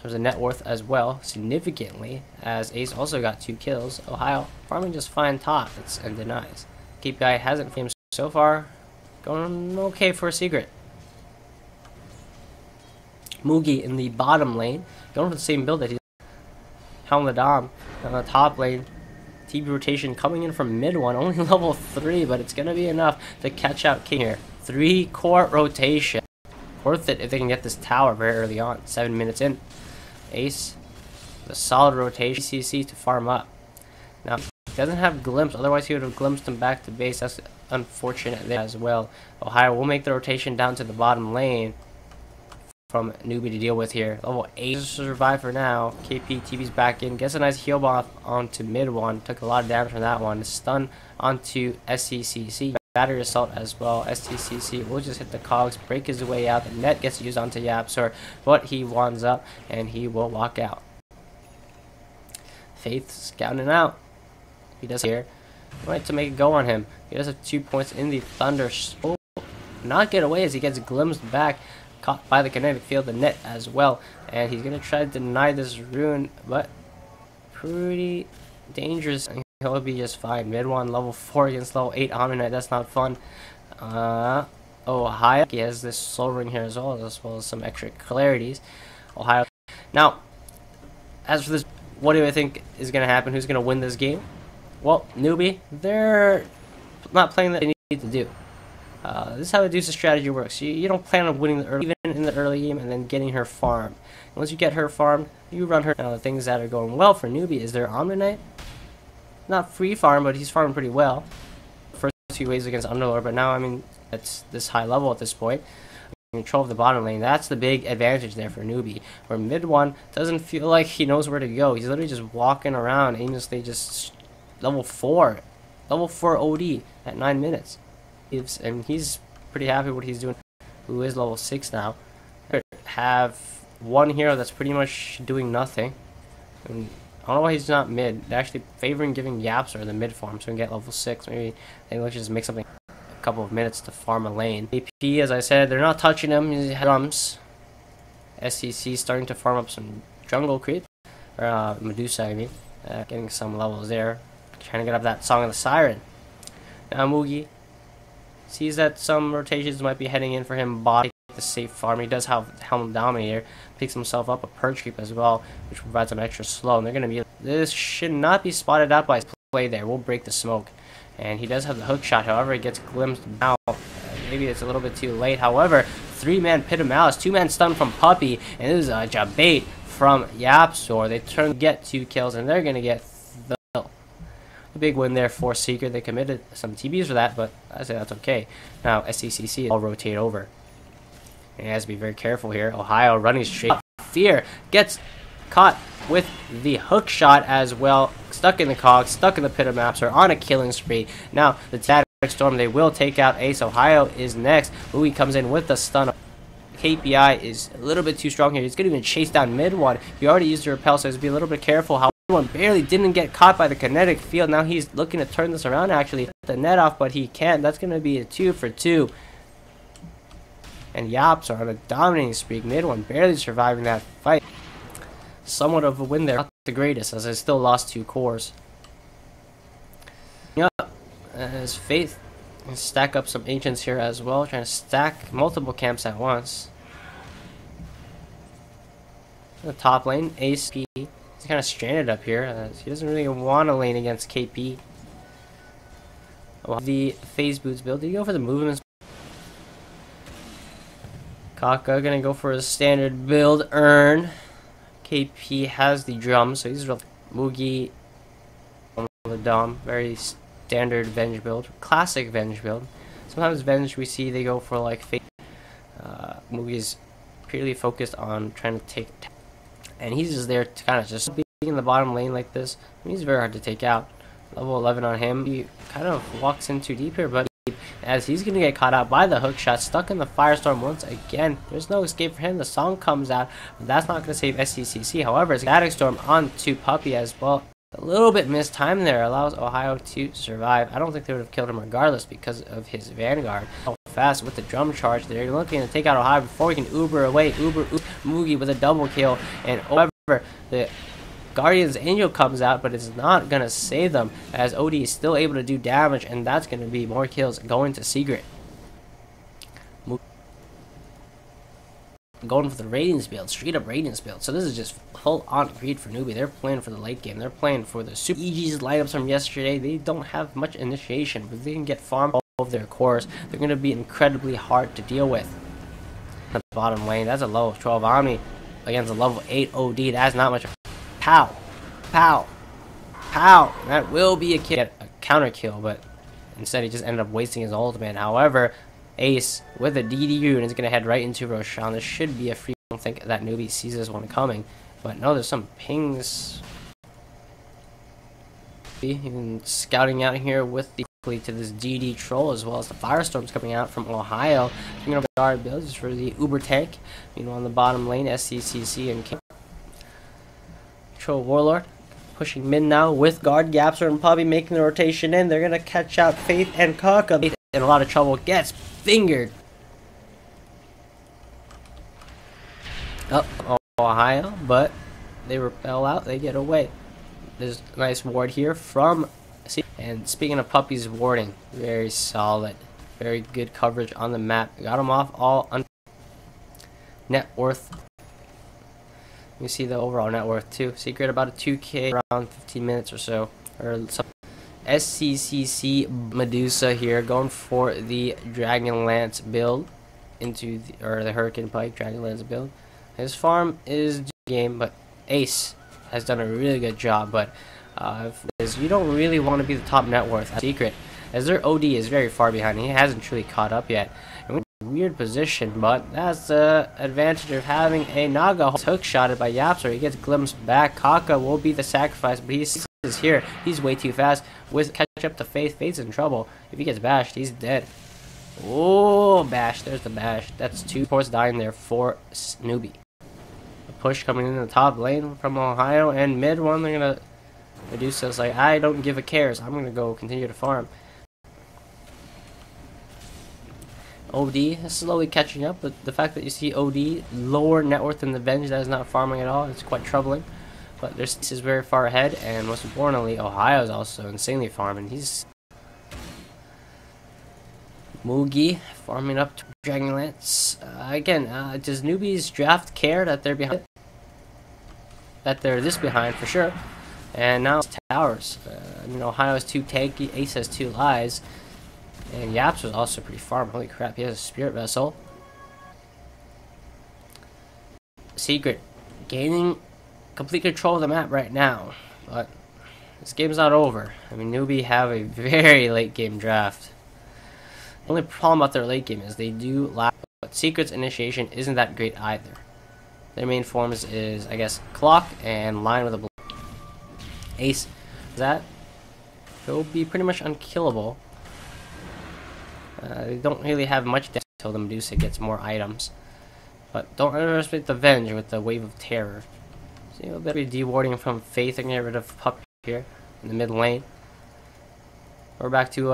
There's a net worth as well, significantly, as Ace also got 2 kills. Ohio farming just fine top and denies. KPI hasn't famed so far, going okay for a secret. Mugi in the bottom lane, going for the same build that he did. Helm the Dom on the top lane. TB rotation coming in from mid one, only level 3, but it's gonna be enough to catch out King here. 3-court rotation, worth it if they can get this tower very early on. 7 minutes in. Ace, the solid rotation, CC to farm up. Now, he doesn't have glimpse, otherwise he would have glimpsed him back to base. That's unfortunate there as well. Ohio will make the rotation down to the bottom lane from Newbee to deal with here. Level 8 to survive for now. KP TV's back in, gets a nice heal buff onto mid one. Took a lot of damage from that one. Stun onto SCCC. Battery assault as well. STCC will just hit the cogs, break his way out. The net gets used onto Yapsor, but he wands up and he will walk out. Faith scouting out. He does here. Right to make a go on him. He does have 2 points in the Thunder. Oh, not get away as he gets glimpsed back. Caught by the kinetic field, the net as well. And he's going to try to deny this rune, but pretty dangerous. He'll be just fine. Mid 1, level 4 against level 8 Omni-Knight. That's not fun. Ohio, he has this soul ring here as well as some extra clarities. Ohio. Now, as for this, what do I think is going to happen? Who's going to win this game? Well, Newbee, they're not playing that they need to do. This is how the Deuce's strategy works. You don't plan on winning even in the early game and then getting her farmed. Once you get her farmed, you run her. Now, the things that are going well for Newbee is their Omni-Knight. Not free farm, but he's farming pretty well. First few waves against Underlord, but now, I mean, it's this high level at this point. Control of the bottom lane. That's the big advantage there for Newbee. Where mid 1 doesn't feel like he knows where to go. He's literally just walking around aimlessly, just level 4 OD at 9 minutes. And he's pretty happy with what he's doing. Who is level 6 now. Have one hero that's pretty much doing nothing. And I don't know why he's not mid. They're actually favoring giving Yaps or the mid farm so we can get level 6. Maybe they let's just make something a couple of minutes to farm a lane. AP, as I said, they're not touching him. He drums. SCC starting to farm up some jungle creep. Or Medusa, I mean. Getting some levels there. Trying to get up that Song of the Siren. Now Mugi sees that some rotations might be heading in for him. Body the safe farm. He does have Helm Dominator. Picks himself up a Perch Creep as well, which provides him extra slow. And they're going to be... This should not be spotted out by his play there. We'll break the smoke. And he does have the hook shot. However, it gets glimpsed out. Maybe it's a little bit too late. However, 3-man Pit of Malice. 2-man stun from Puppey. And this is a Jabait from Yapsor. They turn to get 2 kills. And they're going to get the kill. A big win there for Secret. They committed some TBs for that. But I say that's okay. Now, SCCC will rotate over. And he has to be very careful here. Ohio running straight. Fear gets caught with the hook shot as well. Stuck in the cog, stuck in the Pit of Maps, or on a killing spree. Now, the Static Storm, they will take out Ace. Ohio is next. Louis comes in with the stun. KPI is a little bit too strong here. He's going to even chase down mid 1. He already used the repel, so he's be a little bit careful. How one barely didn't get caught by the kinetic field. Now he's looking to turn this around, actually. The net off, but he can't. That's going to be a 2 for 2. And Yaps are on a dominating streak. Mid 1 barely surviving that fight. Somewhat of a win there. Not the greatest, as I still lost 2 cores. Yeah, as Faith stack up some Ancients here as well. Trying to stack multiple camps at once. In the top lane, Ace P. He's kind of stranded up here. As he doesn't really want to lane against KP. The Phase Boots build. Did he go for the movements? Kaka gonna go for a standard build. Earn. KP has the drum, so he's real. Mugi on the Dom. Very standard Venge build. Classic Venge build. Sometimes Venge we see they go for like fake. Mugi's purely focused on trying to take. And he's just there to kind of just be in the bottom lane like this. I mean, he's very hard to take out. Level 11 on him. He kind of walks in too deep here, but as he's going to get caught out by the hook shot, stuck in the Firestorm once again. There's no escape for him. The song comes out, but that's not going to save SCCC. However, Static Storm onto Puppey as well. A little bit mistimed there, allows Ohio to survive. I don't think they would have killed him regardless because of his Vanguard. So fast with the drum charge there. You're looking to take out Ohio before he can Uber away. Uber Mugi with a double kill. And however, the Guardian's Angel comes out, but it's not going to save them as OD is still able to do damage, and that's going to be more kills going to Secret. Going for the Radiance build, straight up Radiance build. So this is just full on greed for Newbee. They're playing for the late game. They're playing for the Super EG's lineups from yesterday. They don't have much initiation, but they can get farm all of their cores. They're going to be incredibly hard to deal with. The bottom lane, that's a low of 12 Omni against a level 8 OD. That's not much. Pow, pow, pow. That will be a counter kill, but instead he just ended up wasting his ultimate. However, Ace with a DDU and is going to head right into Roshan. This should be a free. I don't think that Newbee sees this one coming, but no, there's some pings. Even scouting out here with the to this DD troll, as well as the Firestorms coming out from Ohio. Bringing over guard builds for the Uber tank. Meanwhile, on the bottom lane, SCCC and Troll Warlord pushing mid now with guard Gapser and Puppey making the rotation in. They're gonna catch out Faith and Kaka. Faith in a lot of trouble, gets fingered. Oh, Ohio, but they repel out, they get away. There's a nice ward here from And speaking of puppies, warding, very solid, very good coverage on the map. Got him off all net worth. You see the overall net worth too. Secret about a 2K around 15 minutes or so, or some. SCCC Medusa here going for the Dragon Lance build into the Hurricane Pike Dragon Lance build. His farm is game, but Ace has done a really good job. But you don't really want to be the top net worth. Secret, as their OD is very far behind. He hasn't truly caught up yet. And we're in a weird position, but that's the advantage of having a Naga hook shotted by Yapster. He gets glimpsed back. Kaka will be the sacrifice, but he's here. He's way too fast. With catch up to Faith. Faith's in trouble. If he gets bashed, he's dead. Oh, bash. There's the bash. That's 2 supports dying there for Newbee. A push coming in the top lane from Ohio, and mid one they're gonna Medusa's like, I don't give a cares. I'm gonna go continue to farm. OD is slowly catching up, but the fact that you see OD lower net worth than the Venge that is not farming at all, it's quite troubling. But their is very far ahead, and most importantly, Ohio is also insanely farming. He's Moogie farming up to Dragonlance. Again, does Newbee's draft care that they're behind? That they're this behind for sure. And now it's towers. I mean, Ohio has 2 tanky, Ace has 2 lies, and Yaps was also pretty farm. Holy crap, he has a spirit vessel. Secret gaining complete control of the map right now, but this game's not over. I mean, Newbee have a very late game draft. The only problem about their late game is they do lag, but Secret's initiation isn't that great either. Their main forms is, I guess, Clock and Line with a blue. Ace, that he'll be pretty much unkillable. They don't really have much damage until the Medusa gets more items. But don't underestimate the Venge with the Wave of Terror. See a bit of dewarding from Faith and get rid of Pup here in the mid lane. We're back to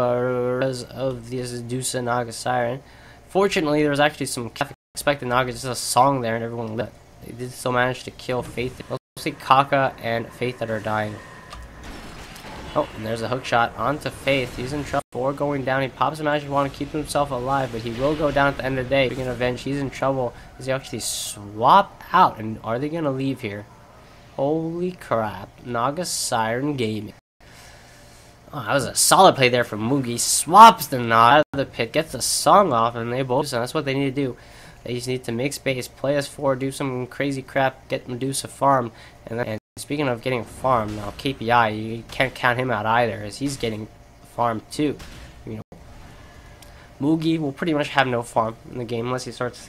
res of the Medusa Naga Siren. Fortunately, there was actually some expected Naga, just a song there, and everyone lit. They did still manage to kill Faith. Mostly Kaka and Faith that are dying. Oh, and there's a hook shot onto Faith. He's in trouble. Before going down, he pops a magic wand to keep himself alive, but he will go down at the end of the day. Speaking of Venge, he's in trouble. Does he actually swap out? And are they going to leave here? Holy crap. Naga Siren Gaming. Oh, that was a solid play there from Moogie. Swaps the Naga out of the pit, gets the song off, and they both. So that's what they need to do. They just need to make space, play as 4, do some crazy crap, get Medusa farm, and speaking of getting farm, now KPI, you can't count him out either, as he's getting farm too. You know, Moogie will pretty much have no farm in the game unless he starts.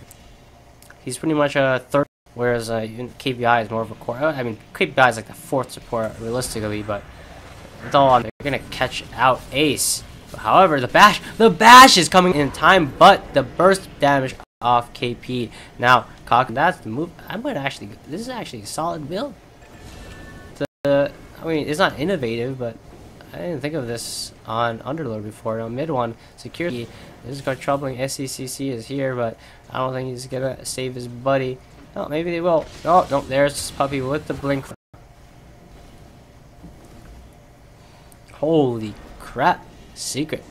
He's pretty much a third, whereas KPI is more of a core. I mean, KPI is like the 4th support realistically, but it's all on. They're gonna catch out Ace. However, the bash is coming in time, but the burst damage off KP. Now, that's the move. This is actually a solid build. I mean, it's not innovative, but I didn't think of this on Underlord before. No, mid one, security. This is quite troubling. SCCC is here, but I don't think he's gonna save his buddy. Oh, maybe they will. Oh, no, there's Puppy with the blink. Holy crap. Secret.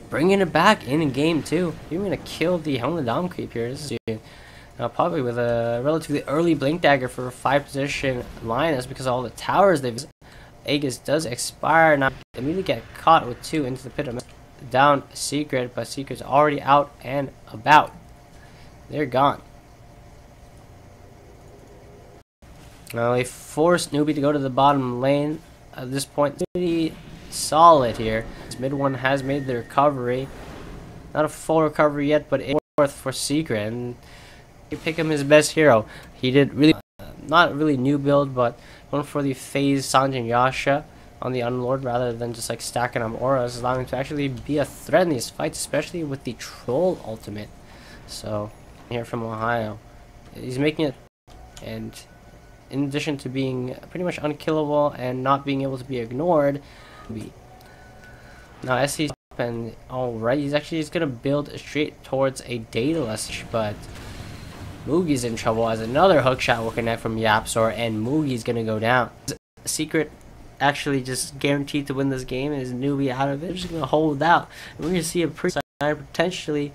Bringing it back in game 2. You're going to kill the Helmet Dom creep here. This is Puppy with a relatively early blink dagger for a 5 position line. That's because of all the towers they've. Aegis does expire. Now immediately get caught with 2 into the pit of down Secret, but Secret's already out and about. They're gone. Now they forced Newbee to go to the bottom lane. At this point, pretty solid here. This mid one has made the recovery. Not a full recovery yet, but a 4th for Secret. And you pick him his best hero. He did really, not really new build, but went for the phase Sanjin Yasha on the Unlord rather than just like stacking on auras, allowing him to actually be a threat in these fights, especially with the Troll ultimate. So, here from Ohio. He's making it, and in addition to being pretty much unkillable and not being able to be ignored, now as he's up and alright, he's gonna build straight towards a Daedalus, but Moogie's in trouble as another hook shot will connect from Yapsor, and Moogie's gonna go down. Secret actually just guaranteed to win this game is Newbee out of it. They're just going to hold out. And we're going to see a pretty side potentially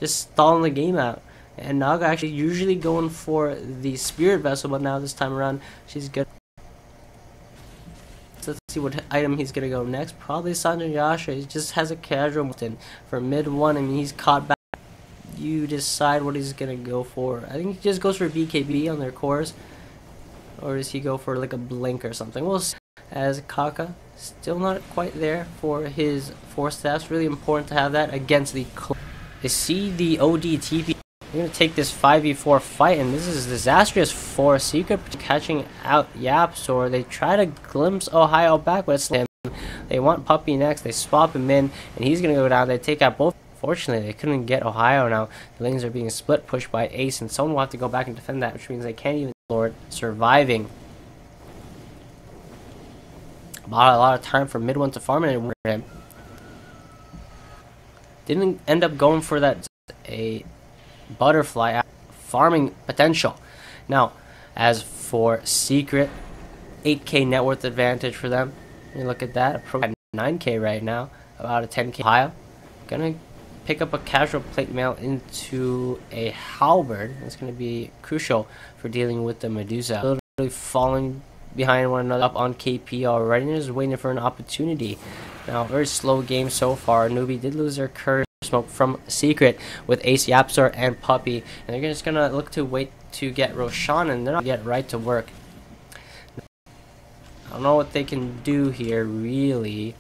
just stalling the game out. And Naga actually usually going for the Spirit Vessel, but now this time around she's good. So let's see what item he's going to go next. Probably Sanjayasha. He just has a casual button for mid 1. I mean, he's caught back. You decide what he's going to go for. I think he just goes for BKB on their cores. Or does he go for like a blink or something? We'll see. As Kaka still not quite there for his 4 staffs. Really important to have that against the They see the ODTP. They're going to take this 5v4 fight, and this is disastrous for Secret catching out Yapsor. They try to glimpse Ohio back, but it's him. They want Puppy next. They swap him in, and he's going to go down. They take out both. Fortunately, they couldn't get Ohio now. The lanes are being split, pushed by Ace, and someone will have to go back and defend that, which means they can't even Lord surviving. Bought a lot of time for mid 1 to farm and it him. Didn't end up going for that a butterfly farming potential. Now, as for Secret, 8k net worth advantage for them. You look at that, at 9k right now, about a 10k Ohio. Gonna pick up a casual plate mail into a halberd. That's going to be crucial for dealing with the Medusa. Literally falling behind one another up on KP already, and just waiting for an opportunity. Now, very slow game so far. Newbee did lose their curse smoke from Secret with Ace, Yapsor, and Puppy, and they're just going to look to wait to get Roshan, and they're not going to get right to work. I don't know what they can do here, really.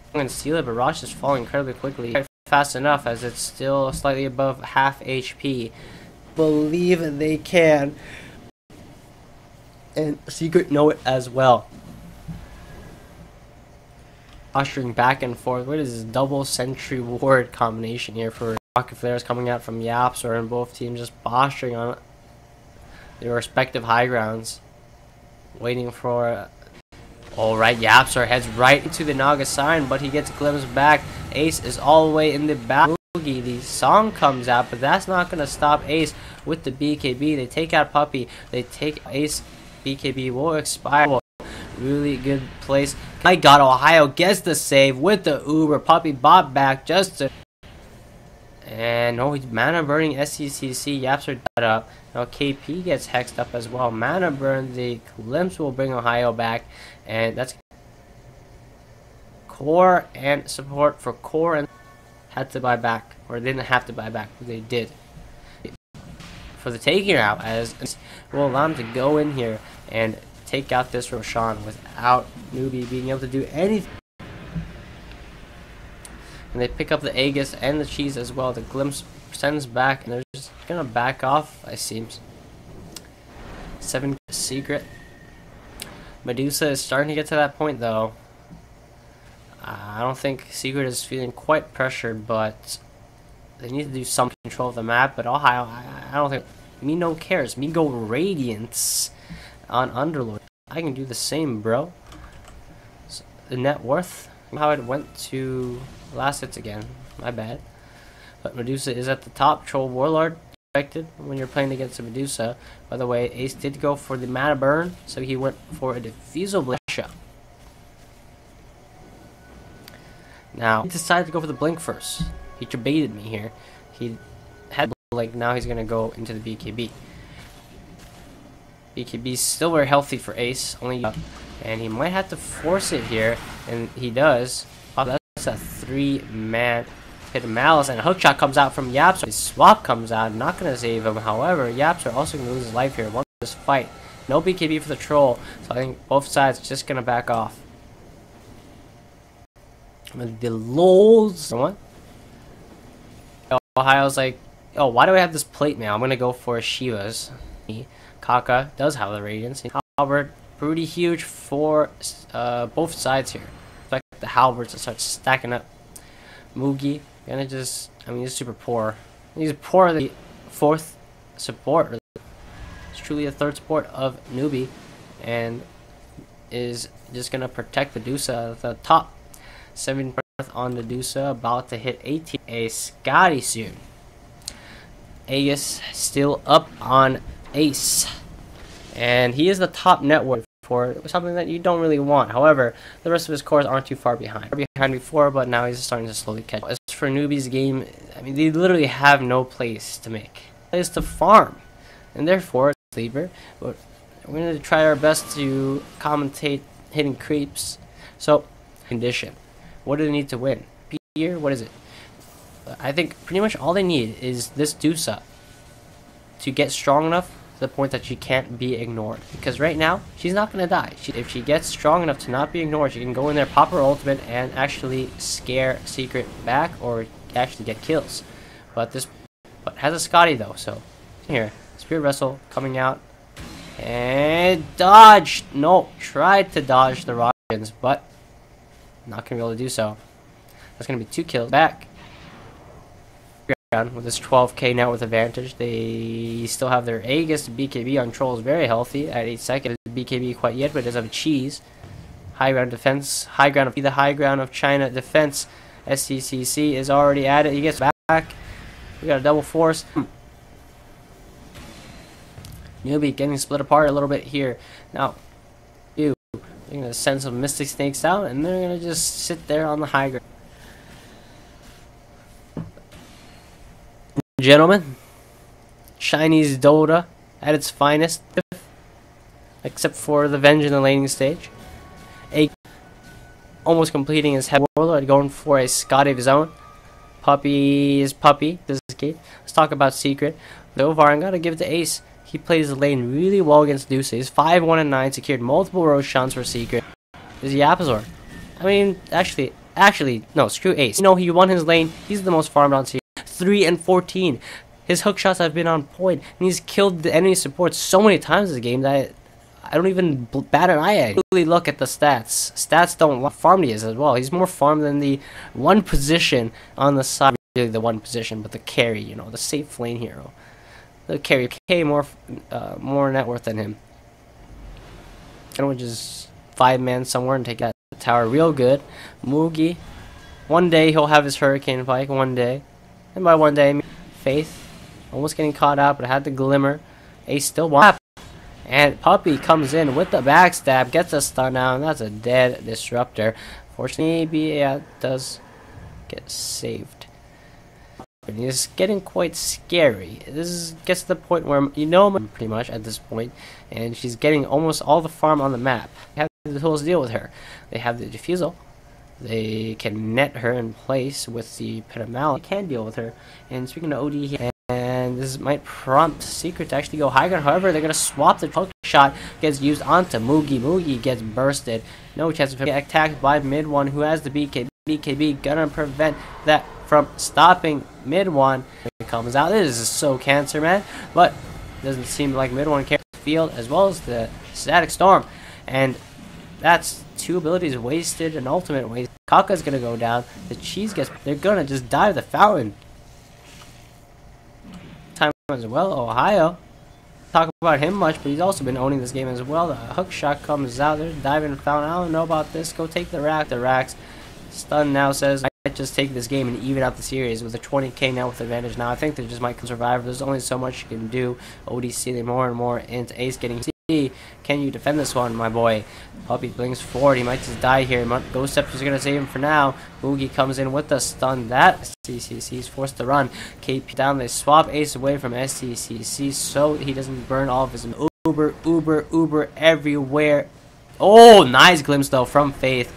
I'm going to steal it, but Rosh is falling incredibly quickly. Fast enough as it's still slightly above half HP. Believe they can. And Secret know it as well. Ushering back and forth. What is this double sentry ward combination here for rocket flares coming out from Yapsor, and both teams just posturing on their respective high grounds. Waiting for alright, Yapsor heads right into the Naga sign, but he gets glimpsed back. Ace is all the way in the back. The song comes out, but that's not going to stop Ace with the BKB. They take out Puppy. They take Ace. BKB will expire. Really good place. My God, Ohio gets the save with the Uber. Puppy bought back just to... And no, he's mana burning SCCC. Yapsor got up. Now KP gets hexed up as well. Mana burn. The glimpse will bring Ohio back. And that's core and support for core, and had to buy back, or didn't have to buy back, but they did for the taking out, as will allow them to go in here and take out this Roshan without Newbee being able to do anything. And they pick up the Aegis and the cheese as well. The glimpse sends back, and they're just gonna back off, it seems. 7 Secret. Medusa is starting to get to that point, though. I don't think Secret is feeling quite pressured, but they need to do some control of the map. But Ohio, I don't think... Mino cares. Me go Radiance on Underlord. I can do the same, bro. So, the net worth, how it went to last hits again. My bad. But Medusa is at the top. Troll Warlord expected when you're playing against a Medusa. By the way, Ace did go for the mana burn, so he went for a Diffusal Blessing. Now, he decided to go for the blink first. He baited me here. He had blink, now he's gonna go into the BKB. BKB's still very healthy for Ace, only up, and he might have to force it here, and he does. Oh, that's a 3-man Pit of Malice, and a hookshot comes out from Yapsor. His swap comes out, not gonna save him. However, Yapsor also gonna lose his life here. Once this fight, no BKB for the troll, so I think both sides just gonna back off. The lols. What? Ohio's like, oh, why do I have this plate now? I'm gonna go for Shiva's. Kaka does have the Radiance. Halberd, pretty huge for both sides here. Expect the Halberds to start stacking up. Mugi, gonna just, I mean, he's super poor. He's poor, the 4th support. It's truly a 3rd support of Newbee, and is just gonna protect the Medusa at the top. 7 on the Medusa, about to hit 18. A Scotty soon. Aegis still up on Ace, and he is the top network for something that you don't really want. However, the rest of his cores aren't too far behind. Behind before, but now he's starting to slowly catch up. As for Newbee's game, I mean, they literally have no place to make. Place to farm. And therefore, sleeper, but we're going to try our best to commentate hitting creeps. So, condition. What do they need to win? Here, what is it? I think pretty much all they need is this Dusa to get strong enough to the point that she can't be ignored. Because right now, she's not going to die. If she gets strong enough to not be ignored, she can go in there, pop her ultimate, and actually scare Secret back or actually get kills. But has a Scotty though, so here, Spirit Vessel coming out and dodged. No, tried to dodge the Rogans, but not gonna be able to do so. That's gonna be 2 kills back. With this 12k now with advantage, they still have their Aegis. BKB on Trolls very healthy at 8 seconds. BKB quite yet, but it does have a cheese. High ground defense, the high ground of China defense. SCCC is already at it. He gets back. We got a double force. Newbee getting split apart a little bit here. Now, they're gonna send some Mystic Snakes out, and they're gonna just sit there on the high ground. Gentlemen, Chinese Dota at its finest, except for the Venge in the laning stage. Almost completing his head warlord, going for a Scotty of his own. Puppy is puppy. This is key. Let's talk about Secret. Thovar, I'm gonna give it to Ace. He plays the lane really well against Deuce. He's 5-1 and 9, secured multiple Roshans for Secret. This is Yapazor. I mean, actually, no, screw Ace. You know, he won his lane. He's the most farmed on Secret. 3 and 14. His hook shots have been on point, and he's killed the enemy support so many times this game that I don't even bat an eye at. Really look at the stats. Stats don't lie. Farmed he is as well. He's more farmed than the one position on the side. Really the one position, but the carry, you know, the safe lane hero. The carry K more net worth than him. And which is 5-man somewhere and take that tower real good. Mugi, one day he'll have his Hurricane Pike. One day, and by one day, I mean Faith. Almost getting caught out, but had the glimmer. Ace still won. And Puppy comes in with the backstab, gets a stun out, and that's a dead disruptor. Fortunately, yeah, does get saved. And he's getting quite scary. This gets to the point where you know him pretty much at this point, and she's getting almost all the farm on the map. They have the tools to deal with her. They have the defusal. They can net her in place with the Petamal. They can deal with her. And speaking of OD here, and this might prompt Secret to actually go high ground. However, they're going to swap the hook shot. Gets used onto Mugi. Mugi gets bursted. No chance of getting attacked by mid one, who has the BKB. BKB gonna prevent that from stopping mid one. It comes out. This is so cancer, man. But doesn't seem like mid one cares the field as well as the static storm. And that's 2 abilities wasted, an ultimate waste. Kaka's gonna go down. The cheese gets. They're gonna just dive the fountain. Time as well. Ohio. Talk about him much, but he's also been owning this game as well. The hook shot comes out. They're diving the fountain. I don't know about this. Go take the rack. The racks. Stun now says I might just take this game and even out the series with a 20k now with advantage. Now I think they just might survive. There's only so much you can do. ODC more and more into Ace getting C. Can you defend this one, my boy? Puppy blinks forward. He might just die here. Ghost Scepter is going to save him for now. Boogie comes in with the stun. That SCCC is forced to run. KP down. They swap Ace away from SCCC so he doesn't burn all of his Uber everywhere. Oh, nice glimpse though from Faith.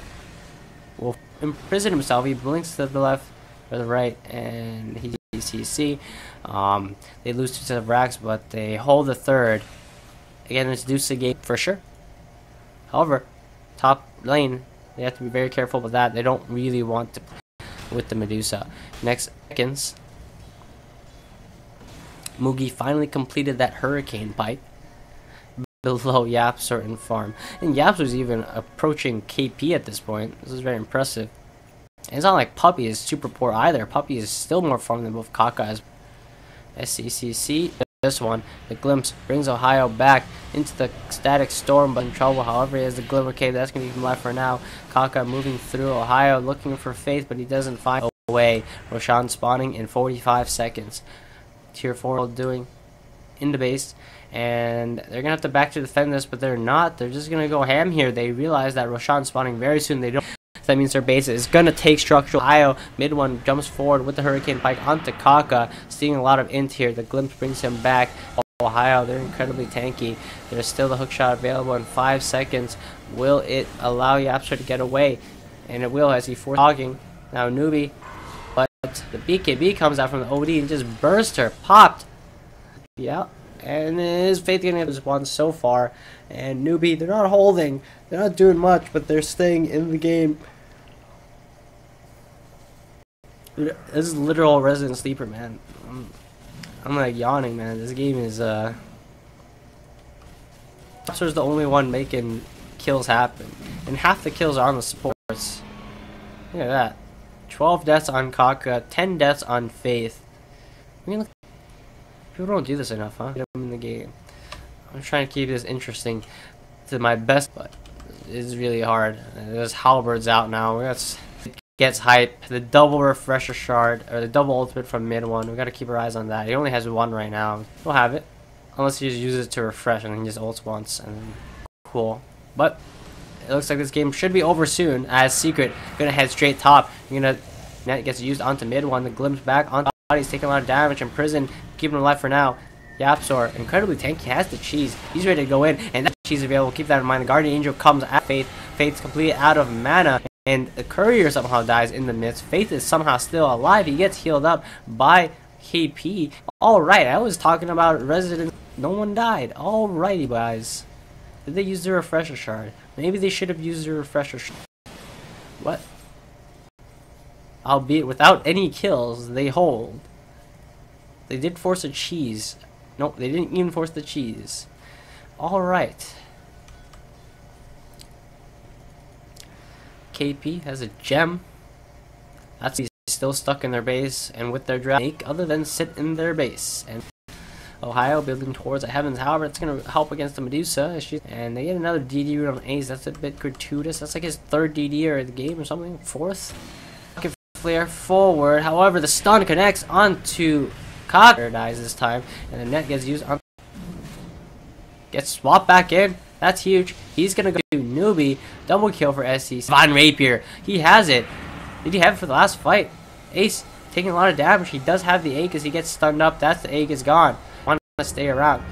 Will imprison himself. He blinks to the left or the right, and he's CC. They lose 2 sets of racks, but they hold the third. Again, it's deuce the game for sure. However, top lane, they have to be very careful with that. They don't really want to play with the Medusa. Next seconds, Mugi finally completed that Hurricane Pipe below Yapsor and farm. And Yapsor's even approaching KP at this point. This is very impressive. And it's not like Puppy is super poor either. Puppy is still more farm than both Kaka as SCCC. This one, the glimpse brings Ohio back into the static storm, but in trouble. However, he has the glimmer cave. That's going to keep him left for now. Kaka moving through Ohio, looking for Faith, but he doesn't find a way. Roshan spawning in 45 seconds. Tier 4 doing into base, and they're gonna have to back to defend this, but they're not. They're just gonna go ham here. They realize that Roshan's spawning very soon. They don't. That means their base is gonna take structural. Ohio mid one jumps forward with the Hurricane Pike onto Kaka, seeing a lot of int here. The glimpse brings him back. Ohio, they're incredibly tanky. There's still the hook shot available in 5 seconds. Will it allow Yapster to get away? And it will, as he forces hogging. Now Newbee, but the BKB comes out from the OD and just burst her, popped. Yeah, and his Faith getting his one so far. And Newbee, they're not holding, they're not doing much, but they're staying in the game. This is literal Resident Sleeper, man. I'm like yawning, man. This game is Officer's the only one making kills happen, and half the kills are on the supports. Look at that. 12 deaths on Kaka, 10 deaths on Faith. I mean, look, people don't do this enough, huh? Get them in the game. I'm trying to keep this interesting to my best, but it's really hard. There's halberds out now. Gets hype. The double refresher shard, or the double ultimate from mid one. We gotta keep our eyes on that. He only has one right now. We'll have it, unless he just uses it to refresh and then just ults once, and then cool. But it looks like this game should be over soon. As Secret gonna head straight top. Net gets used onto mid one. The glimpse back on body. He's taking a lot of damage in prison, keeping him alive for now. Yapsor, incredibly tanky, has the cheese. He's ready to go in, and that cheese available. Keep that in mind. The Guardian Angel comes at Faith. Faith's completely out of mana. And the Courier somehow dies in the midst. Faith is somehow still alive. He gets healed up by KP. Alright, I was talking about Resident. No one died. Alrighty, guys. Did they use the refresher shard? Maybe they should have used the refresher shard. What? Albeit without any kills, they hold. They did force a cheese. Nope, they didn't even force the cheese. Alright. KP has a gem. That's he's still stuck in their base, and with their draft, other than sit in their base. And Ohio building towards a Heavens. However, it's going to help against the Medusa. And they get another DD root on Ace. That's a bit gratuitous. That's like his 3rd DD of the game or something. 4th. Rocket flare forward. However, the stun connects onto Cocker. Dies this time, and the net gets used on. Gets swapped back in. That's huge. He's gonna go to Newbee. Double kill for SC. Von Rapier. He has it. Did he have it for the last fight? Ace taking a lot of damage. He does have the A because he gets stunned up. That's the A is gone. Want to stay around.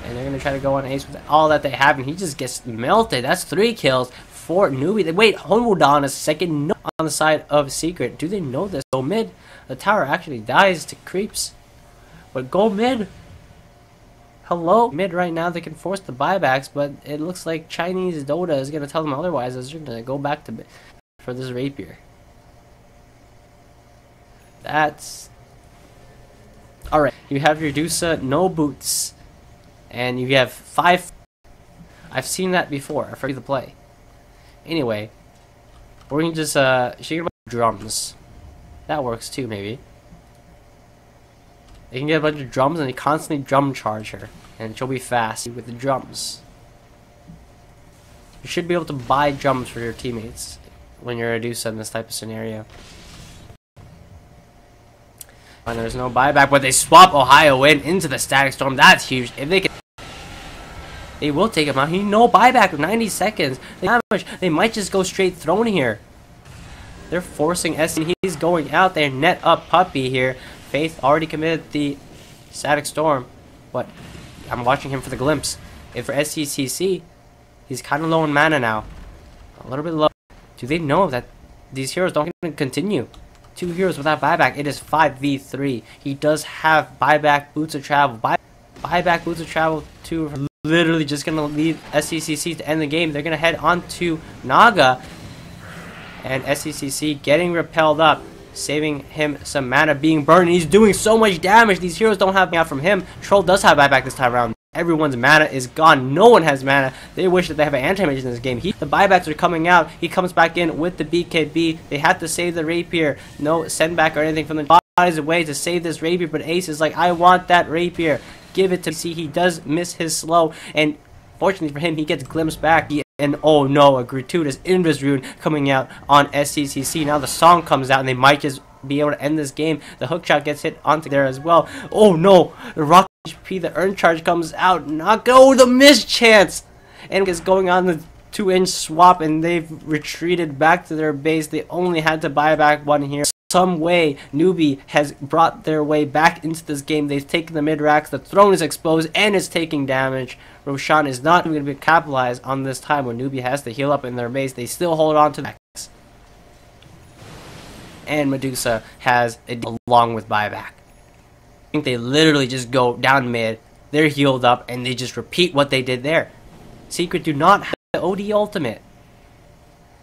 And they're gonna try to go on Ace with all that they have, and he just gets melted. That's 3 kills for Newbee. Wait, hold on a second. No, on the side of Secret. Do they know this? Go mid. The tower actually dies to creeps. But go mid. Hello? Mid right now, they can force the buybacks, but it looks like Chinese Dota is going to tell them otherwise, as they're going to go back to for this Rapier. That's... Alright, you have your Dusa, no boots, and you have 5... I've seen that before, for the play. Anyway, we're going to just, she can drums. That works too, maybe. They can get a bunch of drums and they constantly drum charge her. And she'll be fast with the drums. You should be able to buy drums for your teammates when you're a Dusa in this type of scenario. And there's no buyback, but they swap Ohio in into the Static Storm. That's huge. If they can, they will take him out. He no buyback with 90 seconds. They might just go straight throne here. They're forcing S, and he's going out there. Net up puppy here. Faith already committed the Static Storm, but I'm watching him for the glimpse. And for SCCC, he's kind of low in mana now. A little bit low. Do they know that these heroes don't continue? 2 heroes without buyback. It is 5v3. He does have buyback boots of travel. Buyback boots of travel to literally just going to leave SCCC to end the game. They're going to head on to Naga. And SCCC getting repelled up, saving him some mana being burned. And he's doing so much damage. These heroes don't have out from him. Troll does have buyback this time around. Everyone's mana is gone. No one has mana. They wish that they have an anti-mage in this game. The buybacks are coming out. He comes back in with the BKB. They had to save the Rapier. No send back or anything from the bodies away to save this Rapier. But Ace is like, I want that Rapier. Give it to me. He does miss his slow. And fortunately for him, he gets glimpsed back. And oh no, a gratuitous Invis rune coming out on SCCC. Now the song comes out and they might just be able to end this game. The hookshot gets hit onto there as well. Oh no, the rock HP. The earn charge comes out. Not go. The missed chance. And is going on the 2-inch swap, and they've retreated back to their base. They only had to buy back one here. Some way, Newbee has brought their way back into this game. They've taken the mid-racks. The throne is exposed and is taking damage. Roshan is not going to be capitalized on this time when Newbee has to heal up in their base. They still hold on to the max. And Medusa has it along with buyback. I think they literally just go down mid. They're healed up, and they just repeat what they did there. Secret do not have the OD ultimate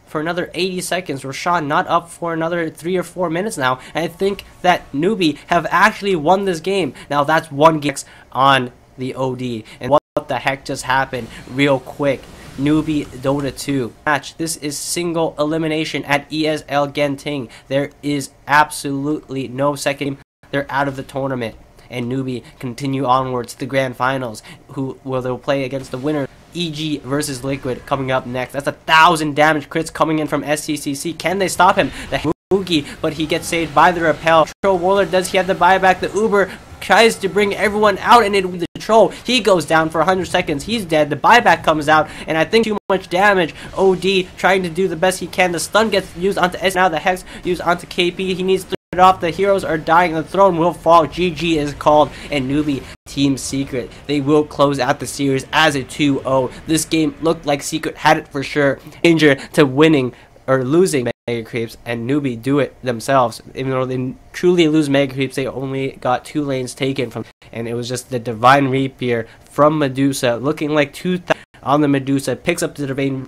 for another 80 seconds. Roshan not up for another 3 or 4 minutes now. And I think that Newbee have actually won this game. Now that's one game on the OD. And what the heck just happened real quick? Newbee Dota 2 match. This is single elimination at ESL Genting. There is absolutely no second. They're out of the tournament. And Newbee continue onwards to the grand finals, they'll play against the winner. EG versus Liquid coming up next. That's 1,000 damage crits coming in from SCCC. Can they stop him? The Moogie, but he gets saved by the repel. Troll Warlord, does he have the buyback? The Uber tries to bring everyone out, and the Troll, he goes down for 100 seconds. He's dead. The buyback comes out, and I think too much damage. OD trying to do the best he can. The stun gets used onto S. Now the Hex used onto KP. He needs to off. The heroes are dying. The throne will fall. GG is called, and Newbee Team Secret, they will close out the series as a 2-0. This game looked like Secret had it for sure. Danger to winning or losing Mega Creeps, and Newbee do it themselves. Even though they truly lose Mega Creeps, they only got 2 lanes taken from, and it was just the Divine Rapier from Medusa, looking like 2,000 on the Medusa, picks up the Divine.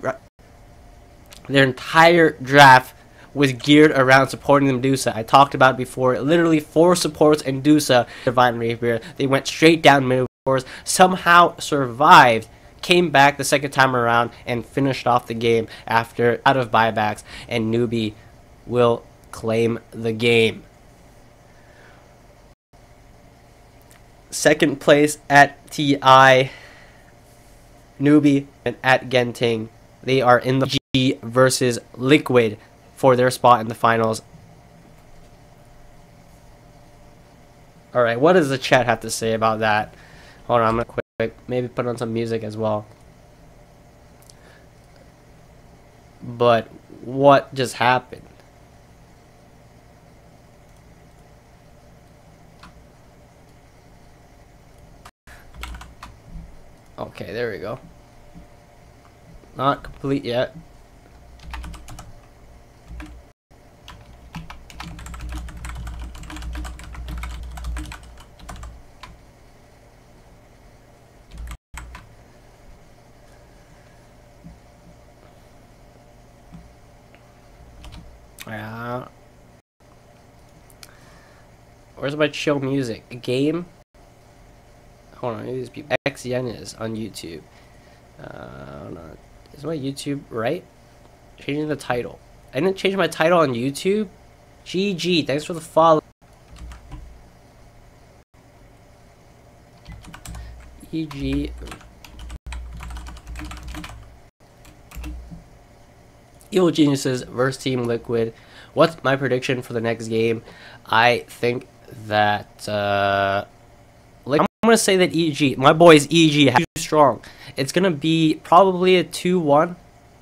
Their entire draft was geared around supporting the Medusa. I talked about it before. Literally 4 supports and Medusa, Divine Rapier. They went straight down mid course, somehow survived, came back the second time around, and finished off the game after out of buybacks, and Newbee will claim the game. Second place at TI, Newbee, and at Genting. They are in the G versus Liquid for their spot in the finals. Alright, what does the chat have to say about that? Hold on, I'm gonna quick maybe put on some music as well. But what just happened? Okay, there we go. Not complete yet. Where's my chill music? A game? Hold on, these people. X Yen is on YouTube. Hold on. Is my YouTube right? Changing the title. I didn't change my title on YouTube. GG. Thanks for the follow. EG. Evil Geniuses versus Team Liquid. What's my prediction for the next game? I think that I'm gonna say that EG, my boys EG, too strong. It's gonna be probably a 2-1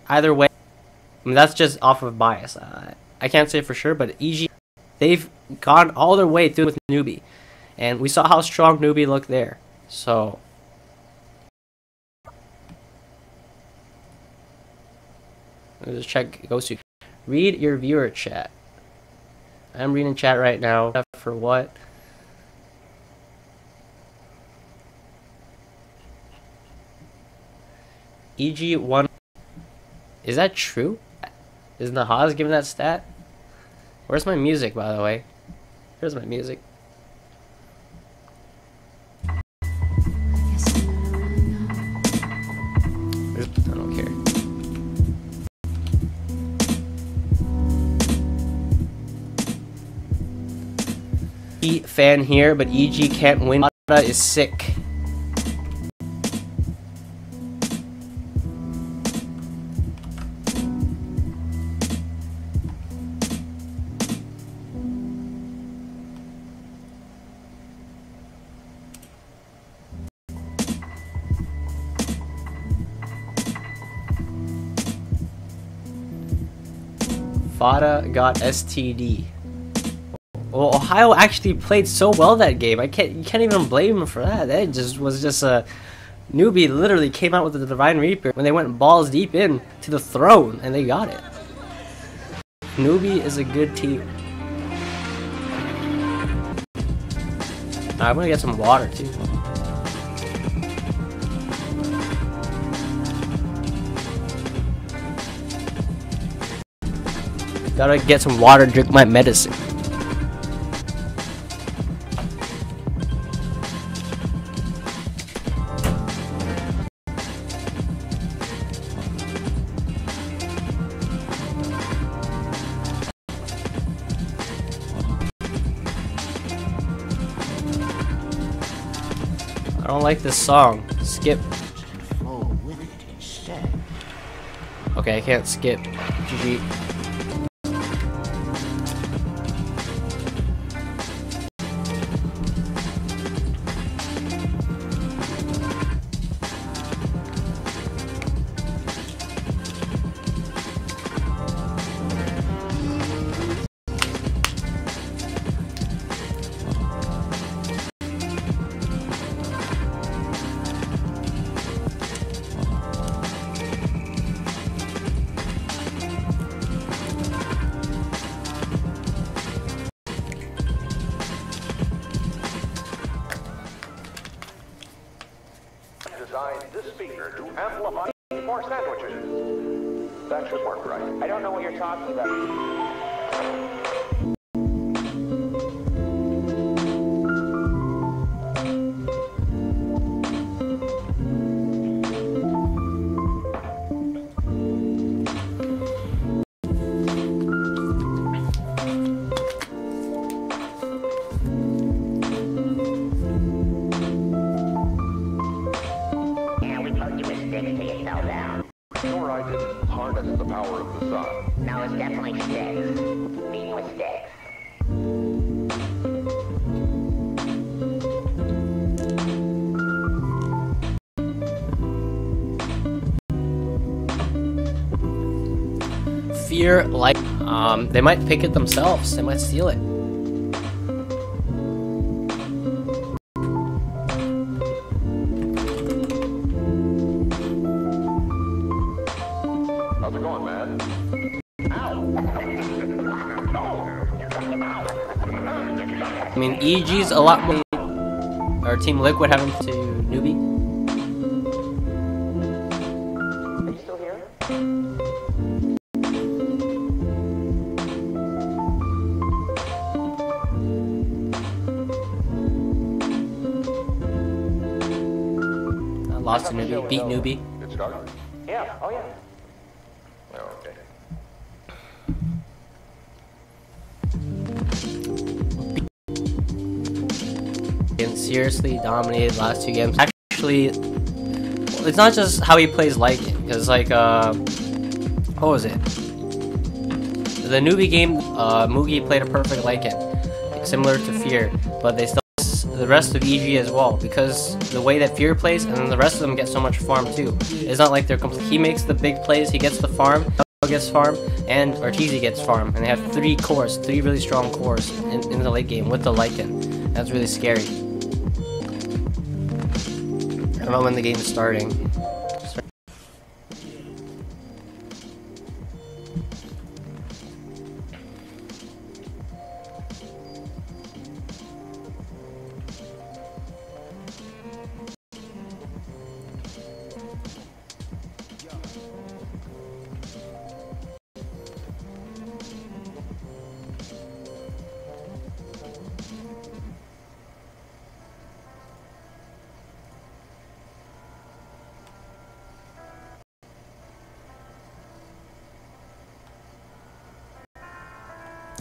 either way. I mean, that's just off of bias. I can't say for sure, but EG, they've gone all their way through with Newbee, and we saw how strong Newbee looked there. So let's just check. Go to read your viewer chat. I'm reading chat right now. For what? EG1. Is that true? Is Nahaz giving that stat? Where's my music, by the way? Here's my music. I don't care. Fan here, but EG can't win. Dota is sick. Fada got STD. Well, Ohio actually played so well that game. You can't even blame him for that. That was just a Newbee literally came out with the Divine Reaper when they went balls deep in to the throne and they got it. Newbee is a good team. I'm gonna get some water too. Gotta get some water, drink my medicine. I don't like this song. Skip. Okay, I can't skip. GG. Designed this speaker to amplify more sandwiches. That should work, right? I don't know what you're talking about. Fluoride didn't harness the power of the sun. No, it's definitely sticks. Beating with sticks. Fear, like, they might pick it themselves. They might steal it. How's it going, man? I mean, EG's a lot more. Our Team Liquid having to Newbee. Are you still here? Lost to Newbee, beat Newbee. It started? Yeah. Oh, yeah. Oh, okay. And seriously dominated last two games. Actually, it's not just how he plays Lycan, because like what was it? The Newbie game, Mugi played a perfect Lycan, similar to Fear, but they still the rest of EG as well, because the way that Fear plays, and then the rest of them get so much farm too. It's not like they're he makes the big plays, he gets the farm, gets farm, and Arteezy gets farm, and they have three really strong cores in the late game with the Lycan. That's really scary. I don't know when the game is starting.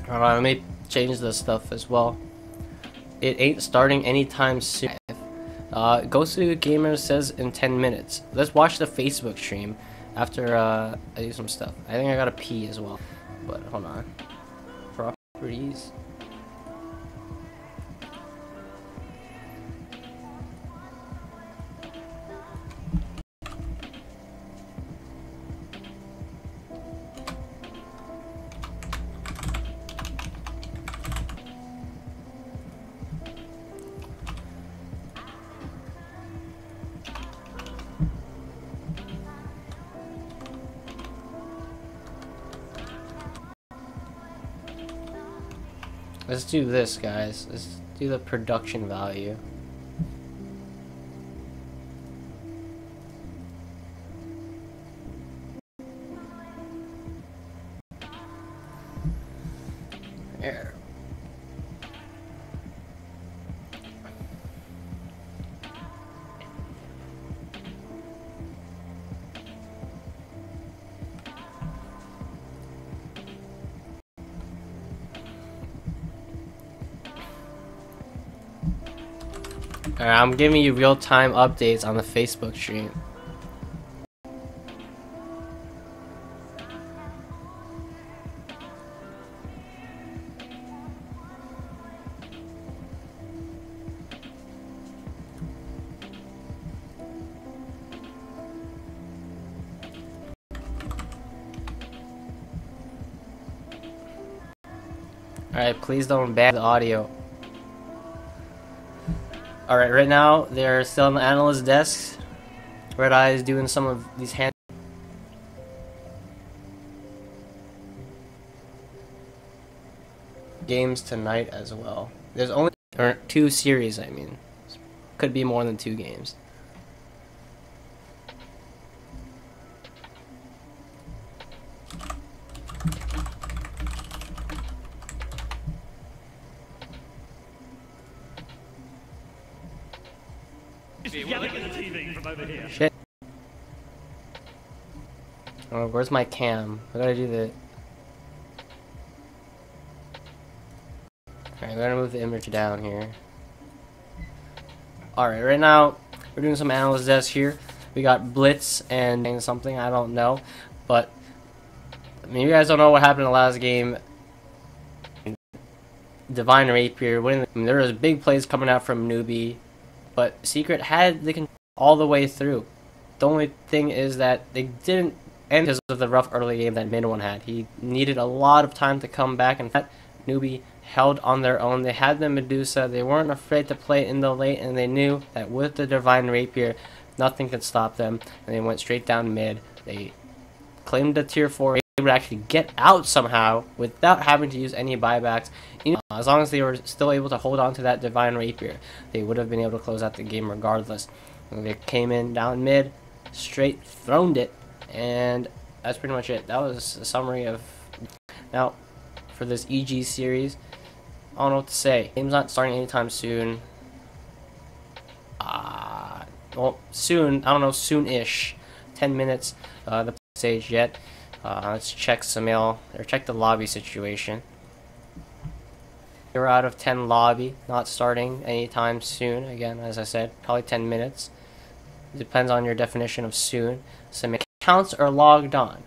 Alright, let me change this stuff as well. It ain't starting anytime soon. Ghost Gamer says in 10 minutes. Let's watch the Facebook stream after I do some stuff. I think I gotta pee as well. But hold on. Properties. Let's do this, guys. Let's do the production value. There. Alright, I'm giving you real-time updates on the Facebook stream. Alright, please don't ban the audio. Alright, right now they're still on the analyst desk. Red Eye is doing some of these hand games tonight as well. There's only 2 series, I mean. Could be more than 2 games. Shit. Oh, where's my cam? I gotta do the... Alright, I'm gonna move the image down here. Alright, right now, we're doing some analyst desk here. We got Blitz and something, I don't know. But, I mean, you guys don't know what happened in the last game. Divine Rapier winning. I mean, there was big plays coming out from Newbee. But Secret had the control all the way through. The only thing is that they didn't end because of the rough early game that Min1 had. He needed a lot of time to come back, and that Newbee held on their own. They had the Medusa. They weren't afraid to play in the late, and they knew that with the Divine Rapier, nothing could stop them. And they went straight down mid. They claimed the tier 4. They would actually get out somehow without having to use any buybacks. As long as they were still able to hold on to that Divine Rapier, they would have been able to close out the game regardless. And they came in down mid, straight throned it, and that's pretty much it. That was a summary of... Now, for this EG series, I don't know what to say. Game's not starting anytime soon. Well, soon, I don't know, soon-ish. 10 minutes, the stage yet. Let's check some mail, or check the lobby situation. 0 out of 10 lobby, not starting anytime soon. Again, as I said, probably 10 minutes. Depends on your definition of soon. Some accounts are logged on.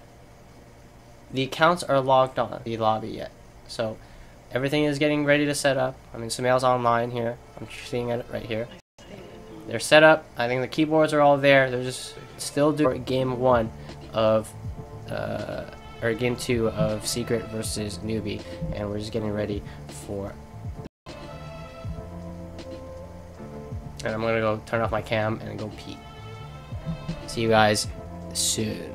The accounts are logged on the lobby yet. So everything is getting ready to set up. I mean, Sumail's online here. I'm seeing it right here. They're set up. I think the keyboards are all there. They're just still doing game 1 of or game 2 of Secret versus Newbee, and we're just getting ready for. And I'm gonna go turn off my cam and go pee. See you guys soon.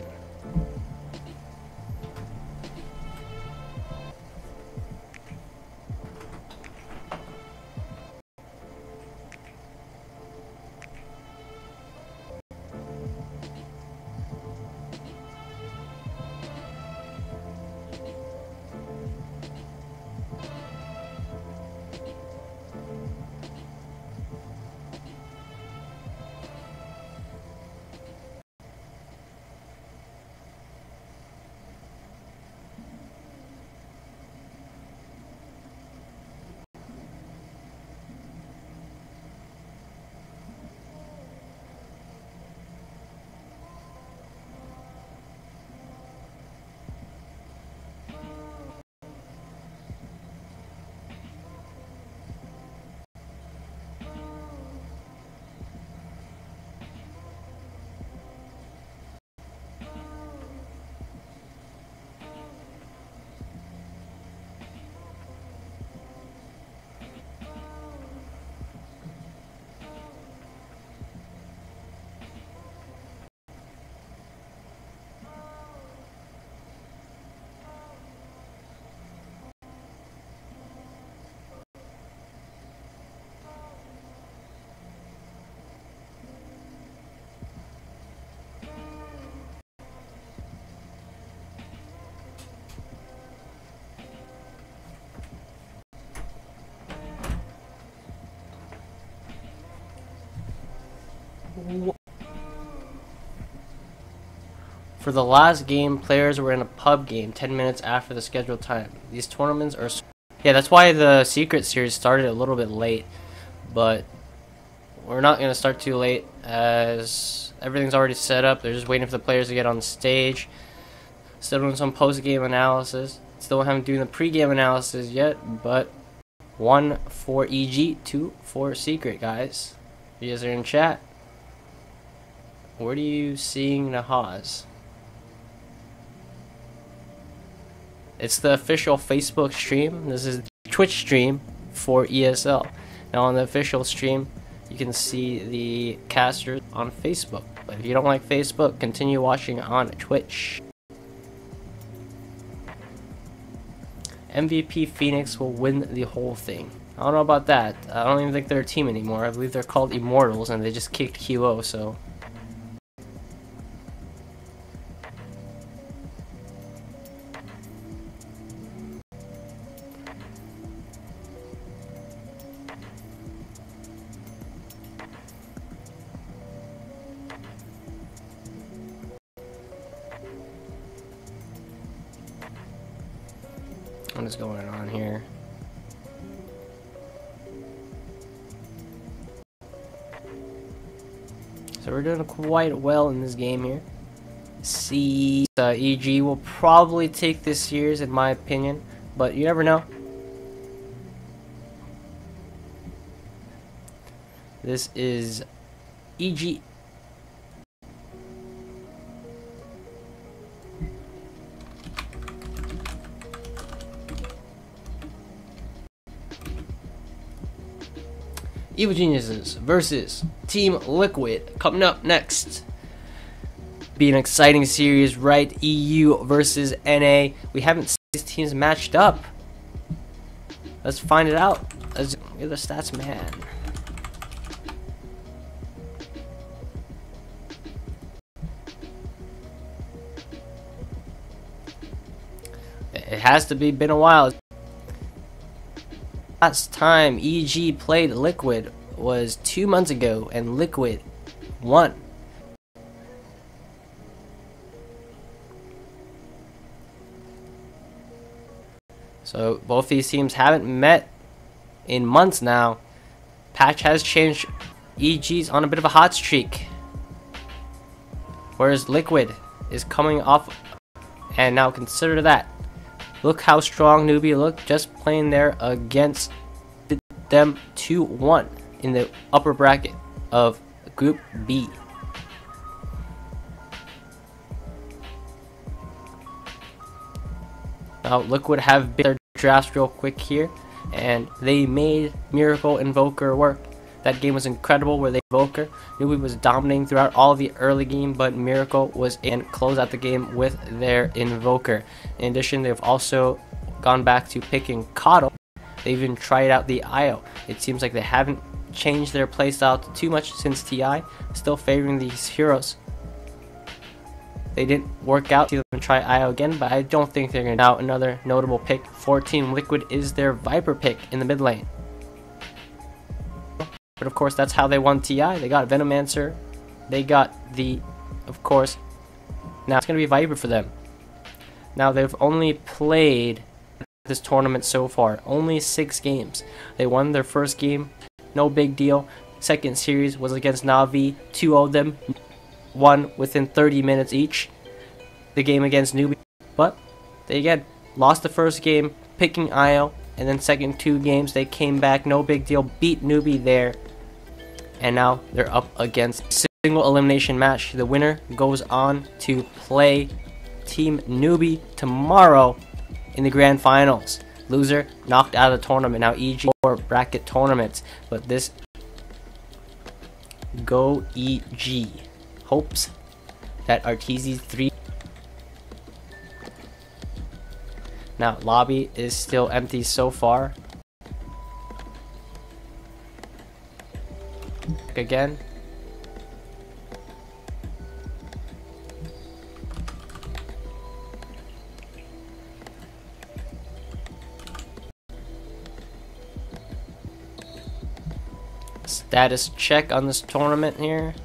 For the last game, players were in a pub game 10 minutes after the scheduled time. These tournaments are... Yeah, that's why the Secret Series started a little bit late. But we're not going to start too late, as everything's already set up. They're just waiting for the players to get on stage. Still doing some post-game analysis. Still haven't doing the pre-game analysis yet, but 1 for EG, 2 for Secret, guys. You guys are in chat. Where are you seeing the Haas? It's the official Facebook stream. This is Twitch stream for ESL. Now on the official stream, you can see the casters on Facebook. But if you don't like Facebook, continue watching on Twitch. MVP Phoenix will win the whole thing. I don't know about that. I don't even think they're a team anymore. I believe they're called Immortals, and they just kicked QO, so... What is going on here? So we're doing quite well in this game here. See, EG will probably take this series in my opinion, but you never know. This is EG. Evil Geniuses versus Team Liquid coming up next. Be an exciting series, right? EU versus NA. We haven't seen these teams matched up. Let's find it out. Let's get the stats, man. It has to be been a while. Last time EG played Liquid was 2 months ago, and Liquid won. So both these teams haven't met in months now. Patch has changed. EG's on a bit of a hot streak, whereas Liquid is coming off, and now consider that. Look how strong Newbee looked just playing there against them 2-1 in the upper bracket of Group B. Now Liquid have been their drafts real quick here, and they made Miracle Invoker work. That game was incredible where they Invoker. Newbee was dominating throughout all the early game, but Miracle was in close out the game with their Invoker. In addition, they've also gone back to picking Coddle. They even tried out the IO. It seems like they haven't changed their playstyle too much since TI, still favoring these heroes. They didn't work out. See them try IO again, but I don't think they're going to. Now another notable pick for Team Liquid is their Viper pick in the mid lane. But of course, that's how they won TI. They got Venomancer. They got the, of course, now it's going to be Viper for them. Now they've only played this tournament so far. Only 6 games. They won their first game. No big deal. Second series was against Na'Vi. 2 of them won within 30 minutes each. The game against Newbee. But they again lost the first game picking IO. And then second 2 games they came back, no big deal, beat Newbee there, and now they're up against single elimination match. The winner goes on to play Team Newbee tomorrow in the grand finals. Loser knocked out of the tournament. Now EG or bracket tournaments, but this go EG hopes that Arteezy's 3. Now, lobby is still empty so far. Again. Status check on this tournament here.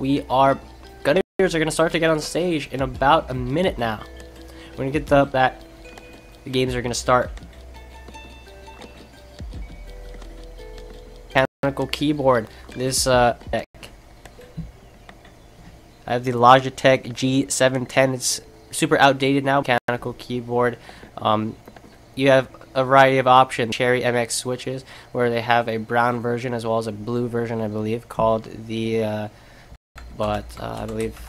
Gunners are gonna start to get on stage in about a minute now. When you get the games are gonna start. Mechanical keyboard. This deck. I have the Logitech G710. It's super outdated now. Mechanical keyboard. You have a variety of options. Cherry MX switches, where they have a brown version as well as a blue version, I believe, called the. I believe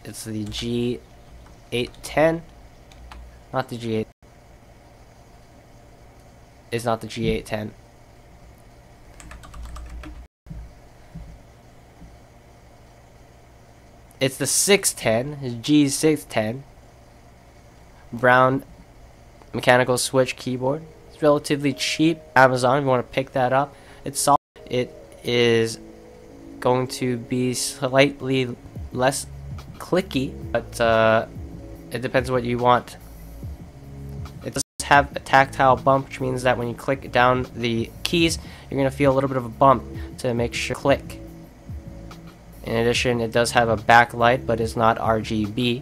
it's the G810. Not the G8. It's not the G810. It's the 610, it's G610. Brown mechanical switch keyboard. It's relatively cheap. Amazon, if you want to pick that up. It's solid. It is going to be slightly less clicky, but it depends what you want. It does have a tactile bump, which means that when you click down the keys, you're going to feel a little bit of a bump to make sure click. In addition, it does have a backlight, but it's not RGB.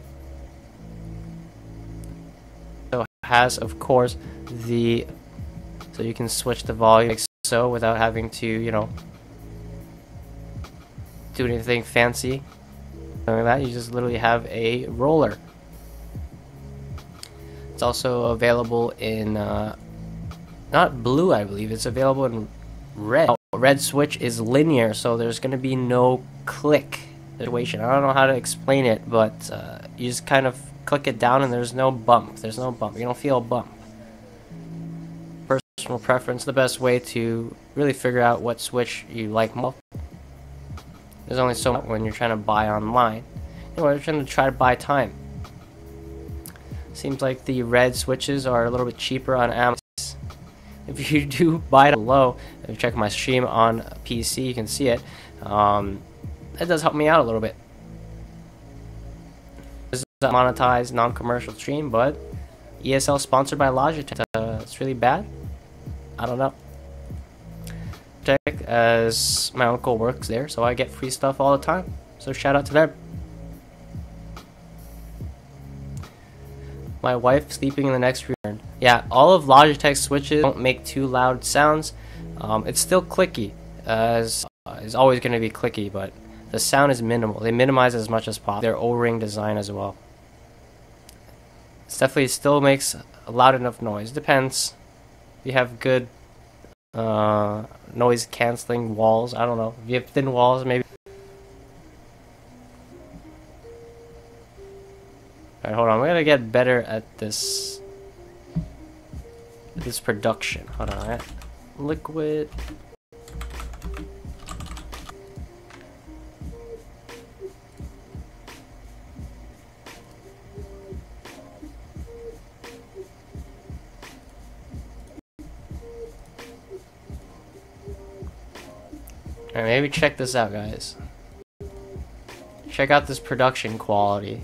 So it has, of course, so you can switch the volume like so without having to, you know, do anything fancy. Like that, you just literally have a roller. It's also available in not blue, I believe. It's available in red. Red switch is linear, so there's going to be no click situation. I don't know how to explain it, but you just kind of click it down and there's no bump. There's no bump. You don't feel a bump. Personal preference, the best way to really figure out what switch you like more. There's only so much when you're trying to buy online. Anyway, you're trying to try to buy time. Seems like the red switches are a little bit cheaper on Amazon. If you do buy it low, if you check my stream on PC, you can see it. It does help me out a little bit. This is a monetized, non-commercial stream, but ESL sponsored by Logitech. It's really bad. I don't know. As my uncle works there, so I get free stuff all the time. So shout out to them. My wife sleeping in the next room. Yeah, all of Logitech's switches don't make too loud sounds. It's still clicky, as is always going to be clicky, but the sound is minimal. They minimize as much as possible. Their O-ring design as well. It definitely still makes a loud enough noise. Depends. If you have good noise canceling walls, I don't know. If you have thin walls, maybe. Alright, hold on. We're gonna get better at this production. Hold on. Right? Liquid. Alright, maybe check this out, guys. Check out this production quality.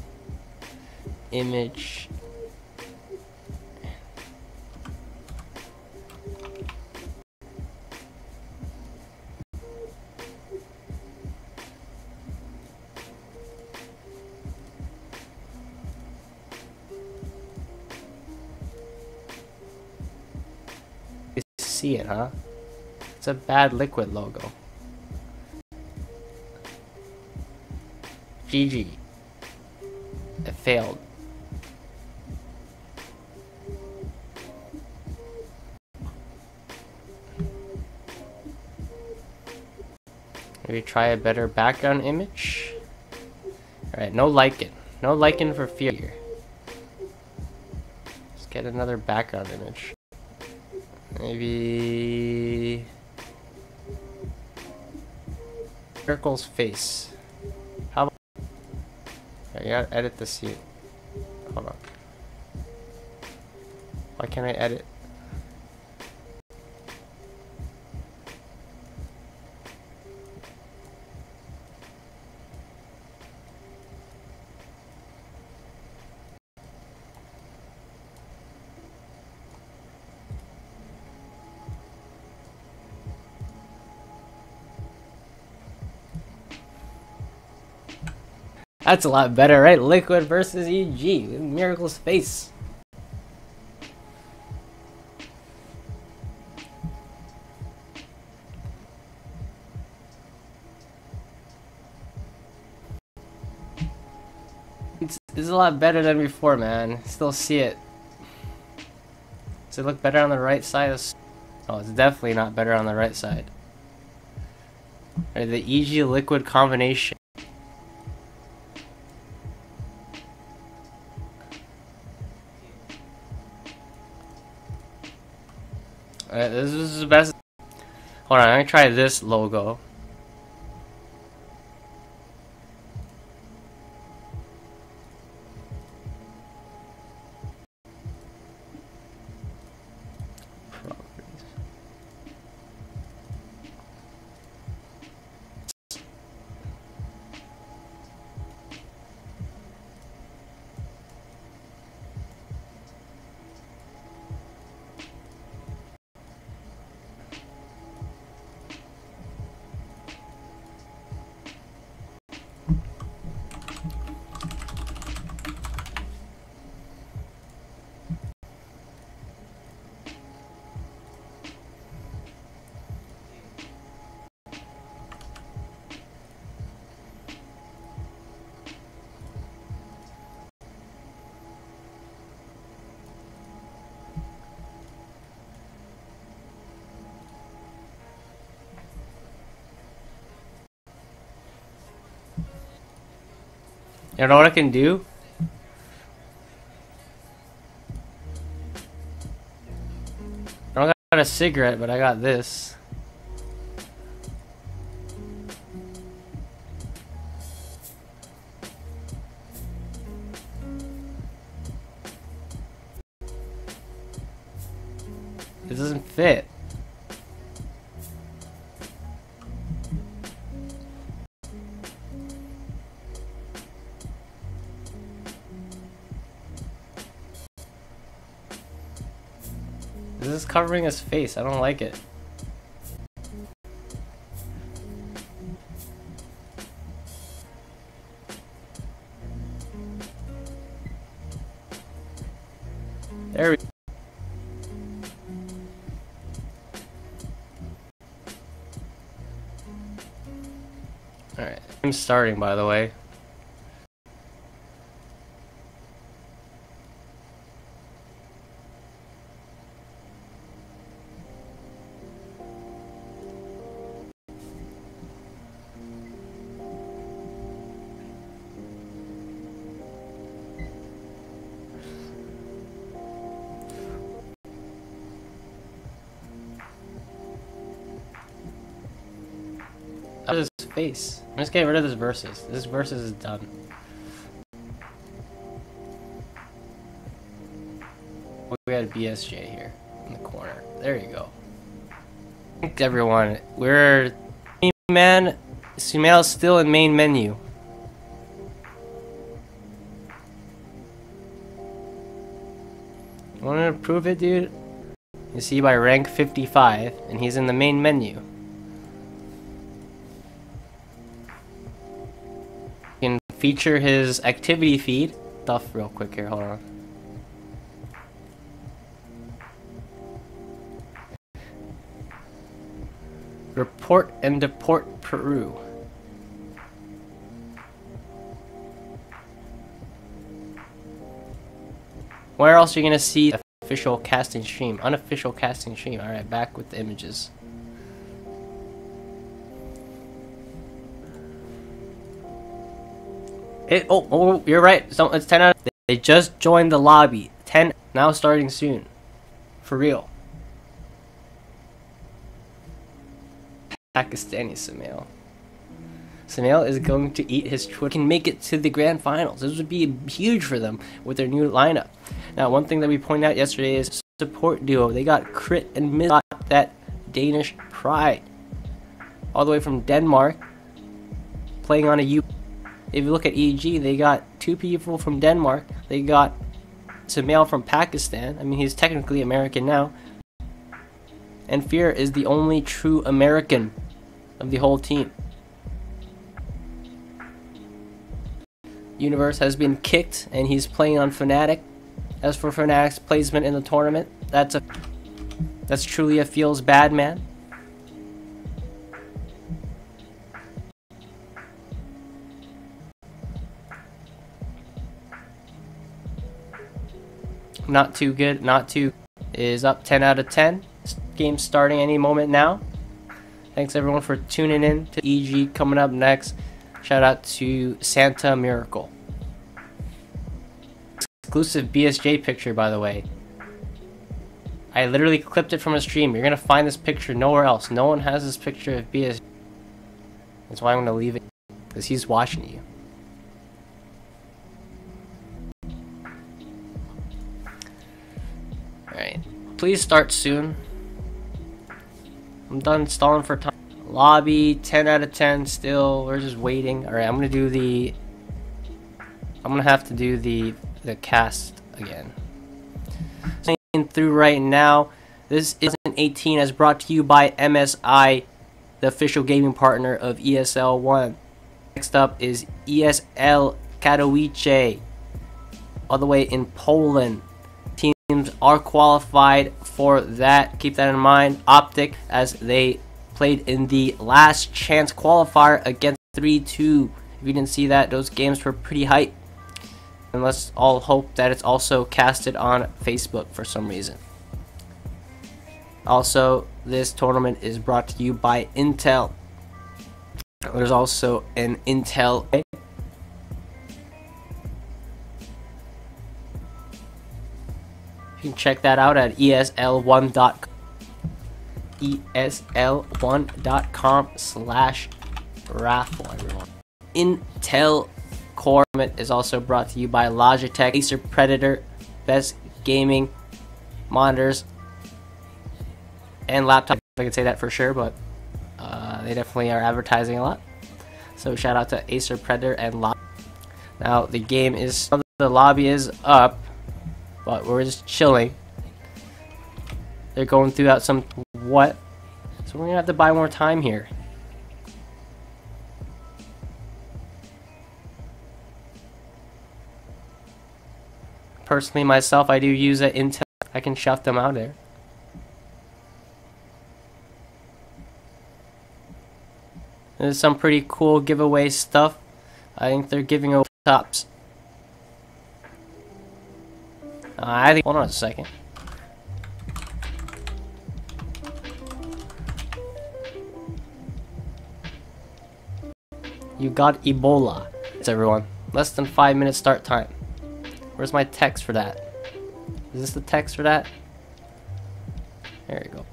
Image. You see it, huh? It's a bad Liquid logo. GG. It failed. Maybe try a better background image. Alright, no lichen. No lichen for fear here. Let's get another background image. Maybe Circle's face. How about I gotta edit the scene. Hold on. Why can't I edit? That's a lot better, right? Liquid versus EG. Miracle's face. It's a lot better than before, man. Still see it. Does it look better on the right side? Oh, it's definitely not better on the right side. Or the EG liquid combination. Alright, this is the best. Hold on, I'm gonna try this logo. You know what I can do? I don't got a cigarette, but I got this. It doesn't fit. This is covering his face. I don't like it. There we go. Alright, I'm starting, by the way. His face. I'm just getting rid of this versus. This versus is done. We had a BSJ here in the corner. There you go. Thanks everyone. We're man. Sumail's still in main menu. You wanna prove it, dude? You see by rank 55, and he's in the main menu. Feature his activity feed stuff real quick here. Hold on. Report and deport Peru. Where else are you gonna see official casting stream? Unofficial casting stream. All right, back with the images. Oh, you're right. So it's 10 out. They just joined the lobby. 10 now, starting soon. For real. Pakistani Sumail. Sumail is going to eat his Twitter. Can make it to the grand finals. This would be huge for them with their new lineup. Now, one thing that we pointed out yesterday is support duo. They got Crit and Miz, got that Danish pride, all the way from Denmark, playing on a U. If you look at EG, they got two people from Denmark. They got Sumail from Pakistan. I mean, he's technically American now. And Fear is the only true American of the whole team. universe has been kicked, and he's playing on Fnatic. As for Fnatic's placement in the tournament, that's truly a feels bad, man. Not too good. Not too is up 10 out of 10. Game starting any moment now. Thanks everyone for tuning in to EG. Coming up next, shout out to Santa Miracle. Exclusive BSJ picture, by the way. I literally clipped it from a stream. You're gonna find this picture nowhere else. No one has this picture of BSJ. That's why I'm gonna leave it, because he's watching you. Alright. Please start soon. I'm done stalling for time. Lobby, 10 out of 10 still. We're just waiting. Alright, I'm gonna have to do the cast again. Through right now. This is an 18 as brought to you by MSI, the official gaming partner of ESL 1. Next up is ESL Katowice, all the way in Poland. Teams are qualified for that. Keep that in mind. Optic, as they played in the last chance qualifier against 3-2. If you didn't see that, those games were pretty hype. And let's all hope that it's also casted on Facebook for some reason. Also, this tournament is brought to you by Intel. There's also an Intel. You can check that out at ESL1.com. ESL1.com/raffle, everyone. Intel Core is also brought to you by Logitech, Acer Predator, best gaming monitors and laptops. I can say that for sure, but they definitely are advertising a lot. So shout out to Acer Predator and Logitech. Now the game is, the lobby is up, but we're just chilling. They're going throughout some what? So we're gonna have to buy more time here. Personally, myself, I do use an Intel. I can shout them out there. There's some pretty cool giveaway stuff. I think they're giving away tops. I think. Hold on a second. You got Ebola. It's everyone. Less than 5 minutes start time. Where's my text for that? Is this the text for that? There you go.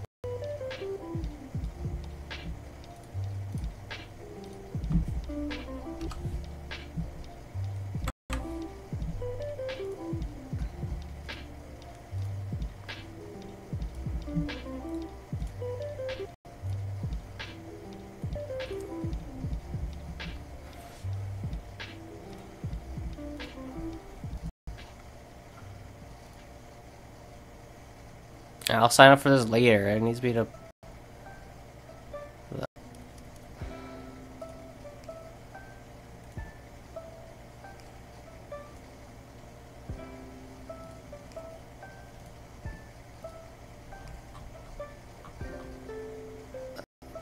I'll sign up for this later. It needs me to.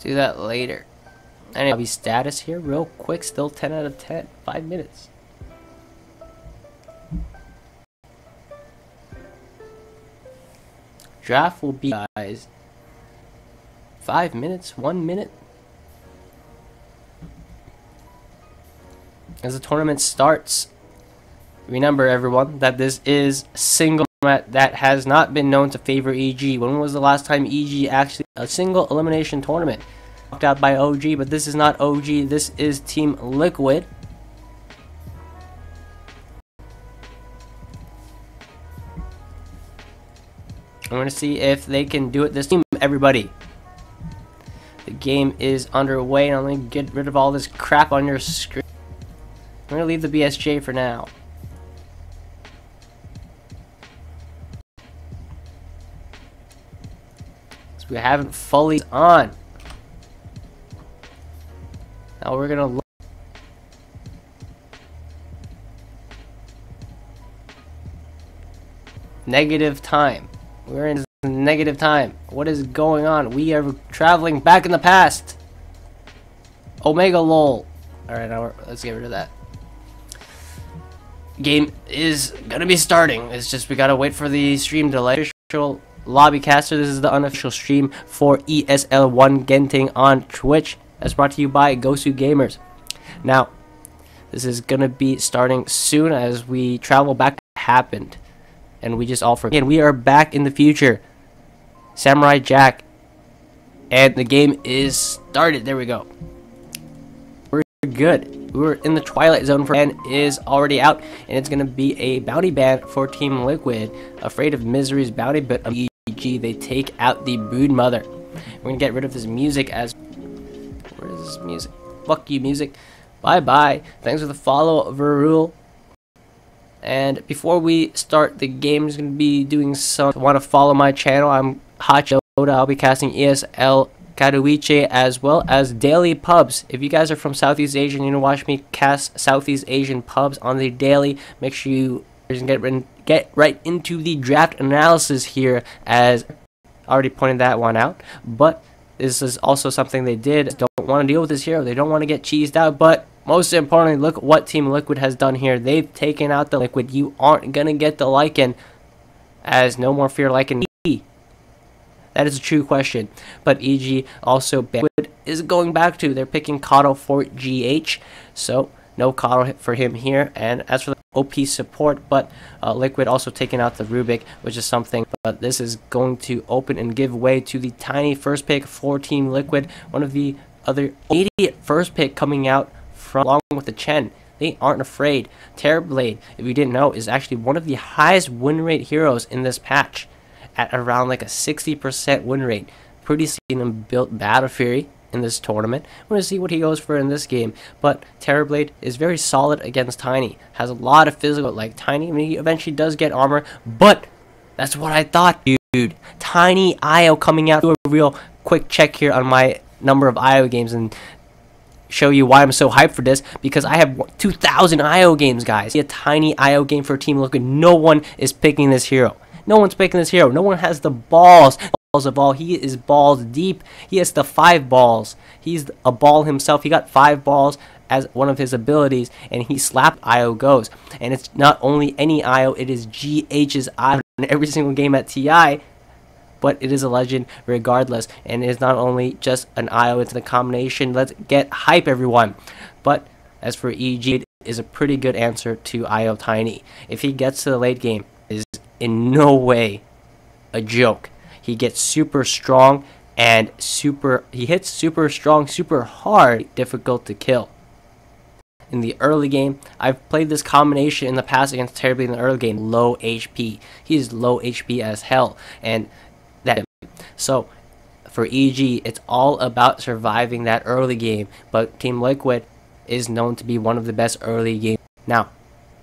Do that later. Anyway, be status here real quick. Still 10 out of 10. 5 minutes. Draft will be, guys, 5 minutes, 1 minute. As the tournament starts, remember everyone that this is single format that has not been known to favor EG. When was the last time EG actually a single elimination tournament? Knocked out by OG, but this is not OG. This is Team Liquid. I'm going to see if they can do it this time, everybody. The game is underway, and I'm going to get rid of all this crap on your screen. I'm going to leave the BSJ for now. So we haven't fully on. Now we're going to look. negative time. We're in negative time. What is going on? We are traveling back in the past. Omega lol. Alright, now let's get rid of that. Game is gonna be starting. It's just we gotta wait for the stream delay. Official lobby caster. This is the unofficial stream for ESL 1 Genting on Twitch. That's brought to you by Gosu Gamers. Now, this is gonna be starting soon as we travel back to what happened, and we just all forget. And we are back in the future. Samurai Jack, and the game is started. There we go. We're good. We're in the Twilight Zone for and is already out, and it's gonna be a bounty ban for Team Liquid. Afraid of Misery's bounty, but EG they take out the Brood Mother. We're gonna get rid of this music as where is this music? Fuck you, music. Bye bye. Thanks for the follow, Verul. And before we start the game, is gonna be doing some. If you want to follow my channel, I'm Hot Dota. I'll be casting ESL Katowice as well as daily pubs. If you guys are from Southeast Asia and you want to watch me cast Southeast Asian pubs on the daily, make sure you get right into the draft analysis here, as I already pointed that one out. But this is also something they did. Don't want to deal with this hero. They don't want to get cheesed out. But most importantly, look what Team Liquid has done here. They've taken out the Liquid. You aren't going to get the Lycan, as no more fear Lycan. That is a true question. But EG also is going back to. They're picking Kato for GH. So no Kato for him here. And as for the OP support, but Liquid also taking out the Rubik, which is something. But this is going to open and give way to the tiny first pick for Team Liquid. One of the other idiot first pick coming out from along with the Chen. They aren't afraid. Terrorblade, if you didn't know, is actually one of the highest win rate heroes in this patch, at around like a 60% win rate. Pretty seen him built Battle Fury in this tournament. We're going to see what he goes for in this game. But Terrorblade is very solid against Tiny. Has a lot of physical like Tiny. I mean, he eventually does get armor, but that's what I thought, dude. Tiny IO coming out. Do a real quick check here on my number of IO games and show you why I'm so hyped for this, because I have 2,000 IO games, guys. A tiny IO game for Team Liquid. No one is picking this hero. No one's picking this hero. No one has the balls. Balls of all. He is balls deep. He has the 5 balls. He's a ball himself. He got 5 balls as one of his abilities, and he slapped IO goes. And it's not only any IO, it is GH's IO in every single game at TI. But it is a legend regardless, and it is not only just an IO, it's the combination. Let's get hype, everyone. But as for EG, it is a pretty good answer to IO Tiny. If he gets to the late game, it is in no way a joke. He gets super strong and he hits super strong, super hard, difficult to kill. In the early game, I've played this combination in the past against Terribly in the early game. Low HP. He is low HP as hell, and that. So for EG, it's all about surviving that early game. But Team Liquid is known to be one of the best early games. Now,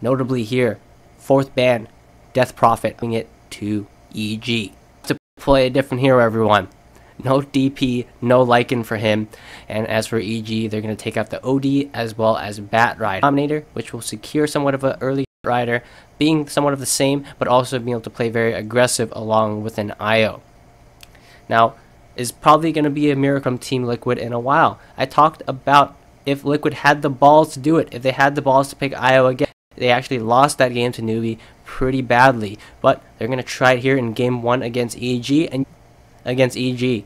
notably here, 4th ban, Death Prophet, bring it to EG. To play a different hero, everyone. No DP, no Lycan for him. And as for EG, they're going to take out the OD as well as Bat Rider Dominator, which will secure somewhat of an early rider, being somewhat of the same, but also being able to play very aggressive along with an IO. Now, is probably going to be a miracle from Team Liquid in a while. I talked about if Liquid had the balls to do it, if they had the balls to pick IO again. They actually lost that game to Newbee pretty badly, but they're going to try it here in game 1 against EG, and against EG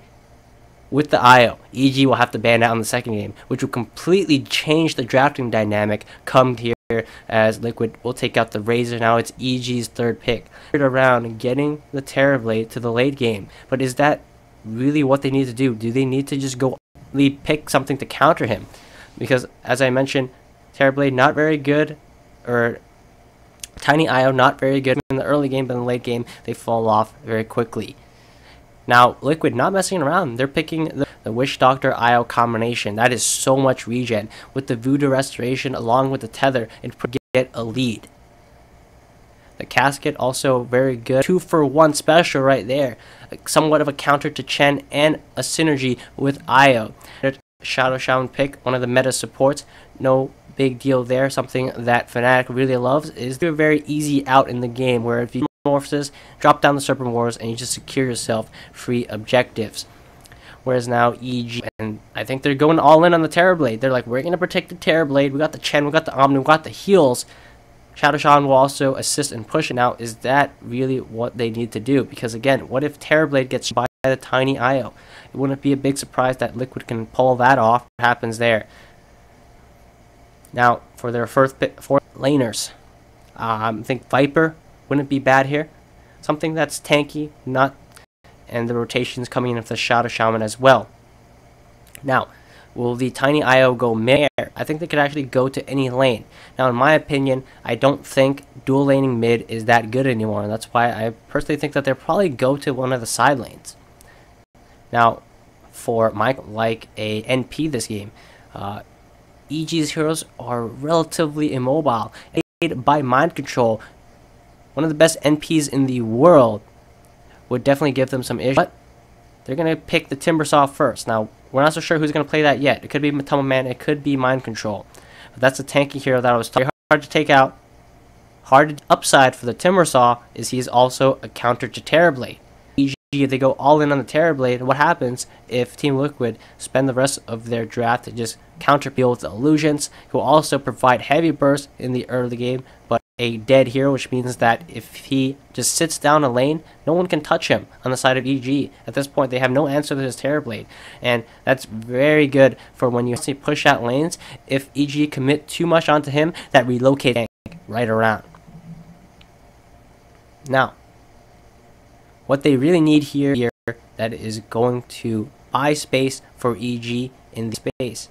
with the IO. EG will have to ban out in the second game, which will completely change the drafting dynamic come here, as Liquid will take out the Razor. Now it's EG's 3rd pick. Around getting the Terrorblade to the late game, but is that really what they need to do? Do they need to just go pick something to counter him? Because as I mentioned, Terrorblade not very good, or Tiny IO not very good in the early game, but in the late game they fall off very quickly. Now Liquid not messing around. They're picking the Wish Doctor IO combination. That is so much regen with the Voodoo Restoration along with the Tether and get a lead. The Casket also very good. 2-for-1 special right there. Somewhat of a counter to Chen and a synergy with IO. Shadow Shaman pick, one of the meta supports. No big deal there. Something that Fnatic really loves is they're very easy out in the game, where if you metamorphosis, drop down the Serpent Wars, and you just secure yourself free objectives. Whereas now EG, and I think they're going all in on the Terrorblade. They're like, we're going to protect the Terrorblade. We got the Chen, we got the Omni, we got the heals. Shadow Shaman will also assist and push it. Now, is that really what they need to do? Because again, what if Terrorblade gets by the tiny IO? It wouldn't be a big surprise that Liquid can pull that off. What happens there? Now, for their fourth laners, I think Viper wouldn't be bad here. Something that's tanky, and the rotations coming in with the Shadow Shaman as well. Now, will the tiny IO go mid? I think they could actually go to any lane. Now, in my opinion, I don't think dual laning mid is that good anymore. And that's why I personally think that they'll probably go to one of the side lanes. Now, for Mike, like a NP this game, EG's heroes are relatively immobile, aided by mind control. One of the best NPs in the world would definitely give them some issues. But they're going to pick the Timbersaw first. Now, we're not so sure who's going to play that yet. It could be Matoma Man, it could be Mind Control. But that's a tanky hero that was hard to take out. Hard upside for the Timbersaw is he's also a counter to Terrorblade. If they go all in on the Terrorblade, what happens if Team Liquid spend the rest of their draft to just counter peel with the illusions? He will also provide heavy burst in the early game, but a dead hero, which means that if he just sits down a lane, no one can touch him on the side of EG. At this point, they have no answer to his Terrorblade, and that's very good for when you see push out lanes. If EG commit too much onto him, that relocate tank right around. Now, what they really need here that is going to buy space for EG in the space.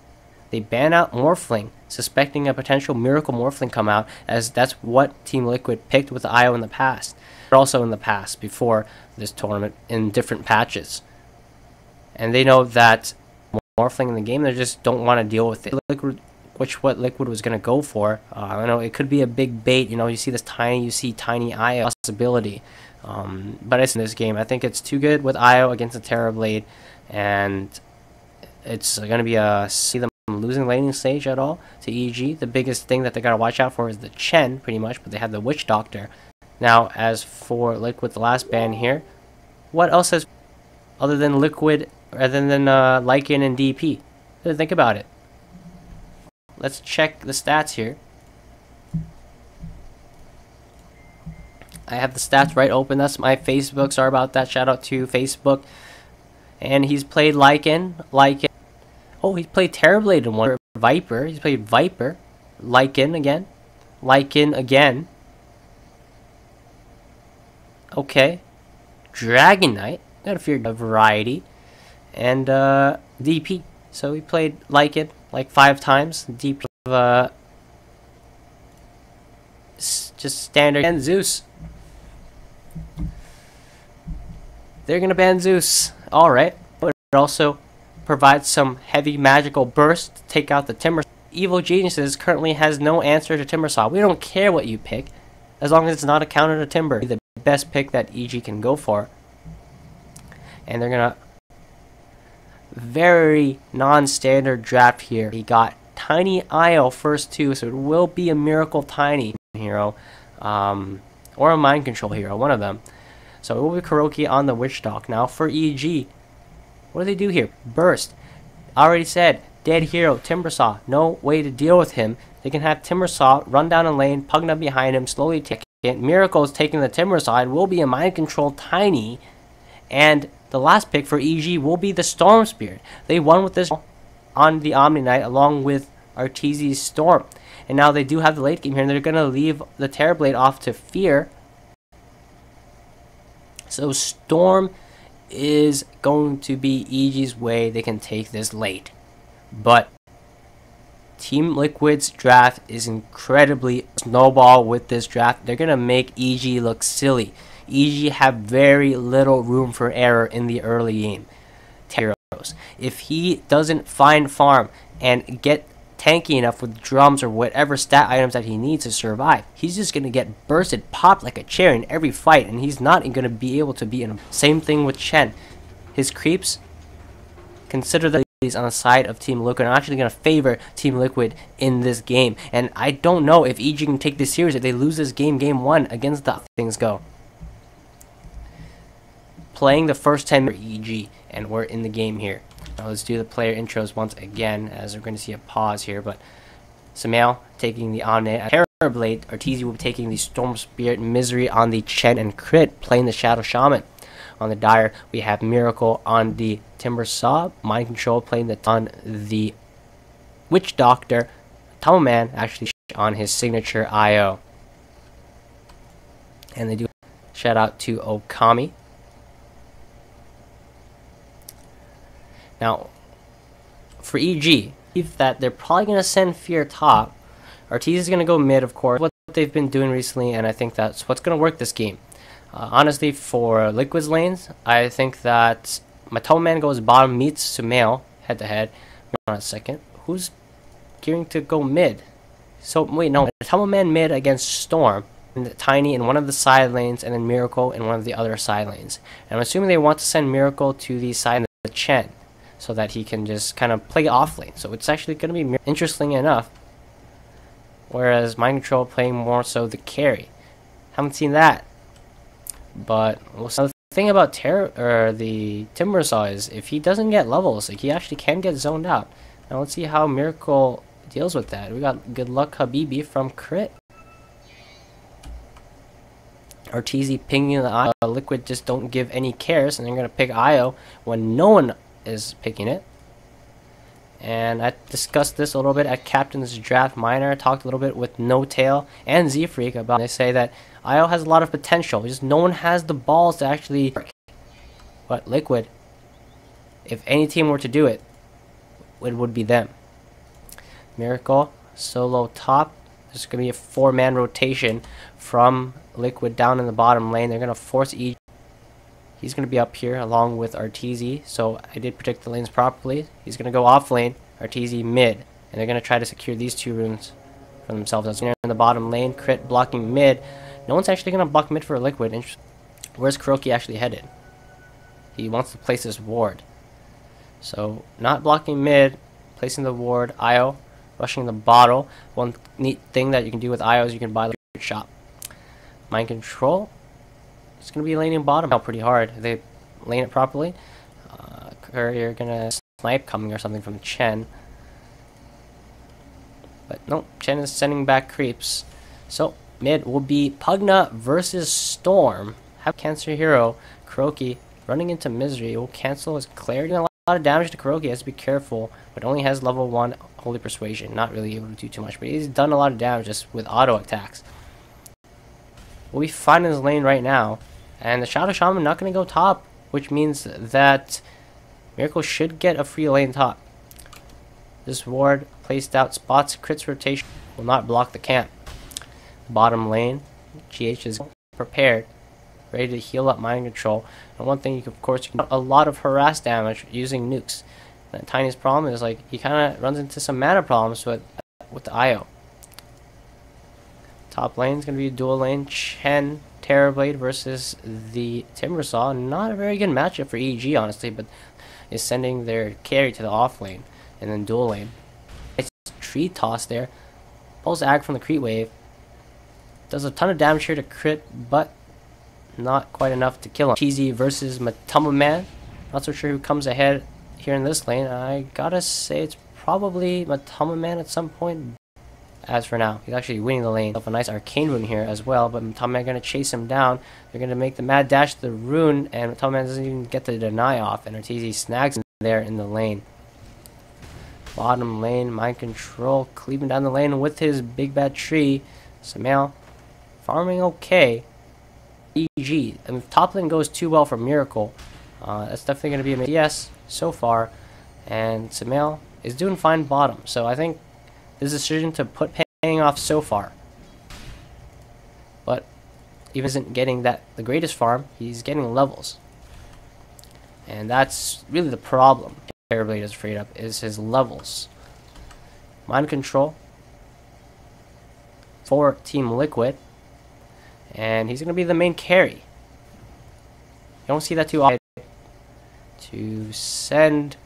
They ban out Morphling, suspecting a potential Miracle Morphling come out, as that's what Team Liquid picked with the IO in the past. But also in the past, before this tournament, in different patches. And they know that Morphling in the game, they just don't want to deal with it. What Liquid was going to go for. I know it could be a big bait. You know, you see this tiny IO possibility. But it's in this game. I think it's too good with IO against the Terrorblade, and it's going to be see them losing laning stage at all to EG. The biggest thing that they got to watch out for is the Chen, pretty much, but they have the Witch Doctor. Now, as for Liquid, the last ban here, what else has, other than Liquid, other than Lycan and DP? Think about it. Let's check the stats here. I have the stats right open. That's my Facebook. Sorry about that. Shout out to Facebook. And he's played Lycan. Oh, he played Terrorblade in one. Viper. He's played Viper. Lycan again. Lycan again. Okay. Dragon Knight. Got a few variety. And DP. So he played Lycan like 5 times. DP just standard. And Zeus. They're going to ban Zeus. Alright. But it also provides some heavy magical burst to take out the Timbersaw. Evil Geniuses currently has no answer to Timbersaw. We don't care what you pick, as long as it's not a counter to Timber. The best pick that EG can go for. And they're going to... Very non-standard draft here. He got Tiny IO first 2, so it will be a Miracle Tiny hero. Or a Mind Control hero, one of them. So it will be Kuroki on the Witch Dock. Now for EG, what do they do here? Burst. Already said, dead hero, Timbersaw. No way to deal with him. They can have Timbersaw run down a lane, Pugna behind him, slowly take it. Miracle is taking the Timbersaw. It will be a Mind Control Tiny. And the last pick for EG will be the Storm Spirit. They won with this on the Omni Knight along with Arteezy's Storm. And now they do have the late game here, and they're going to leave the Terrorblade off to Fear. So Storm is going to be EG's way. They can take this late. But Team Liquid's draft is incredibly snowball with this draft. They're going to make EG look silly. EG have very little room for error in the early game. Heroes. If he doesn't find farm and get tanky enough with drums or whatever stat items that he needs to survive, he's just going to get bursted, popped like a chair in every fight, and he's not going to be able to be in. Same thing with Chen. His creeps, consider that he's on the side of Team Liquid. I'm actually going to favor Team Liquid in this game, and I don't know if EG can take this series if they lose this game, game 1 against the things go. playing the first 10 minutes for EG, and we're in the game here. Now let's do the player intros once again, as we're going to see a pause here. But Samael taking the Omni Terrorblade, Arteezy will be taking the Storm Spirit, Misery on the Chen, and Crit playing the Shadow Shaman. On the Dire, we have Miracle on the Timber Saw, Mind Control playing on the Witch Doctor, Tunnel Man actually on his signature IO. And they do shout out to Okami. Now, for EG, that they're probably going to send Fear top. Arteezy is going to go mid, of course, what they've been doing recently, and I think that's what's going to work this game. Honestly, for Liquid's lanes, I think that my Tunnel Man goes bottom, meets Sumail head-to-head. Hold on a second. Who's gearing to go mid? So, wait, no. Tunnel Man mid against Storm, and Tiny in one of the side lanes, and then Miracle in one of the other side lanes. And I'm assuming they want to send Miracle to the side of the Chen, so that he can just kind of play off lane. So it's actually going to be interesting enough. Whereas Mind Control playing more so the carry. Haven't seen that. But so the thing about the Timbersaw is if he doesn't get levels, like he actually can get zoned out. Now let's see how Miracle deals with that. We got Good Luck Habibi from Crit. Arteezy pinging the IO. Liquid just don't give any cares, and they're going to pick IO when no one is picking it. And I discussed this a little bit at Captain's Draft Minor. I talked a little bit with No Tail and Z Freak about it. They say that IO has a lot of potential, just no one has the balls to actually work. But Liquid, if any team were to do it, it would be them. Miracle solo top. There's going to be a 4-man rotation from Liquid down in the bottom lane. They're going to force each. He's going to be up here along with Arteezy, so I did predict the lanes properly. He's going to go off lane, Arteezy mid, and they're going to try to secure these 2 runes for themselves. That's in the bottom lane, Crit blocking mid. No one's actually going to block mid for Liquid. Where's Kuroki actually headed? He wants to place his ward. So, not blocking mid, placing the ward, IO, rushing the bottle. One neat thing that you can do with IO is you can buy the shop. Mind Control. It's going to be laning bottom now pretty hard. If they lane it properly. Courier going to snipe coming or something from Chen. But no, Chen is sending back creeps. So, mid will be Pugna versus Storm. Have Cancer Hero, Kuroki running into Misery. Will cancel his Clarity. A lot of damage to Kuroki. He has to be careful. But only has level 1 Holy Persuasion. Not really able to do too much. But he's done a lot of damage just with auto attacks. We'll be fine in his lane right now. And the Shadow Shaman not going to go top, which means that Miracle should get a free lane top. This ward placed out spots Crit's rotation will not block the camp. Bottom lane, GH is prepared, ready to heal up Mind Control. And one thing, of course, you can do a lot of harass damage using nukes. And Tiny's problem is like he kind of runs into some mana problems with the IO. Top lane is going to be dual lane Chen Terrorblade versus the Timbersaw. Not a very good matchup for EG, honestly, but is sending their carry to the off lane and then dual lane. It's tree toss there. Pulls ag from the Crete Wave. Does a ton of damage here to Crit, but not quite enough to kill him. Cheesy versus Matama Man. Not so sure who comes ahead here in this lane. I gotta say it's probably Matama Man at some point. As for now, he's actually winning the lane. A nice arcane rune here as well, but Matama going to chase him down. They're going to make the mad dash to the rune, and Matama doesn't even get the deny off, and Arteezy snags him there in the lane. Bottom lane, Mind Control, cleaving down the lane with his big bad tree. Samael farming okay. EG, I mean, top lane goes too well for Miracle. That's definitely going to be a yes so far, and Samael is doing fine bottom, so I think his decision to put paying off so far. But even isn't getting the greatest farm, he's getting levels. And that's really the problem Terrorblade is afraid of, is his levels. Mind Control for Team Liquid. And he's going to be the main carry. You don't see that too often. To send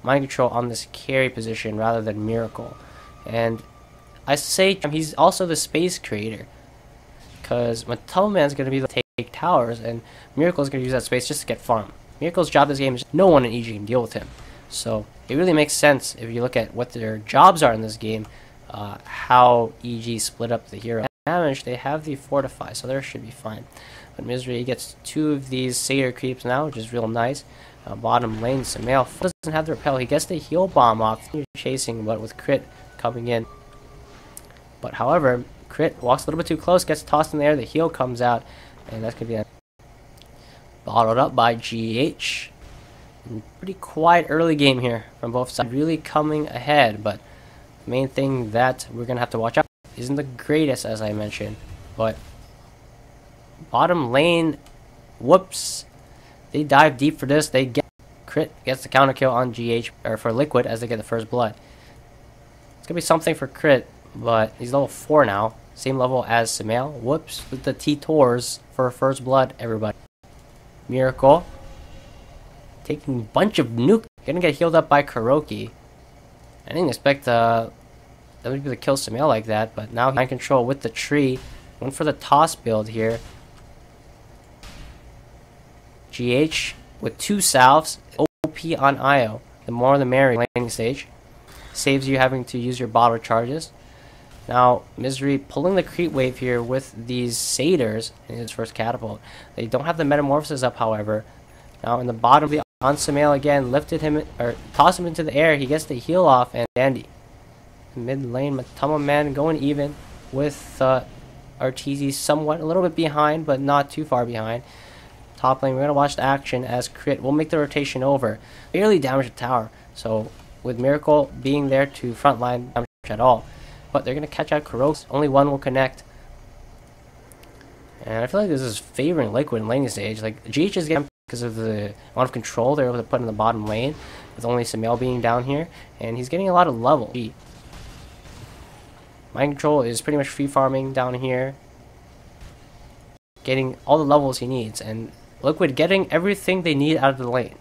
Mind Control on this carry position rather than Miracle. And I say he's also the space creator, because Matoma Man's going to be the take towers, and Miracle is going to use that space just to get farm. Miracle's job this game is no one in EG can deal with him. So it really makes sense if you look at what their jobs are in this game, how EG split up the hero damage. They have the fortify, so there should be fine. But Misery gets 2 of these Satyr creeps now, which is real nice. Bottom lane, Samael doesn't have the repel. He gets the heal bomb off. Chasing, but with crit coming in. But however, crit walks a little bit too close, gets tossed in the air. The heal comes out, and that's gonna be bottled up by GH. And pretty quiet early game here from both sides. Really coming ahead, but the main thing that we're gonna have to watch out isn't the greatest, as I mentioned, but bottom lane, whoops, they dive deep for this. They get crit, gets the counter kill on GH, or for Liquid, as they get the first blood. It's gonna be something for crit, but he's level 4 now, same level as Samael. Whoops, with the T-Tors for first blood, everybody. Miracle taking a bunch of nuke, gonna get healed up by Kuroki. I didn't expect them to be able to kill Samael like that, but now he's in control with the tree. Went for the toss build here. GH with 2 salves, OP on IO. The more the merrier laning stage. Saves you having to use your bottle charges. Now, Misery pulling the creep wave here with these Satyrs in his first catapult. They don't have the metamorphosis up, however. Now, in the bottom, on Samael again, lifted him, or tossed him into the air. He gets the heal off, and Dandy. Mid lane, Matama Man going even with Arteezy somewhat, a little bit behind, but not too far behind. Top lane, we're going to watch the action as crit will make the rotation over. Barely damage the tower, so with Miracle being there to frontline damage at all. But they're going to catch out Kuroki. Only one will connect. And I feel like this is favoring Liquid in laning stage. Like, GH is getting because of the amount of control they're able to put in the bottom lane, with only Samael being down here. And he's getting a lot of level. Mind Control is pretty much free farming down here, getting all the levels he needs. And Liquid getting everything they need out of the lane.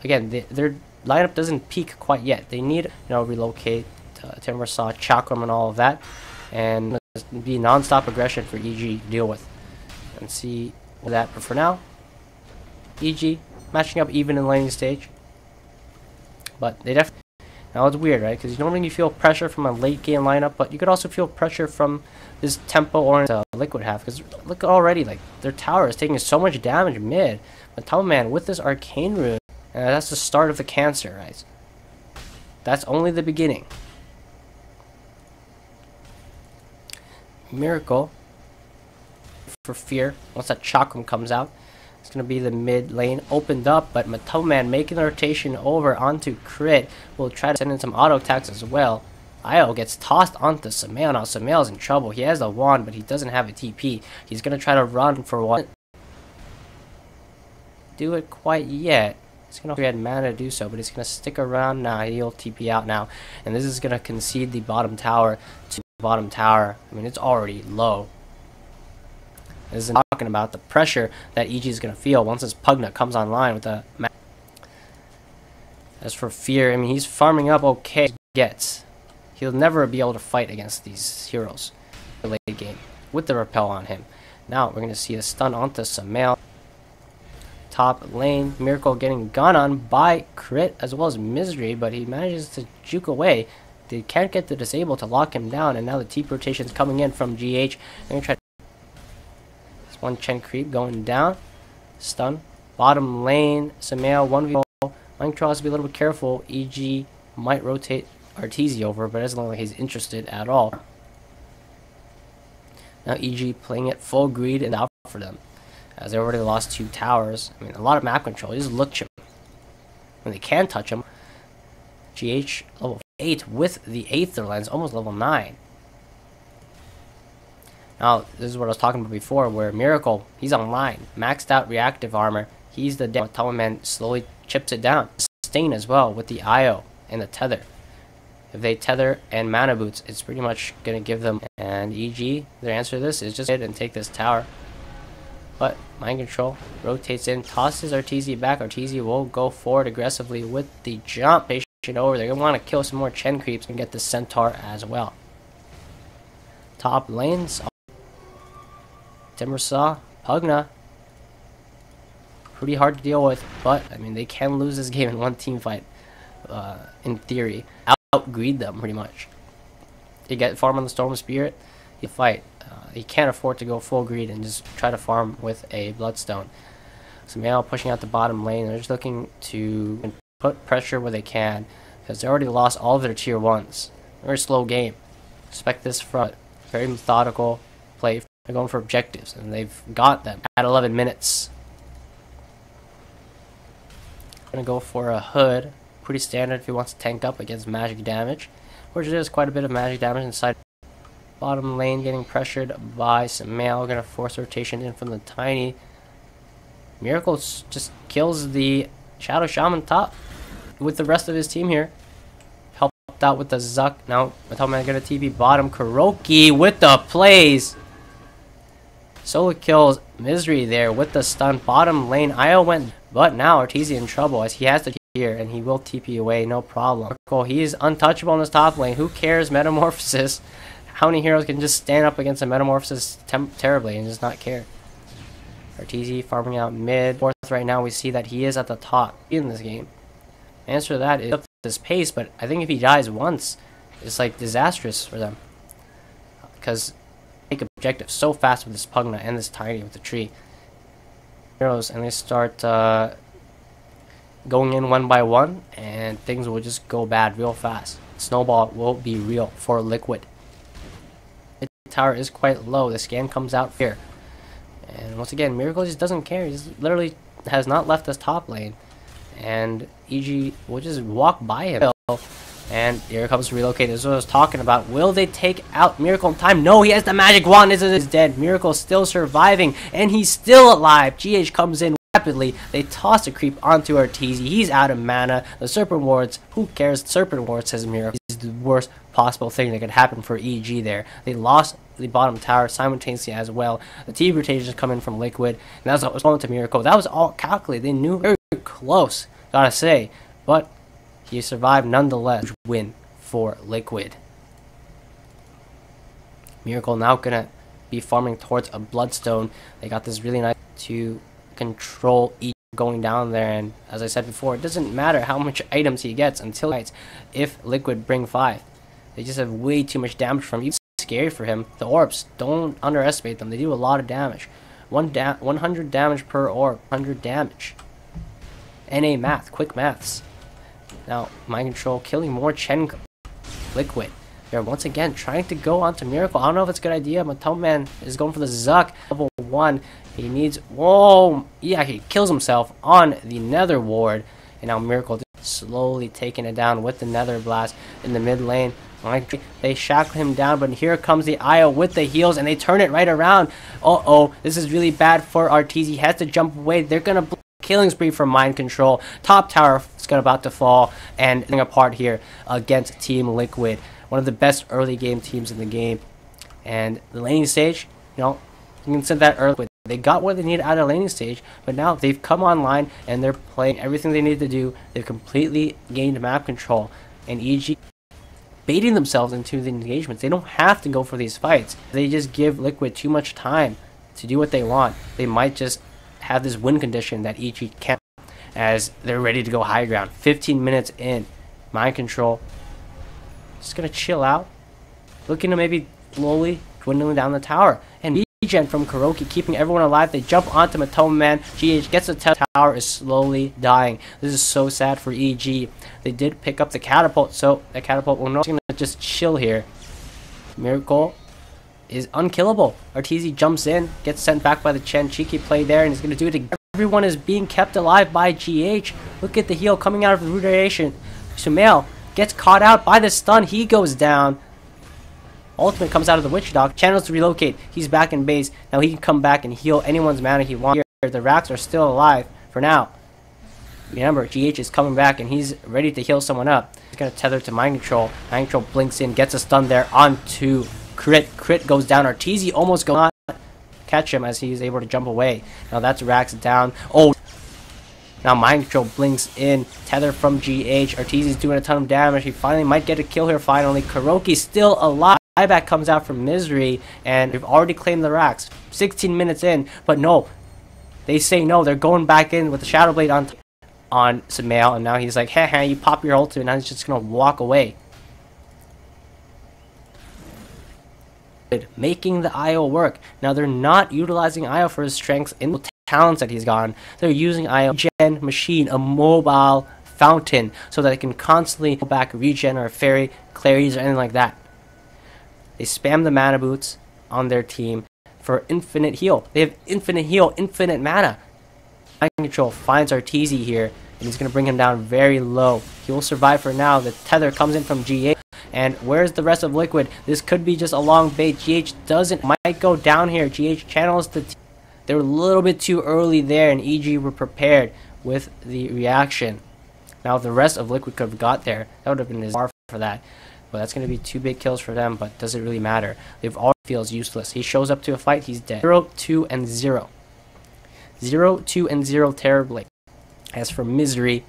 Again, their lineup doesn't peak quite yet. They need, relocate, Timber Saw, Chakram, and all of that, and be non-stop aggression for EG to deal with. And see that. But for now, EG matching up even in laning stage. But they definitely. Now it's weird, right? Because you normally feel pressure from a late game lineup, but you could also feel pressure from this tempo or Liquid half. Because look already, like their tower is taking so much damage mid. But Matama Man with this arcane rune, that's the start of the cancer, right? That's only the beginning. Miracle for fear once that chakram comes out. It's going to be the mid lane opened up, but Matama Man making the rotation over onto crit. Will try to send in some auto attacks as well. Io gets tossed onto Samael. Now Samael's in trouble. He has a wand, but he doesn't have a TP. He's going to try to run for one. Do it quite yet. He's going to have mana to do so, but he's going to stick around. Nah, he'll TP out now. And this is going to concede the bottom tower to the bottom tower. I mean, it's already low. This is talking about the pressure that EG is going to feel once this Pugna comes online with the. As for Fear, I mean, he's farming up okay. He'll never be able to fight against these heroes in the late game with the repel on him. Now we're going to see a stun onto Samael. Top lane, Miracle getting gone on by crit as well as Misery, but he manages to juke away. They can't get the disable to lock him down, and now the TP rotation is coming in from GH. They're going to try. One Chen creep going down. Stun. Bottom lane. Samael 1v1. Mind Control has to be a little bit careful. EG might rotate Arteezy over, but it doesn't look like he's interested at all. Now EG playing it full greed and out for them, as they already lost 2 towers. I mean, a lot of map control. You just look him. When they can touch him. GH level 8 with the Aether Lens, almost level 9. Now, this is what I was talking about before, where Miracle, he's online. Maxed out reactive armor. He's the Matama Man slowly chips it down. Sustain as well with the IO and the tether. If they tether and mana boots, it's pretty much going to give them. And EG, their answer to this is just hit and take this tower. But Mind Control rotates in, tosses Arteezy back. Arteezy will go forward aggressively with the jump. Patient over. They're going to want to kill some more Chen creeps and get the Centaur as well. Top lanes. Timber Saw, Pugna, pretty hard to deal with, but I mean they can lose this game in one team fight. In theory, outgreed them pretty much. You get farm on the Storm Spirit, you fight. You can't afford to go full greed and just try to farm with a Bloodstone. So Male pushing out the bottom lane. They're just looking to put pressure where they can because they already lost all of their tier 1s. Very slow game. Expect this front. Very methodical play. They're going for objectives and they've got them at 11 minutes. Gonna go for a Hood. Pretty standard if he wants to tank up against magic damage, which there's quite a bit of magic damage inside. Bottom lane getting pressured by Samael, gonna force rotation in from the Tiny. Miracle just kills the Shadow Shaman top with the rest of his team here. Helped out with the Zuck. Now Matoman gonna TP bottom. Kuroki with the plays. Solo kills Misery there with the stun. Bottom lane Io went, but now Arteezy in trouble as he has to here and he will TP away, no problem. He is untouchable in this top lane. Who cares? Metamorphosis. How many heroes can just stand up against a Metamorphosis terribly and just not care? Arteezy farming out mid. Fourth right now, we see that he is at the top in this game. Answer to that is up this pace, but I think if he dies once, it's like disastrous for them. Because they make objectives so fast with this Pugna and this Tiny with the tree. Heroes, and they start going in one by one, and things will just go bad real fast. Snowball will be real for Liquid. The tower is quite low. The scan comes out here. And once again, Miracle just doesn't care. He just literally has not left this top lane. And EG will just walk by him. And here comes Relocate. This is what I was talking about. Will they take out Miracle in time? No, he has the magic wand. This is dead. Miracle still surviving. And he's still alive. GH comes in rapidly. They toss a creep onto Arteezy. He's out of mana. The Serpent Wards. Who cares? Serpent Wards, says Miracle. This is the worst possible thing that could happen for EG there. They lost the bottom tower simultaneously as well. The T rotations come in from Liquid. And that's what was going to Miracle. That was all calculated. They knew very close, gotta say. But he survived nonetheless. Win for Liquid. Miracle now gonna be farming towards a Bloodstone. They got this really nice to control each going down there, and as I said before, it doesn't matter how much items he gets until he fights. If Liquid bring 5, they just have way too much damage from him. It's scary for him. The orbs, don't underestimate them. They do a lot of damage. 100 damage per orb. 100 damage. NA math, quick maths. Now Mind Control killing more Chen. Liquid, they're once again trying to go onto Miracle. I don't know if it's a good idea, but Toman is going for the Zuck. Level 1. He needs... Whoa! Yeah, he kills himself on the Nether Ward. And now Miracle slowly taking it down with the Nether Blast in the mid lane. They shackle him down, but here comes the Io with the heals, and they turn it right around. Uh-oh, this is really bad for Arteezy. He has to jump away. They're going to... Killing spree for Mind Control. Top tower is about to fall and apart here against Team Liquid. One of the best early game teams in the game. And the laning stage, you know, you can say that early. They got what they needed out of laning stage, but now they've come online and they're playing everything they need to do. They've completely gained map control. And EG baiting themselves into the engagements. They don't have to go for these fights. They just give Liquid too much time to do what they want. They might just have this win condition that EG can't, as they're ready to go high ground. 15 minutes in. Mind Control just gonna chill out, looking to maybe slowly dwindling down the tower. And Regen from Kuroki keeping everyone alive. They jump onto Matoma Man. GH gets the tower, is slowly dying. This is so sad for EG. They did pick up the catapult, so the catapult will not gonna just chill here. Miracle is unkillable. Arteezy jumps in, gets sent back by the Chen. Cheeky play there, and he's going to do it again. Everyone is being kept alive by GH. Look at the heal coming out of the rotation. Sumail gets caught out by the stun. He goes down. Ultimate comes out of the Witch Dog. Channels to relocate. He's back in base. Now he can come back and heal anyone's mana he wants. Here, the Racks are still alive for now. Remember, GH is coming back and he's ready to heal someone up. He's going to tether to Mind Control. Mind Control blinks in, gets a stun there onto Crit goes down. Arteezy almost go not catch him as he's able to jump away. Now that's Rax down. Oh, now Mind Control blinks in. Tether from GH. Arteezy's doing a ton of damage. He finally might get a kill here finally. Kuroki still alive. Buyback comes out from Misery, and we've already claimed the Rax. 16 minutes in, but no. They say no. They're going back in with the Shadow Blade on Samael, and now he's like, "Heh heh, you pop your ultimate," and now he's just gonna walk away. Making the IO work. Now they're not utilizing IO for his strengths in the talents that he's gotten. They're using IO gen machine, a mobile fountain, so that it can constantly go back, regen or fairy, claries or anything like that. They spam the mana boots on their team for infinite heal. They have infinite heal, infinite mana. Mind Control finds Arteezy here, and he's going to bring him down very low. He will survive for now. The tether comes in from GH. And where's the rest of Liquid? This could be just a long bait. GH might go down here. GH channels they were a little bit too early there, and EG were prepared with the reaction. Now, if the rest of Liquid could have got there, that would have been his bar for that. But that's going to be 2 big kills for them, but does it really matter? They've all feels useless. He shows up to a fight, he's dead. 0, 2, and 0. 0, 2, and 0 terribly. As for Misery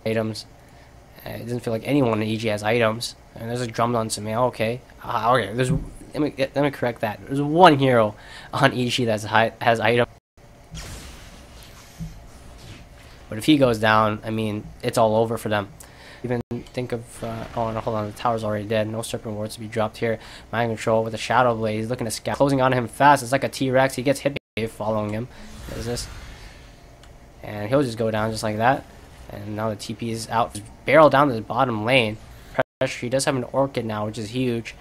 items, it doesn't feel like anyone in EG has items. And there's a drum on Samael, okay. Okay, let me correct that. There's one hero on EG that has item. But if he goes down, I mean, it's all over for them. Even think of, oh no, hold on, the tower's already dead. No Serpent Wards to be dropped here. Mind Control with a Shadow Blade. He's looking to scout. Closing on him fast. It's like a T-Rex. He gets hit by following him. What is this? And he'll just go down just like that. And now the TP is out. Just barrel down to the bottom lane. Pressure. He does have an Orchid now, which is huge.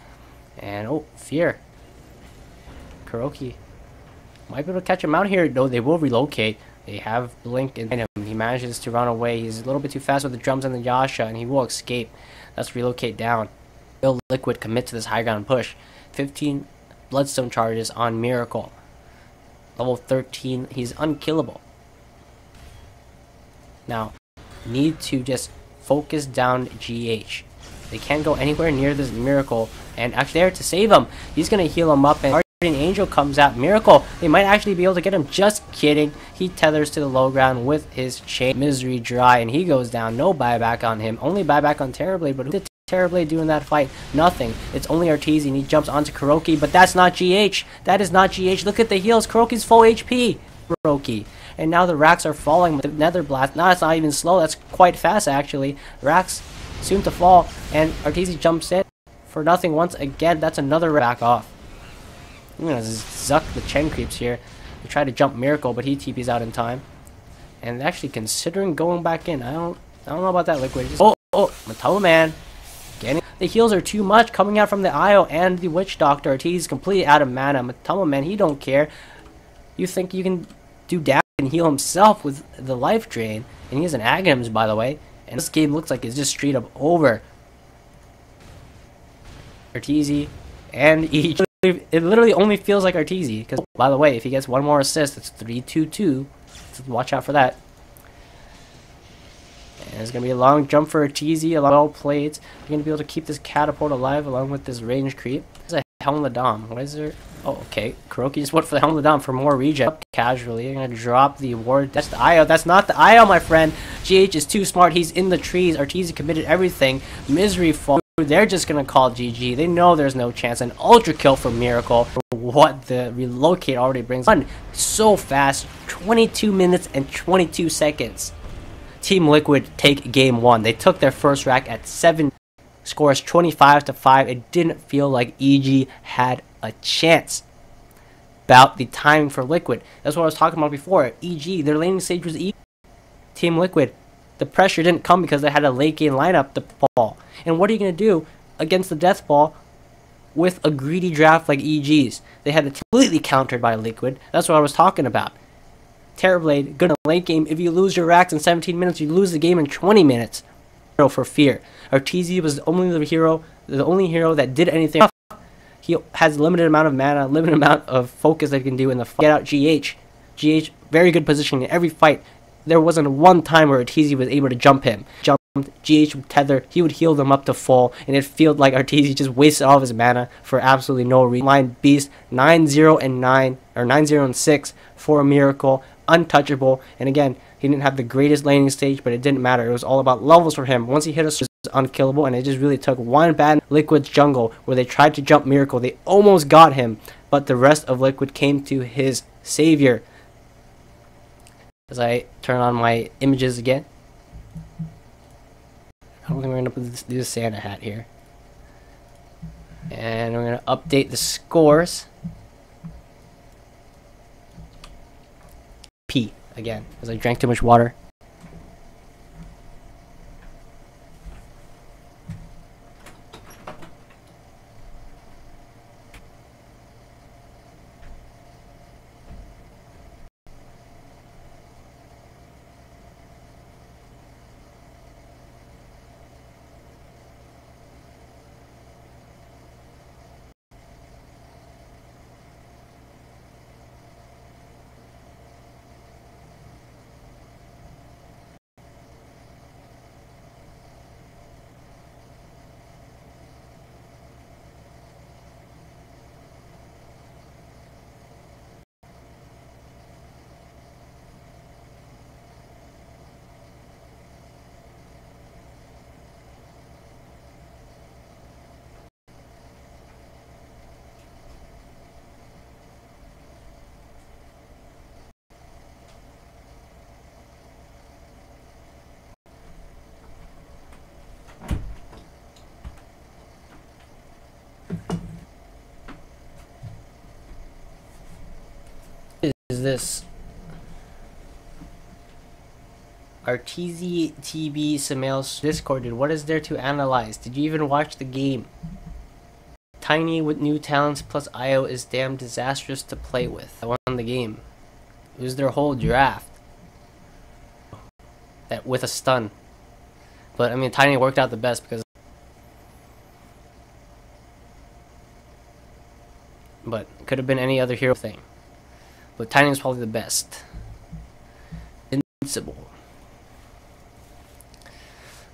And, oh, Fear. Kuroki might be able to catch him out here. No, they will relocate. They have Blink in him. He manages to run away. He's a little bit too fast with the drums and the Yasha, and he will escape. Let's relocate down. Will Liquid commit to this high ground push. 15 Bloodstone charges on Miracle. Level 13, he's unkillable. Now, need to just focus down GH. They can't go anywhere near this Miracle, and actually there to save him. He's going to heal him up, and Guardian Angel comes out. Miracle, they might actually be able to get him. Just kidding. He tethers to the low ground with his chain. Misery dry, and he goes down. No buyback on him. Only buyback on Terrorblade, but who did Terrorblade do in that fight? Nothing. It's only Arteezy, and he jumps onto Kuroki, but that's not GH. That is not GH. Look at the heals. Kuroki's full HP. Kuroki. And now the racks are falling with the Nether Blast. Now it's not even slow. That's quite fast, actually. Racks soon to fall, and Arteezy jumps in for nothing once again. That's another back off. I'm gonna zuck the Chen creeps here. They try to jump Miracle, but he TP's out in time. And actually considering going back in. I don't know about that, Liquid. Just, Matoma Man. The heals are too much coming out from the IO and the Witch Doctor. Arteezy's completely out of mana. Matoma Man, he don't care. You think you can do damage and heal himself with the life drain? And he has an Aghanims, by the way. And this game looks like it's just straight up over. Arteezy and EG. It literally only feels like Arteezy. Because, by the way, if he gets one more assist, it's 3-2-2. So watch out for that. And it's going to be a long jump for Arteezy. A lot well played. You're going to be able to keep this catapult alive along with this range creep. There's a Helm of the Dom. What is there? Oh, okay. Kuroki just went for the Helm of the Dom for more regen. Casually, you're going to drop the ward. That's the IO. That's not the IO, my friend. GH is too smart. He's in the trees. Arteezy committed everything. Misery fall. They're just going to call GG. They know there's no chance. An ultra kill for Miracle. What the relocate already brings on. So fast. 22 minutes and 22 seconds. Team Liquid take game 1. They took their first rack at 7. Scores 25-5. It didn't feel like EG had a chance. About the timing for Liquid. That's what I was talking about before. EG, their laning stage was EG. Team Liquid, the pressure didn't come because they had a late game lineup to ball. And what are you going to do against the death ball with a greedy draft like EG's? They had it completely countered by Liquid. That's what I was talking about. Terrorblade, good in the late game. If you lose your racks in 17 minutes, you lose the game in 20 minutes. For Fear. Arteezy was the only hero that did anything. He has limited amount of mana, limited amount of focus that he can do in the fight. Get out GH. GH, very good positioning in every fight. There wasn't one time where Arteezy was able to jump him. Jumped, GH would tether, he would heal them up to full, and it felt like Arteezy just wasted all of his mana for absolutely no reason. Line Beast, 9-0 and 9, or 9-0 and 6 for a Miracle, untouchable, and again, he didn't have the greatest laning stage, but it didn't matter. It was all about levels for him. Once he hit us, it was unkillable, and it just really took one bad Liquid's jungle where they tried to jump Miracle. They almost got him, but the rest of Liquid came to his savior. as I turn on my images again. I don't think we're gonna do the Santa hat here. And we're gonna update the scores. P again, because I drank too much water. Is this Arteezy TB Samail's Discord, dude? What is there to analyze? Did you even watch the game? Tiny with new talents plus IO is damn disastrous to play with. I won the game. It was their whole draft. That with a stun. But I mean, Tiny worked out the best because. But could have been any other hero thing. But Tiny was probably the best. Invincible.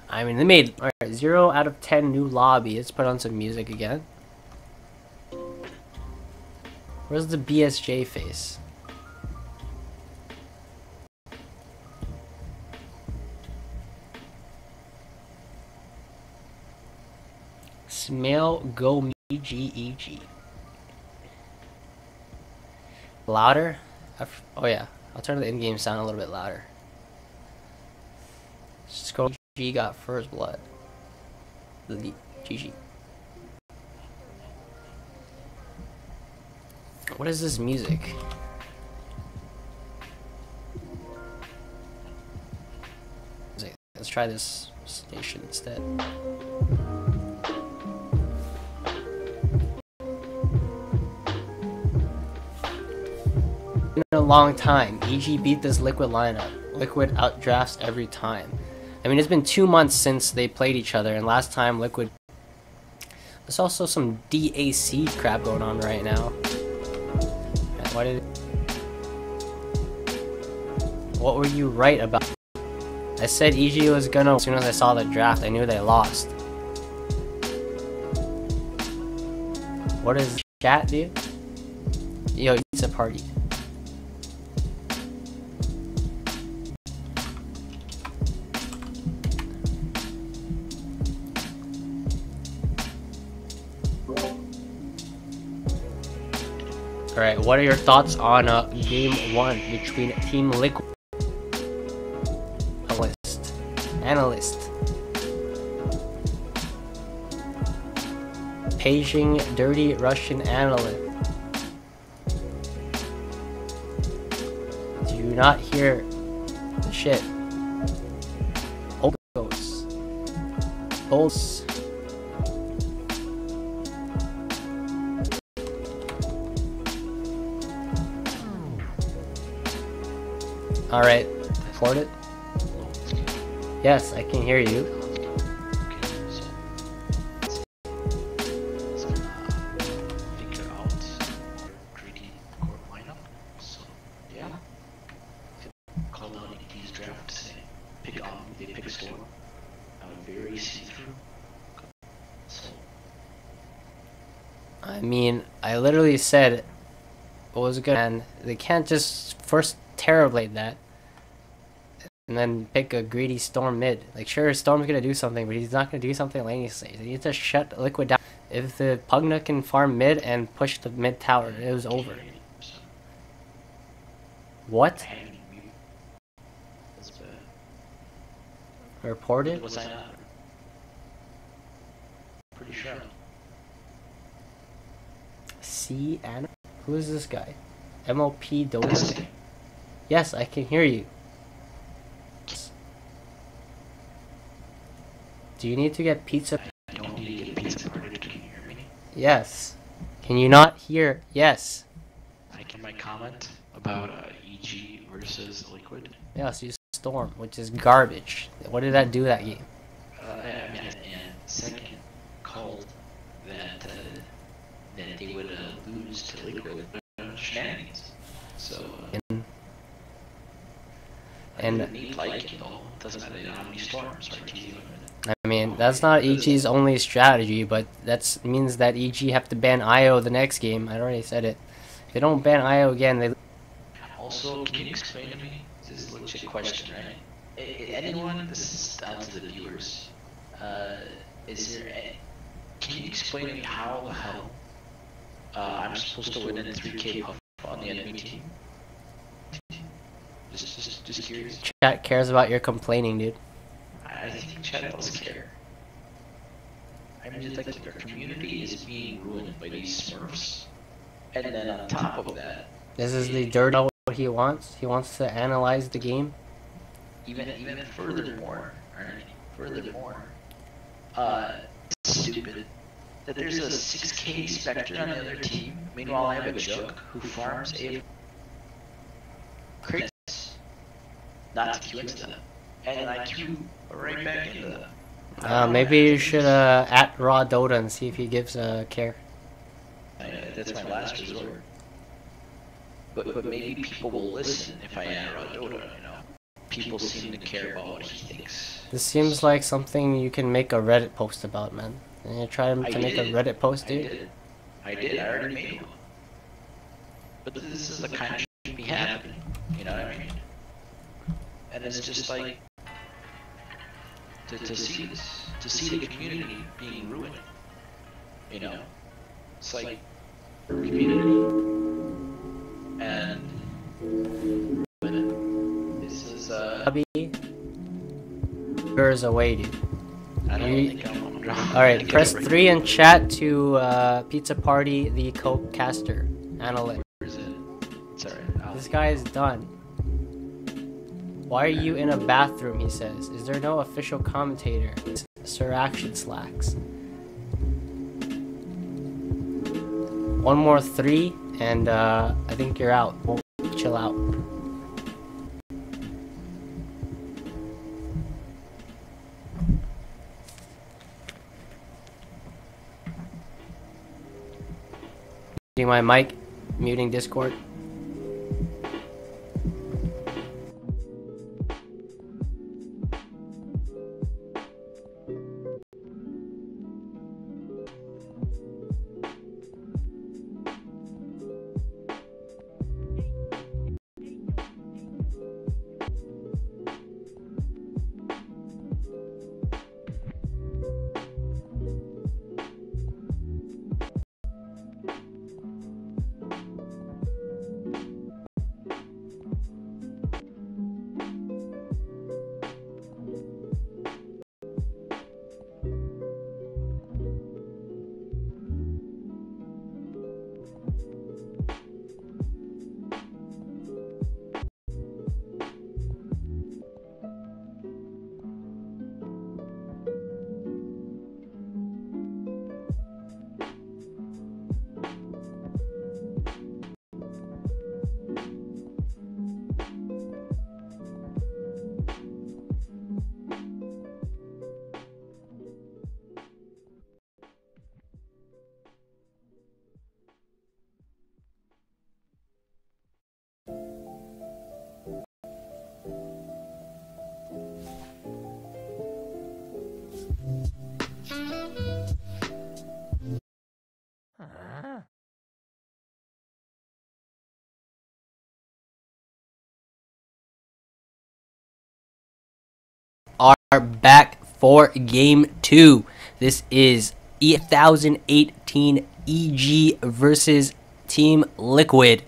I mean, they made 0 out of 10 new lobby. Let's put on some music again. Where's the BSJ face? Smell go me GEG. Louder? Oh yeah, I'll turn the in-game sound a little bit louder. Scroll G got first blood. GG. What is this music? Let's try this station instead. In a long time, EG beat this Liquid lineup. Liquid outdrafts every time. I mean, it's been 2 months since they played each other, and last time Liquid. There's also some DAC crap going on right now. What were you right about? I said EG was gonna. As soon as I saw the draft, I knew they lost. What is chat, dude? Yo, it's a party. Alright, what are your thoughts on game 1 between Team Liquid? Analyst. Paging dirty Russian analyst. Do you not hear the shit? Obos. Bolts. Alright, report it. Yes, I can hear you. Okay, so let's figure out greedy core lineup. So yeah, call out these drafts and pick on they pick storm. Very see-through. So I mean, I literally said what was good, and they can't just first Terrorblade that and then pick a greedy Storm mid. Like, sure, Storm's gonna do something, but he's not gonna do something laniously. They need to shut Liquid down. If the Pugna can farm mid and push the mid tower, it was over. What? That's bad. Reported? Was I not? Pretty sure. C and who is this guy? MLP Dota? Testing. Yes, I can hear you. Do you need to get pizza? I don't need to get pizza party. Can you hear me? Yes. Can you not hear? Yes. I can make comment about EG versus Liquid. Yes, you Storm, which is garbage. What did that do that game? I mean, and second, called that that they would lose to Liquid shenanigans. So And I need like it though. Doesn't matter how many storms are easy limited. I mean, that's not EG's only strategy, but that means that EG have to ban IO the next game. I already said it. If they don't ban IO again, they... Also, can you explain to me? This is a legit question, right? Anyone, this is down to the viewers. Is there any, can you explain to me how the hell I'm supposed to win in 3K puff on the enemy team? Just curious. Chat cares about your complaining, dude. I think chat does care. I mean, it's like their community is being ruined by these smurfs. And then on top of that, This is the dirt on what he wants. He wants to analyze the game. even furthermore, stupid that there's a 6K Spectre on the other team. Meanwhile, I have a Jug who farms a crates, not to queue into them, and I queue right back into them. Maybe you should at Raw Dota and see if he gives a care. That's my last resort. But maybe people will listen if I add Raw Dota, you know? People seem to care about what he thinks. This seems like something you can make a Reddit post about, man. And you try to make a Reddit post, dude? I already made one. But this is the kind of shit should be happening, you know what I mean? And it's just like, to see this, to see the community being ruined, you know? It's like, community. And this is Bobby, yours away, dude. I don't think I want to drop. Alright, press 3 in chat to Pizza Party the Coke caster. Analyst. Where's it? It's alright. This guy is done. Why are you in a bathroom, he says. Is there no official commentator? Sir Action slacks. One more 3, and I think you're out. We'll chill out. Muting my mic, muting Discord. Are back for game 2. This is 2018 EG versus Team Liquid.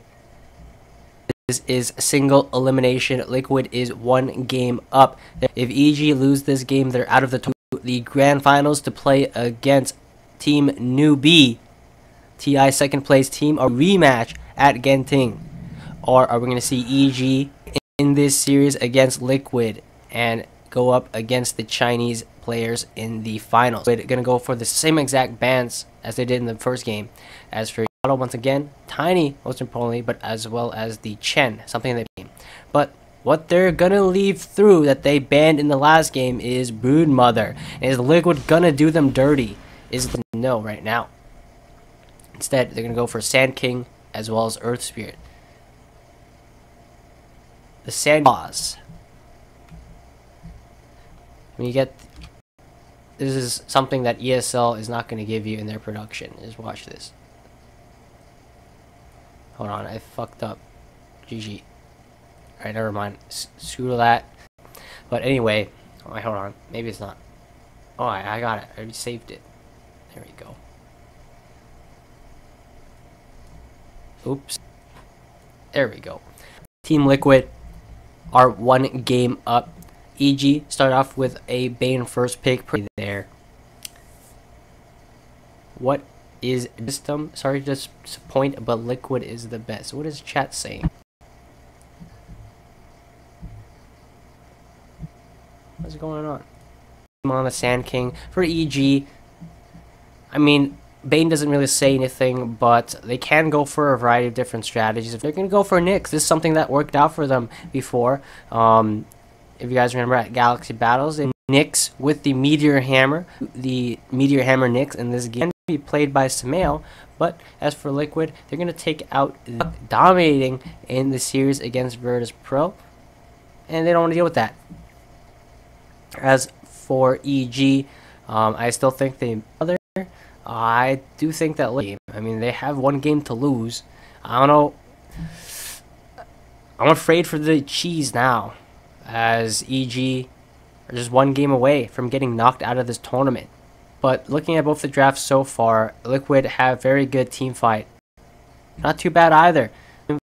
This is single elimination. Liquid is 1 game up. If EG lose this game, they're out of the grand finals to play against Team Newbee. TI second place team, a rematch at Genting. Or are we going to see EG in this series against Liquid and go up against the Chinese players in the finals? We're going to go for the same exact bans as they did in the first game. As for once again, Tiny most importantly, but as well as the Chen, something they game. But what they're gonna leave through that they banned in the last game is Broodmother. Is Liquid gonna do them dirty? Is no right now. Instead, they're gonna go for Sand King as well as Earth Spirit. The Sand Boss. When you get this is something that ESL is not gonna give you in their production. Just watch this. Hold on, I fucked up. GG. Alright, never mind. Screw that. But anyway, hold on. Maybe it's not. Oh, I got it. I already saved it. There we go. Oops. There we go. Team Liquid are 1 game up. EG start off with a Bane first pick. Pretty there. What is system? Sorry to disappoint, but Liquid is the best. What is chat saying? What's going on? On the Sand King for EG. I mean, Bane doesn't really say anything, but they can go for a variety of different strategies. If they're gonna go for Nyx, this is something that worked out for them before. If you guys remember at Galaxy Battles, they Nyx with the Meteor Hammer Nyx in this game be played by Samael. But as for Liquid, they're gonna take out dominating in the series against Virtus Pro, and they don't want to deal with that. As for EG, I still think I do think that I mean, they have 1 game to lose. I don't know. I'm afraid for the cheese now, as EG are just 1 game away from getting knocked out of this tournament. But looking at both the drafts so far, Liquid have very good team fight. Not too bad either.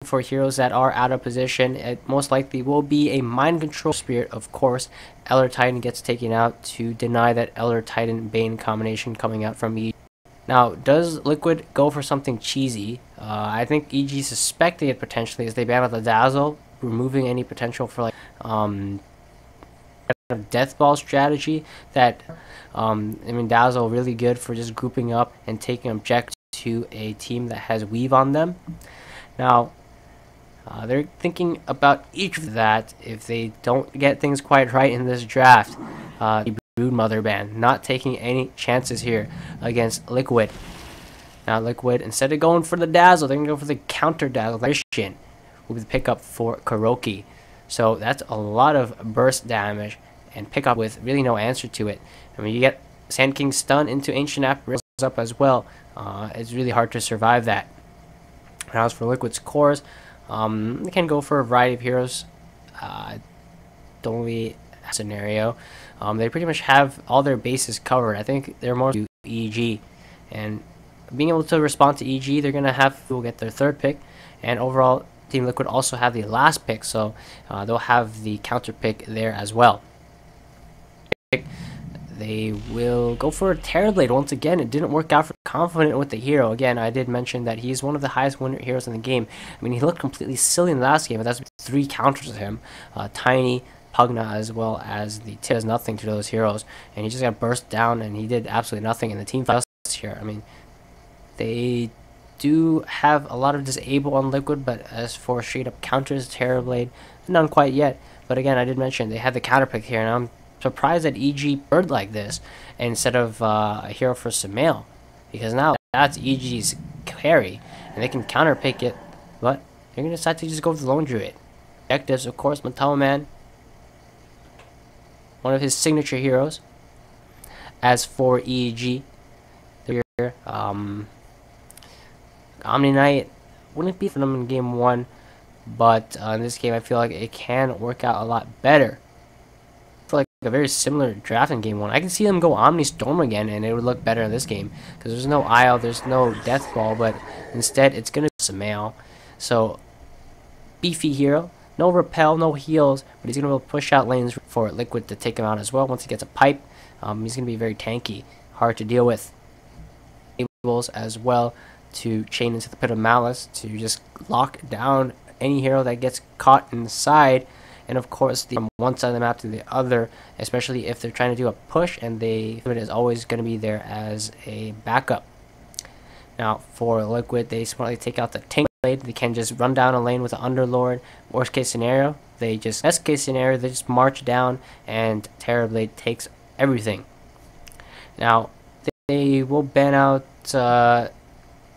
For heroes that are out of position, it most likely will be a Mind Control Spirit, of course. Elder Titan gets taken out to deny that Elder Titan Bane combination coming out from EG. Now, does Liquid go for something cheesy? I think EG suspecting it potentially as they ban out the Dazzle, removing any potential for like kind of death ball strategy that I mean, Dazzle really good for just grouping up and taking objectives to a team that has weave on them. Now they're thinking about each of that if they don't get things quite right in this draft. Broodmother ban, not taking any chances here against Liquid. Now Liquid, instead of going for the Dazzle, they're gonna go for the counter Dazzle. Christian will be the pickup for Kuroki. So that's a lot of burst damage and pickup with really no answer to it. I mean, you get Sand King stun into Ancient Apparition up as well. It's really hard to survive that. Now as for Liquid's cores, they can go for a variety of heroes. Don't really scenario. They pretty much have all their bases covered. I think they're more to EG, and being able to respond to EG, they're gonna will get their 3rd pick, and overall Team Liquid also have the last pick, so they'll have the counter pick there as well. They will go for a Terrorblade. Once again, it didn't work out for Confident with the hero. Again, I did mention that he's one of the highest winner heroes in the game. I mean, he looked completely silly in the last game, but that's 3 counters of him. Tiny, Pugna, as well as the Tip does nothing to those heroes, and he just got burst down, and he did absolutely nothing in the team fight here. I mean, they do have a lot of disable on Liquid, but as for straight up counters, Terrorblade, none quite yet. But again, I did mention they had the counter pick here, and I'm surprised that EG bird like this instead of a hero for Samael, because now that's EG's carry and they can counter pick it, but they're gonna decide to just go with the Lone Druid. Objectives, of course, Matama Man, one of his signature heroes. As for EG, they're Omni Knight wouldn't be for them in game 1, but in this game I feel like it can work out a lot better. For like a very similar draft in game 1, I can see them go Omni Storm again, and it would look better in this game because there's no Isle, there's no Death Ball, but instead it's gonna be Samael. So beefy hero. No repel, no heals, but he's going to be able to push out lanes for Liquid to take him out as well. Once he gets a pipe, he's going to be very tanky, hard to deal with. Tables as well to chain into the Pit of Malice to just lock down any hero that gets caught inside. And of course, from one side of the map to the other, especially if they're trying to do a push, and it is always going to be there as a backup. Now, for Liquid, they smartly take out the tank blade. They can just run down a lane with an Underlord. Worst case scenario, best case scenario, they just march down and Terrorblade takes everything. Now, they will ban out, of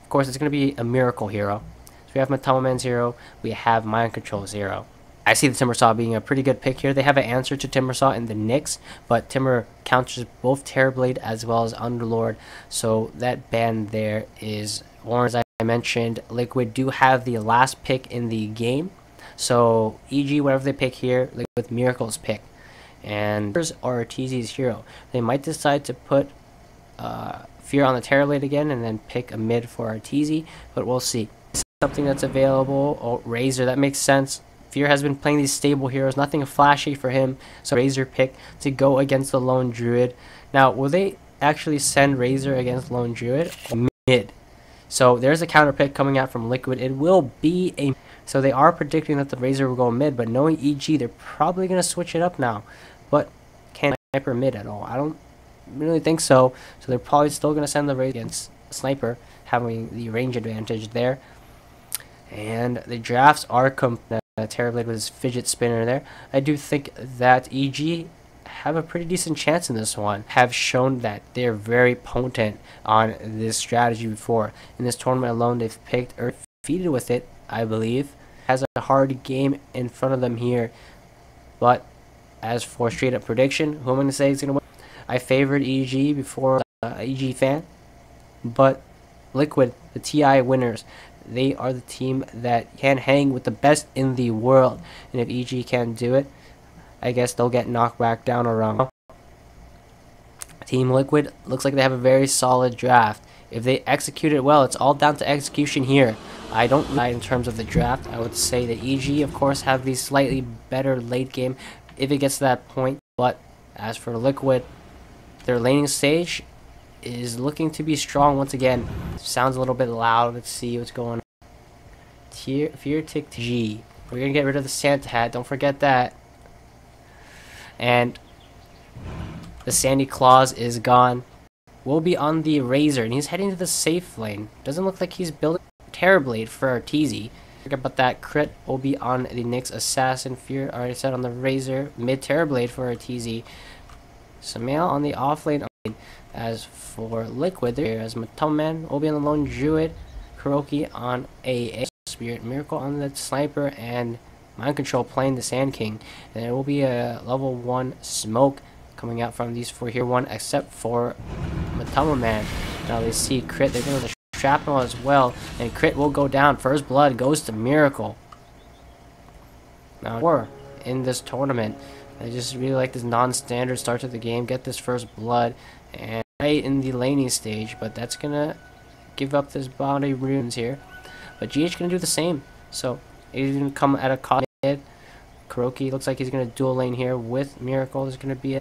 course, it's going to be a Miracle hero. So we have Matamaman's hero, we have Mind Control's hero. I see the Timbersaw being a pretty good pick here. They have an answer to Timbersaw in the Nyx, but Timber counters both Terrorblade as well as Underlord, so that ban there is warranted. As I mentioned, Liquid do have the last pick in the game, so e.g. whatever they pick here, Liquid Miracle's pick. And here's RTZ's hero. They might decide to put Fear on the Terrorblade again and then pick a mid for RTZ, but we'll see. Something that's available. Oh, Razor, that makes sense. Fear has been playing these stable heroes, nothing flashy for him, so Razor pick to go against the Lone Druid. Now, will they actually send Razor against Lone Druid? Mid. So there's a counter pick coming out from Liquid. It will be a... So they are predicting that the Razor will go mid, but knowing EG, they're probably going to switch it up now. But can Sniper mid at all? I don't really think so. So they're probably still going to send the Razor against Sniper, having the range advantage there. And the drafts are Terrorblade with his fidget spinner there. I do think that EG have a pretty decent chance in this one. Have shown that they're very potent on this strategy before. In this tournament alone, they've picked or defeated with it, I believe. Has a hard game in front of them here. But as for straight up prediction, who am I going to say is going to win? I favored EG before EG fan. But Liquid, the TI winners, they are the team that can hang with the best in the world. And if EG can't do it, I guess they'll get knocked back down around. Team Liquid looks like they have a very solid draft. If they execute it well, it's all down to execution here. I don't lie in terms of the draft. I would say that EG, of course, have the slightly better late game if it gets to that point. But as for Liquid, their laning stage is looking to be strong once again. Sounds a little bit loud. Let's see what's going on. Fear tick G. We're going to get rid of the Santa hat. Don't forget that. And the Sandy Claus is gone. We'll be on the Razor, and he's heading to the safe lane. Doesn't look like he's building Terrorblade for Arteezy. Forget about that. Crit will be on the Nyx Assassin. Fear already set on the Razor. Mid Terrorblade for Arteezy. Samael on the off lane. As for Liquid, there is Matamaman will be on the Lone Druid. Kuroki on AA. Spirit Miracle on the Sniper, and Mind Control playing the Sand King. And there will be a level 1 smoke coming out from these four here, one except for Matamaman. Now they see Crit, they're going to shrapnel as well, and Crit will go down. First blood goes to Miracle. Now we're in this tournament. I just really like this non-standard start to the game. Get this first blood and right in the laning stage, but that's gonna give up this bounty runes here. But GH gonna do the same. So he's gonna come at a cost. Kuroki looks like he's gonna dual lane here with Miracle. There's gonna be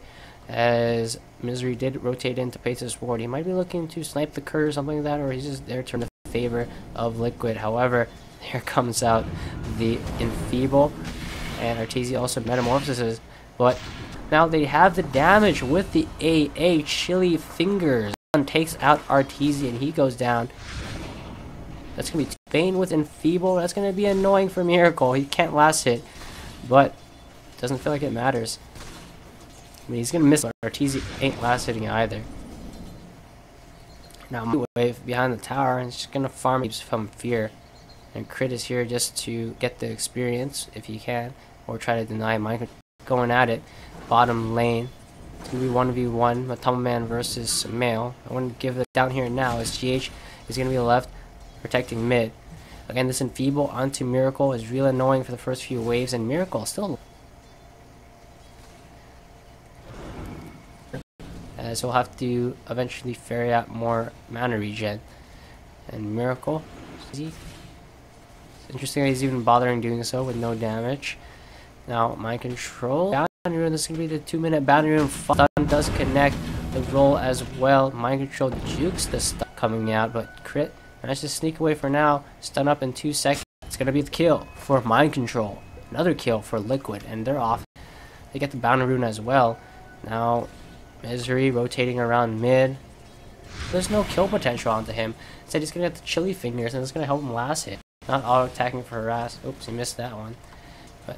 as Misery did rotate in to pace his ward. He might be looking to snipe the Cur or something like that, or he's just there to turn the favor of Liquid. However, here comes out the Enfeeble, and Arteezy also metamorphoses. But now they have the damage with the AA. Chilly Fingers takes out Arteezy, and he goes down. That's going to be Bane with Enfeeble. That's going to be annoying for Miracle. He can't last hit, but doesn't feel like it matters. I mean, he's going to miss. Arteezy ain't last hitting either. Now, wave behind the tower, and he's just going to farm from Fear. And Crit is here just to get the experience, if he can, or try to deny Mind. Going at it. Bottom lane. It's going to be 1v1. Matamaman versus Samael. I want to give it down here now as GH is going to be left protecting mid. Again, this Enfeeble onto Miracle is really annoying for the first few waves, and Miracle still, as he'll have to eventually ferry out more mana regen. And Miracle, interesting that he's even bothering doing so with no damage. Now, mind control. Boundary rune, this is going to be the 2-minute boundary rune. Stun does connect the roll as well. Mind control jukes the stun coming out, but crit managed to sneak away for now. Stun up in 2 seconds. It's going to be the kill for mind control. Another kill for Liquid, and they're off. They get the boundary rune as well. Now, Misery rotating around mid. There's no kill potential onto him. Instead, he's going to get the chili fingers, and it's going to help him last hit. Not auto-attacking for harass. Oops, he missed that one. But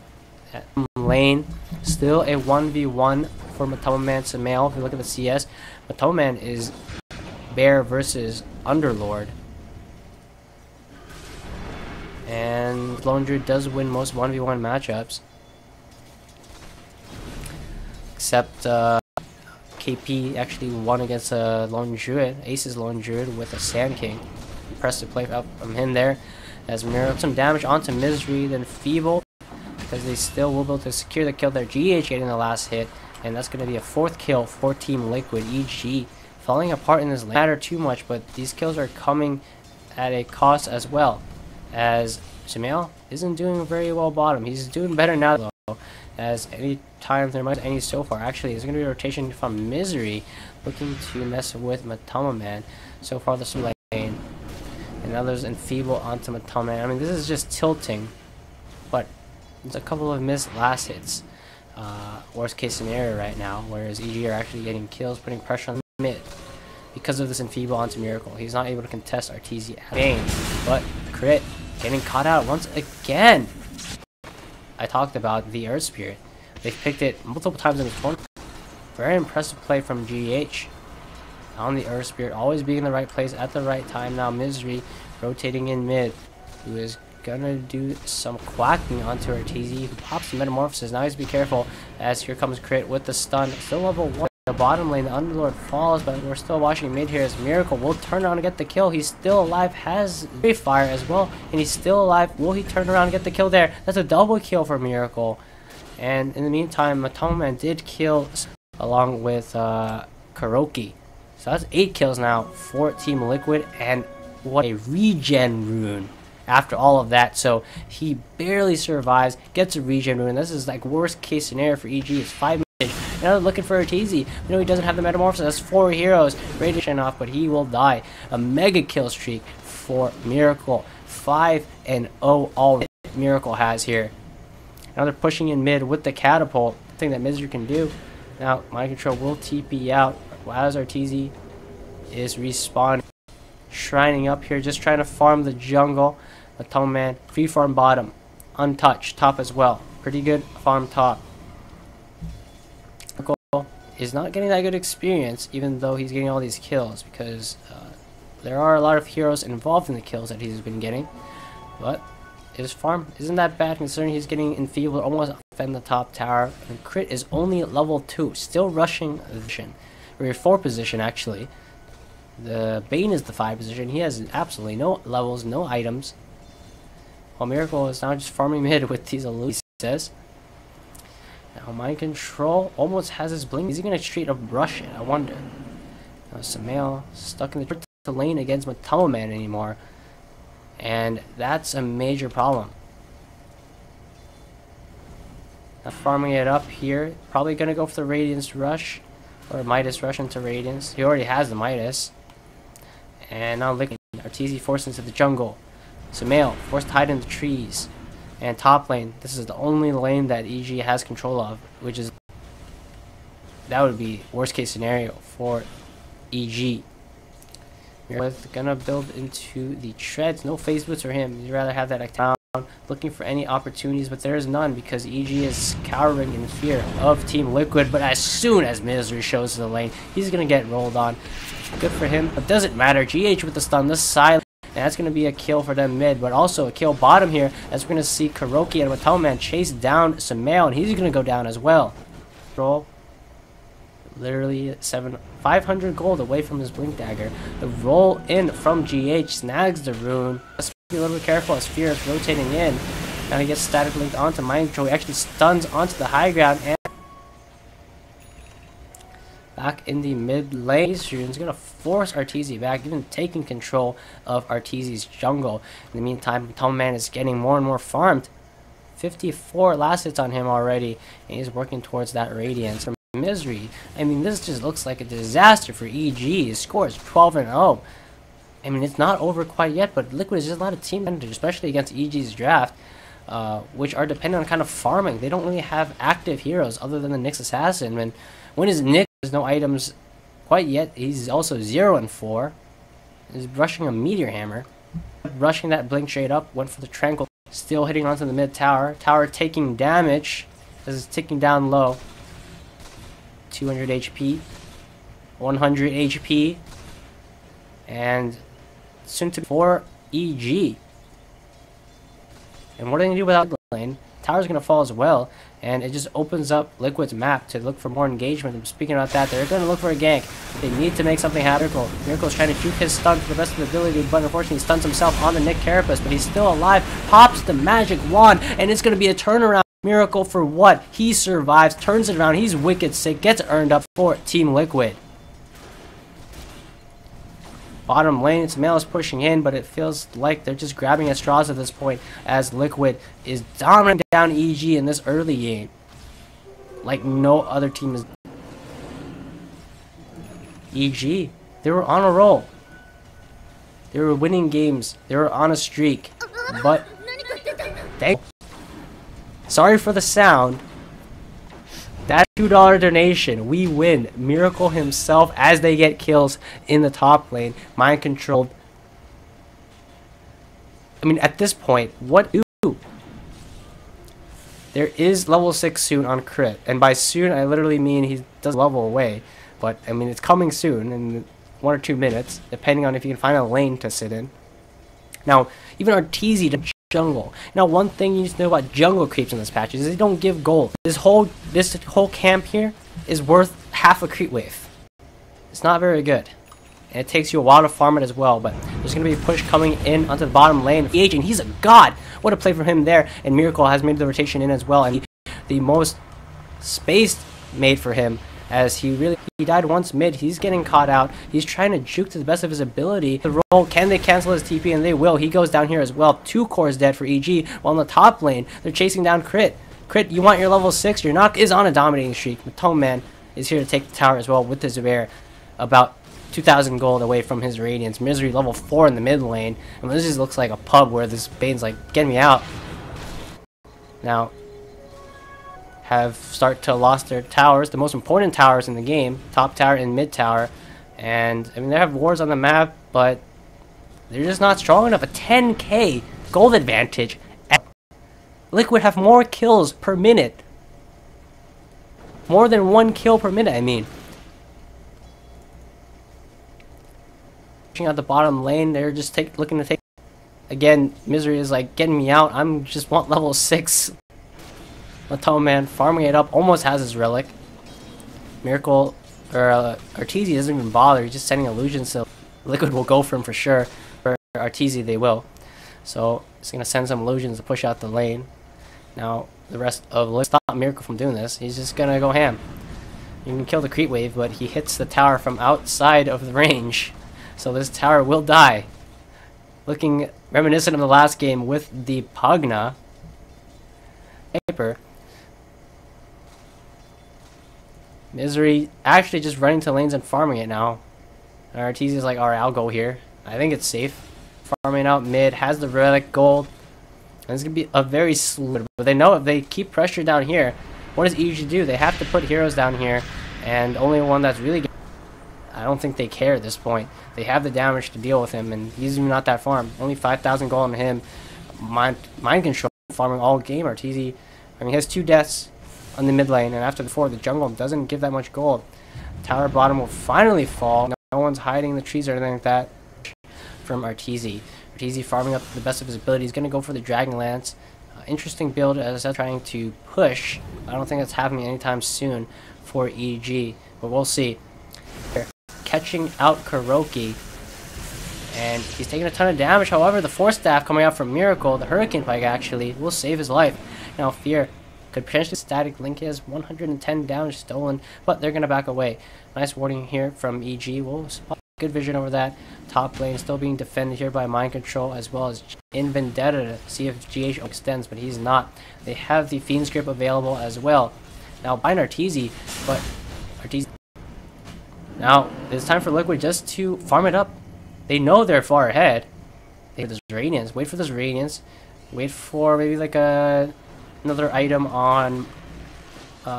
at lane, still a 1v1 for Matoma-Man Sumail. If you look at the CS, Matoma-Man is Bear versus Underlord. And Lone Druid does win most 1v1 matchups. Except KP actually won against a Lone Druid, Ace's Lone Druid with a Sand King. Impressive play up from him there. As Mirror some damage onto Misery, then Feeble, because they still will be able to secure the kill there. GH getting the last hit, and that's going to be a 4th kill for Team Liquid. EG falling apart in this lane. Matter too much, but these kills are coming at a cost as well. As Sumail isn't doing very well bottom. He's doing better now though, as any time there might be any so far. Actually, there's going to be a rotation from Misery looking to mess with Matoma-Man. So far this lane. And others enfeeble onto Matoma-Man. I mean, this is just tilting, but there's a couple of missed last hits. Worst case scenario right now, whereas EG are actually getting kills, putting pressure on the mid. Because of this enfeeble onto Miracle, he's not able to contest RTZ at game, but crit getting caught out once again. I talked about the Earth Spirit. They've picked it multiple times in this tournament. Very impressive play from GH. On the Earth Spirit, always being in the right place at the right time. Now Misery rotating in mid, who is gonna do some quacking onto Arteezy, who pops the Metamorphosis. Now he's be careful, as here comes crit with the stun. Still level 1. The bottom lane, the Underlord falls, but we're still watching mid here as Miracle will turn around and get the kill. He's still alive, has Free Fire as well, and he's still alive. Will he turn around and get the kill there? That's a double kill for Miracle. And in the meantime, Matoma-Man did kill along with Kuroki. So that's 8 kills now for Team Liquid, and what a regen rune after all of that. So he barely survives, gets a regen rune. This is like worst case scenario for EG. It's 5 minutes. Now they're looking for Arteezy. We know he doesn't have the Metamorphosis. That's 4 heroes. Radiation off, but he will die. A mega kill streak for Miracle. 5-0 all Miracle has here. Now they're pushing in mid with the catapult. Thing that Misery can do. Now Mind Control will TP out. As Arteezy is respawning, shrining up here, just trying to farm the jungle. Matoma-Man free farm bottom, untouched top as well. Pretty good farm top. Miracle is not getting that good experience, even though he's getting all these kills, because there are a lot of heroes involved in the kills that he's been getting. But his farm isn't that bad considering he's getting enfeebled, almost defend the top tower. And crit is only at level 2, still rushing the vision. Or 4 position actually. The Bane is the 5 position. He has absolutely no levels, no items. While Miracle is now just farming mid with these elusives. Now Mind Control almost has his blink. Is he gonna straight up rush it? I wonder. Now Sumail stuck in the lane against Matoma-Man anymore. And that's a major problem. Now farming it up here. Probably gonna go for the Radiance Rush. Or Midas rush into Radiance. He already has the Midas. And now Liquid. Arteezy forced into the jungle. Sumail forced to hide in the trees. And top lane. This is the only lane that EG has control of. Which is... that would be worst case scenario for EG. We're gonna build into the treads. No phase boots for him. He'd rather have that activity. Looking for any opportunities, but there is none because EG is cowering in fear of Team Liquid. But as soon as Misery shows the lane, he's gonna get rolled on. Good for him, but doesn't matter. GH with the stun, the silence, and that's gonna be a kill for them mid, but also a kill bottom here, as we're gonna see Kuroki and Matoma-Man chase down Sumail, and he's gonna go down as well. Roll. Literally 500 gold away from his blink dagger. The roll in from GH snags the rune. Be a little bit careful as Fear is rotating in. Now he gets static linked onto Mind Control. He actually stuns onto the high ground, and back in the mid lane. He's gonna force Arteezy back, even taking control of Arteezy's jungle. In the meantime, Toman is getting more and more farmed. 54 last hits on him already, and he's working towards that Radiance. From Misery, I mean, this just looks like a disaster for EG. His score is 12-0. I mean, it's not over quite yet, but Liquid is just a lot of team advantage, especially against EG's draft, which are dependent on kind of farming. They don't really have active heroes other than the Nyx Assassin. When is Nyx? There's no items quite yet. He's also 0-4. He's rushing a Meteor Hammer. Rushing that Blink straight up, went for the Tranquil. Still hitting onto the mid tower. Tower taking damage as it's ticking down low. 200 HP. 100 HP. And soon to be for EG. And what are they going to do without the lane? Tower's going to fall as well. And it just opens up Liquid's map to look for more engagement. And speaking about that, they're going to look for a gank. They need to make something happen. Miracle's trying to juke his stun for the best of the ability, but unfortunately he stuns himself on the Nick Carapace, but he's still alive. Pops the magic wand, and it's going to be a turnaround. Miracle for what? He survives, turns it around. He's wicked sick, gets earned up for Team Liquid. Bottom lane, Sumail is pushing in, but it feels like they're just grabbing at straws at this point as Liquid is dominating down EG in this early game. Like no other team is. EG, they were on a roll. They were winning games. They were on a streak. But, sorry for the sound. That $2 donation, we win. Miracle himself as they get kills in the top lane. Mind controlled. I mean, at this point, what do? There is level 6 soon on crit. And by soon, I literally mean he does level away. But, I mean, it's coming soon in 1 or 2 minutes, depending on if you can find a lane to sit in. Now, even Arteezy to jungle. Now, one thing you need to know about jungle creeps in this patch is they don't give gold. This whole camp here is worth half a creep wave. It's not very good. And it takes you a while to farm it as well, but there's going to be a push coming in onto the bottom lane. Agent, he's a god! What a play from him there, and Miracle has made the rotation in as well, and the most spaced made for him, as he died once mid. He's getting caught out. He's trying to juke to the best of his ability. The roll, can they cancel his TP? And they will. He goes down here as well. 2 cores dead for EG, while in the top lane, they're chasing down Crit. Crit, you want your level 6? Your knock is on a dominating streak. Toman is here to take the tower as well with his Zubair. About 2,000 gold away from his Radiance. Misery level 4 in the mid lane. And this just looks like a pub where this Bane's like, get me out. Now, have start to lost their towers, the most important towers in the game, top tower and mid tower. And, I mean, they have wars on the map, but they're just not strong enough. A 10k gold advantage. Liquid have more kills per minute. More than 1 kill per minute, I mean. At the bottom lane, they're just looking to take. Again, Misery is like, getting me out. I'm just want level 6. Toman farming it up, almost has his relic. Miracle, or Arteezy doesn't even bother. He's just sending illusions, so Liquid will go for him for sure. For Arteezy, they will. So it's gonna send some illusions to push out the lane. Now the rest of Liquid stop Miracle from doing this. He's just gonna go ham. You can kill the creep wave, but he hits the tower from outside of the range. So this tower will die. Looking reminiscent of the last game with the Pugna. Paper. Misery actually just running to lanes and farming it now. And Arteezy is like, alright, I'll go here. I think it's safe. Farming out mid, has the relic gold. And it's going to be a very slow. But they know if they keep pressure down here, what does EG do? They have to put heroes down here. And only one that's really good. I don't think they care at this point. They have the damage to deal with him, and he's even not that farm. Only 5,000 gold on him. Mind control, farming all game. Arteezy, I mean, he has 2 deaths on the mid lane, and after the 4, the jungle doesn't give that much gold. Tower bottom will finally fall. No one's hiding in the trees or anything like that from Arteezy. Arteezy farming up to the best of his ability. He's going to go for the Dragon Lance. Interesting build as I said, trying to push. I don't think that's happening anytime soon for EG, but we'll see. Catching out Kuroki, and he's taking a ton of damage. However, the Force Staff coming out from Miracle, the Hurricane Pike actually, will save his life. Now Fear Could potentially static link is 110 damage stolen, but they're going to back away. Nice warning here from EG. We'll spot good vision over that. Top lane still being defended here by Mind Control as well as in Vendetta to see if GH extends, but he's not. They have the Fiend's Grip available as well. Now behind Arteezy, but Arteezy. Now it's time for Liquid just to farm it up. They know they're far ahead. They have this Radiance. Wait for this Radiance. Wait for maybe like another item on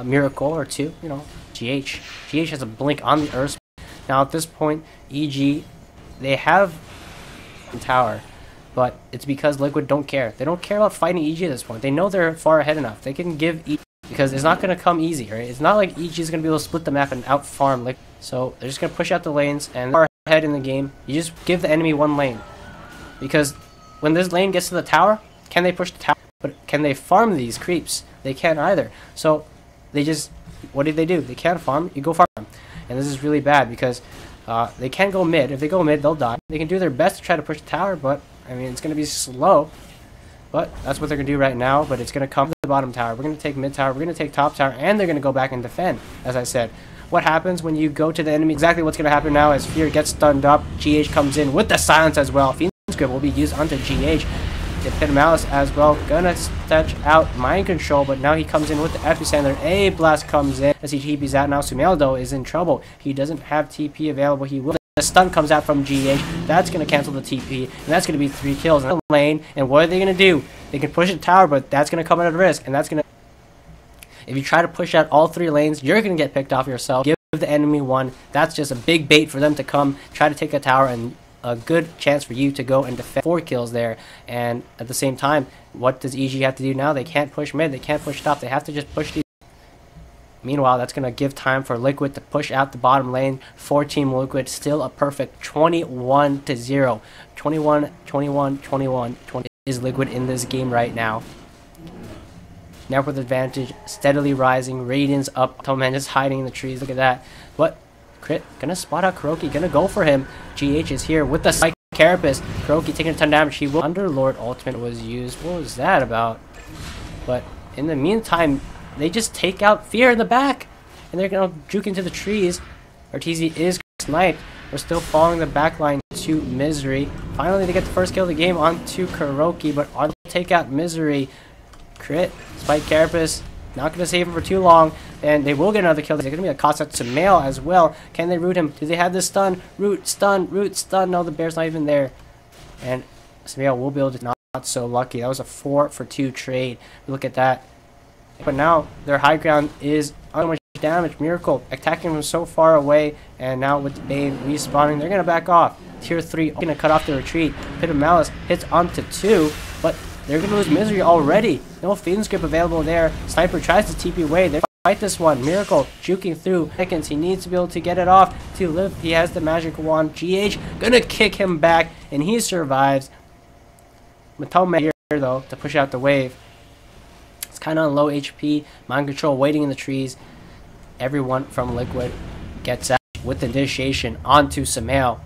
Miracle or two. You know, GH. GH has a blink on the Earth. Now at this point, EG, they have a tower, but it's because Liquid don't care. They don't care about fighting EG at this point. They know they're far ahead enough. They can give EG, because it's not going to come easy, right? It's not like EG is going to be able to split the map and out-farm Liquid. So they're just going to push out the lanes, and far ahead in the game, you just give the enemy one lane. Because when this lane gets to the tower, can they push the tower? But can they farm these creeps? They can't either. So they just, what do? They can't farm. You go farm them. And this is really bad because they can't go mid. If they go mid, they'll die. They can do their best to try to push the tower, but I mean, it's going to be slow. But that's what they're going to do right now. But it's going to come to the bottom tower. We're going to take mid tower. We're going to take top tower. And they're going to go back and defend, as I said. What happens when you go to the enemy? Exactly what's going to happen now as Fear gets stunned up. GH comes in with the silence as well. Fiend's Grip will be used onto GH. They pin Malice as well. Gonna stretch out Mind Control, but now he comes in with the Epicenter. A blast comes in as he TPs out. Now Sumail though is in trouble. He doesn't have TP available. He will. The stun comes out from GH. That's gonna cancel the TP, and that's gonna be 3 kills in the lane. And what are they gonna do? They can push the tower, but that's gonna come at a risk, and that's gonna. If you try to push out all 3 lanes, you're gonna get picked off yourself. Give the enemy one. That's just a big bait for them to come try to take a tower, and a good chance for you to go and defend 4 kills there. And at the same time, what does EG have to do now? They can't push mid, they can't push top, they have to just push the. Meanwhile, that's going to give time for Liquid to push out the bottom lane for Team Liquid. Still a perfect 21-0. 21 is Liquid in this game right now. Network advantage steadily rising. Radiance up. Toman just hiding in the trees. Look at that. What? Crit. Gonna spot out Kuroki. Gonna go for him. GH is here with the Psych Carapace. Kuroki taking a ton of damage. He will. Underlord ultimate was used. What was that about? But in the meantime, they just take out Fear in the back. And they're gonna juke into the trees. Arteezy is sniped. We're still following the backline to Misery. Finally, they get the first kill of the game onto Kuroki. But are they take out Misery? Crit. Spike Carapace. Not going to save him for too long. And they will get another kill. There's going to be a cost out to Mail as well. Can they root him? Do they have this stun? Root, stun, root, stun. No, the bear's not even there. And Samael will be able to not so lucky. That was a 4-for-2 trade. Look at that. But now their high ground is so much damage. Miracle attacking from so far away. And now with Bane respawning, they're going to back off. Tier 3 going to cut off the retreat. Pit of Malice hits onto 2. But they're going to lose Misery already. No Fiend's Grip available there. Sniper tries to TP away. They fight this one. Miracle juking through seconds. He needs to be able to get it off to live. He has the magic wand. GH gonna kick him back, and he survives. Matoma here though to push out the wave. It's kind of on low HP. Mind Control waiting in the trees. Everyone from Liquid gets out with initiation onto Samael.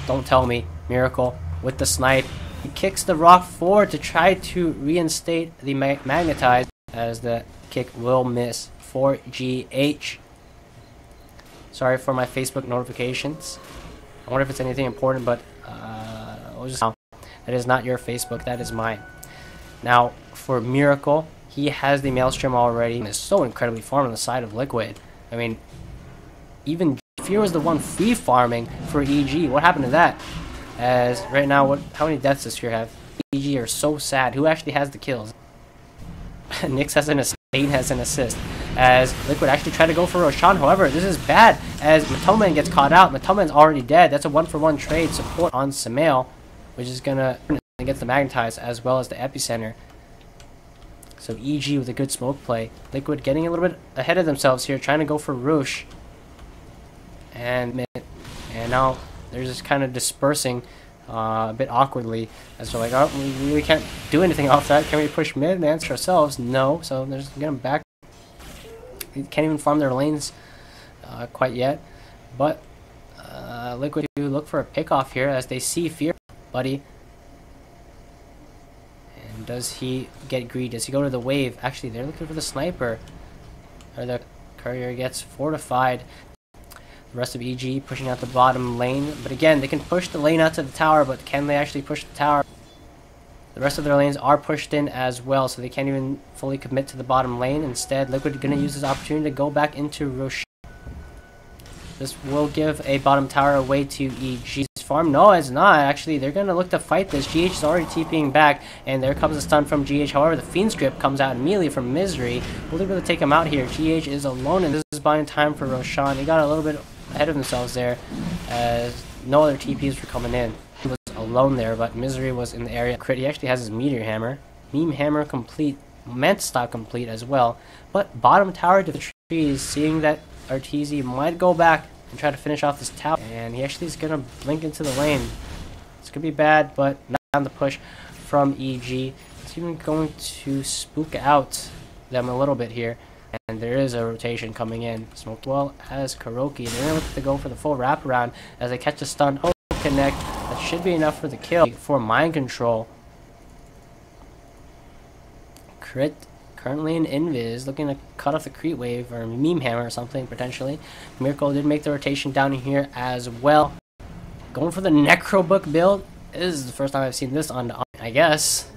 Don't tell me. Miracle with the snipe. He kicks the rock forward to try to reinstate the magnetize as the kick will miss for GH. Sorry for my Facebook notifications. I wonder if it's anything important, but that is not your Facebook, that is mine. Now for Miracle, he has the Maelstrom already and is so incredibly farmed on the side of Liquid. I mean, even Fear was the one free farming for EG. What happened to that? As right now, how many deaths does Fear have? EG are so sad. Who actually has the kills? Nyx has an assist. Bane has an assist. As Liquid actually try to go for Roshan. However, this is bad as Matoman gets caught out. Matoman's already dead. That's a 1-for-1 trade support on Samael, which is gonna get the magnetize as well as the epicenter. So EG with a good smoke play. Liquid getting a little bit ahead of themselves here, trying to go for Roosh. And now they're just kind of dispersing a bit awkwardly as they're like, oh, we really can't do anything off that. Can we push mid and answer ourselves? No. So they're just getting back. They can't even farm their lanes quite yet. But Liquid do look for a pick off here as they see Fear, buddy. And Does he get greed? Does he go to the wave? Actually, they're looking for the sniper. Or the courier gets fortified. The rest of EG pushing out the bottom lane. But again, they can push the lane out to the tower, but can they actually push the tower? The rest of their lanes are pushed in as well, so they can't even fully commit to the bottom lane. Instead, Liquid going to use this opportunity to go back into Roshan. This will give a bottom tower away to EG's farm. No, it's not. Actually, they're going to look to fight this. GH is already TPing back, and there comes a stun from GH. However, the Fiend Script comes out immediately from Misery. Will they be able to take him out here? GH is alone, and this is buying time for Roshan. He got a little bit ahead of themselves there, as no other TPs were coming in. He was alone there, but Misery was in the area. Crit, he actually has his Meteor Hammer. Meme Hammer complete. Meant stock complete as well. But bottom tower to the trees, seeing that Arteezy might go back and try to finish off this tower, and he actually is going to blink into the lane. It's going to be bad, but not on the push from EG. It's even going to spook out them a little bit here, and there is a rotation coming in. Smoked well as Kuroki. They're going to look to go for the full wraparound as they catch a stun. Oh, connect. That should be enough for the kill for Mind Control. Crit currently in Invis, looking to cut off the Creep Wave or Meme Hammer or something potentially. Miracle did make the rotation down here as well. Going for the Necro Book build. This is the first time I've seen this on I guess.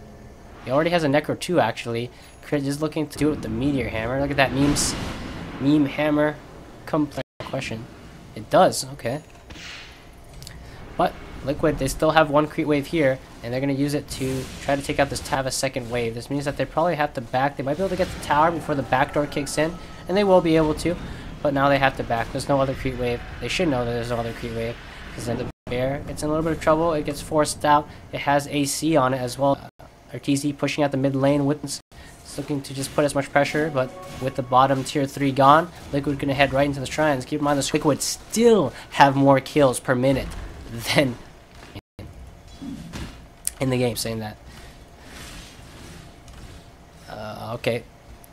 He already has a Necro 2 actually. Crit is looking to do it with the Meteor Hammer. Look at that Meme Hammer. Complex question. It does, okay. But Liquid, they still have one Creep Wave here, and they're going to use it to try to take out this Tava second wave. This means that they probably have to back. They might be able to get the tower before the backdoor kicks in, and they will be able to, but now they have to back. There's no other Creep Wave. They should know that there's no other Creep Wave, because then the bear gets in a little bit of trouble. It gets forced out. It has AC on it as well. Arteezy pushing out the mid lane with it's looking to just put as much pressure, but with the bottom tier 3 gone, Liquid going to head right into the shrines. Keep in mind, the Liquid still have more kills per minute than in the game, saying that. Okay,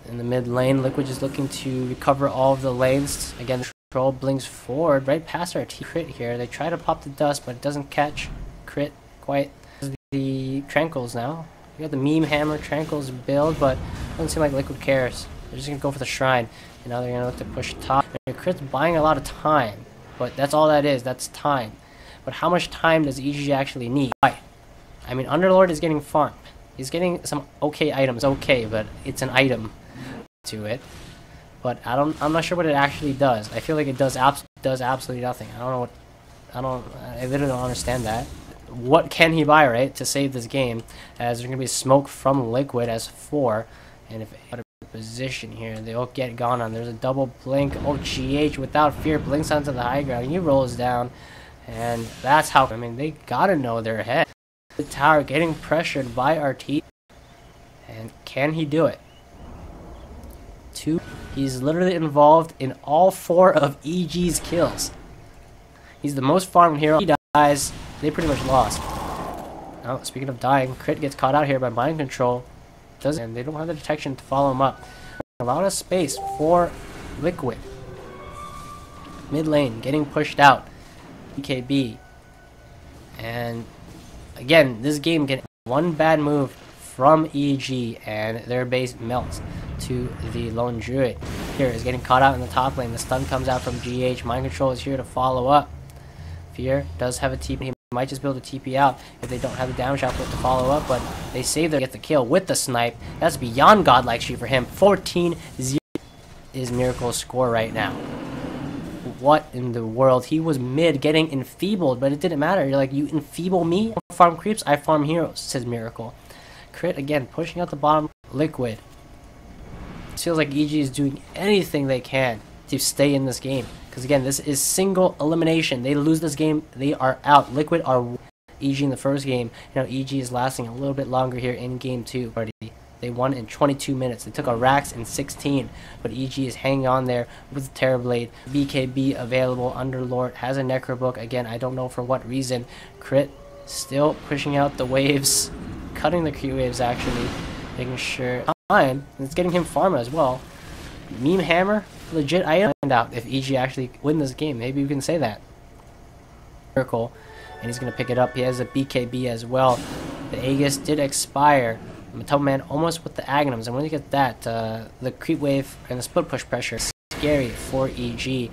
in the mid lane, Liquid is looking to recover all of the lanes. Again, Troll blinks forward right past our Crit here. They try to pop the dust, but it doesn't catch Crit quite. The Tranquils now. We got the Meme Hammer Tranquils build, but it doesn't seem like Liquid cares. They're just gonna go for the shrine, and now they're gonna look to push top. And Crit's buying a lot of time, but that's all that is. That's time. But how much time does EG actually need? Why? I mean, Underlord is getting farmed. He's getting some okay items, okay, but it's an item to it. But I'm not sure what it actually does. I feel like it does absolutely nothing. I literally don't understand that. What can he buy, right, to save this game? As there's gonna be smoke from Liquid as 4, and if out of position here, they'll get gone on. There's a double blink. Oh, GH without fear blinks onto the high ground. He rolls down, and that's how. I mean, they gotta know they're ahead. The tower getting pressured by RT, and can he do it? 2. He's literally involved in all 4 of EG's kills. He's the most farmed hero. He dies. They pretty much lost. Now, speaking of dying, Crit gets caught out here by Mind Control. And they don't have the detection to follow him up. A lot of space for Liquid. Mid lane getting pushed out. BKB. And again, this game getting one bad move from EG, and their base melts to the Lone Druid. Here is getting caught out in the top lane. The stun comes out from GH. Mind Control is here to follow up. Fear does have a TP. He might just be able to TP out if they don't have the damage output to follow up, but they save their get the kill with the snipe. That's beyond godlike streak for him. 14-0 is Miracle's score right now. What in the world? He was mid getting enfeebled, but it didn't matter. You're like, you enfeeble me? I farm creeps, I farm heroes, says Miracle. Crit again, pushing out the bottom. Liquid. It feels like EG is doing anything they can to stay in this game. Because again, this is single elimination. They lose this game, they are out. Liquid are EG in the first game. Now EG is lasting a little bit longer here in game 2. They won in 22 minutes. They took a Rax in 16. But EG is hanging on there with Terrorblade. BKB available. Underlord has a Necrobook. Again, I don't know for what reason. Crit still pushing out the waves. Cutting the Q waves actually. Making sure time. It's getting him farm as well. Meme Hammer. Legit item. Find out if EG actually win this game. Maybe we can say that. Miracle. And he's going to pick it up. He has a BKB as well. The Aegis did expire. Matoma Man almost with the Agnums, and when you get that, the creep wave and the split push pressure is scary for EG.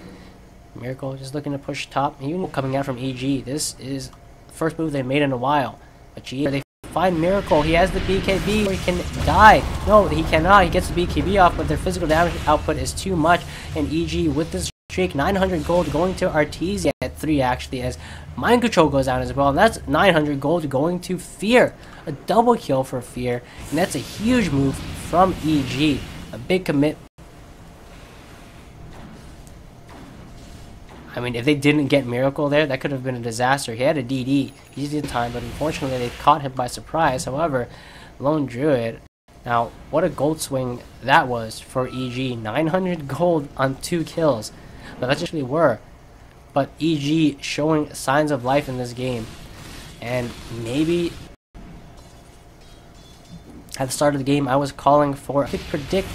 Miracle just looking to push top. Even coming out from EG, this is the first move they've made in a while. But GH, they find Miracle. He has the BKB, or he can die. No, he cannot. He gets the BKB off, but their physical damage output is too much. And EG with this streak, 900 gold going to Artesia at 3 actually, as Mind Control goes down as well. And that's 900 gold going to Fear. A double kill for Fear. And that's a huge move from EG. A big commit. I mean, if they didn't get Miracle there, that could have been a disaster. He had a DD. He did time, but unfortunately they caught him by surprise. However, Lone Druid. Now, what a gold swing that was for EG. 900 gold on 2 kills. But that's actually were. But EG showing signs of life in this game. And maybe at the start of the game, I was calling for, I could predict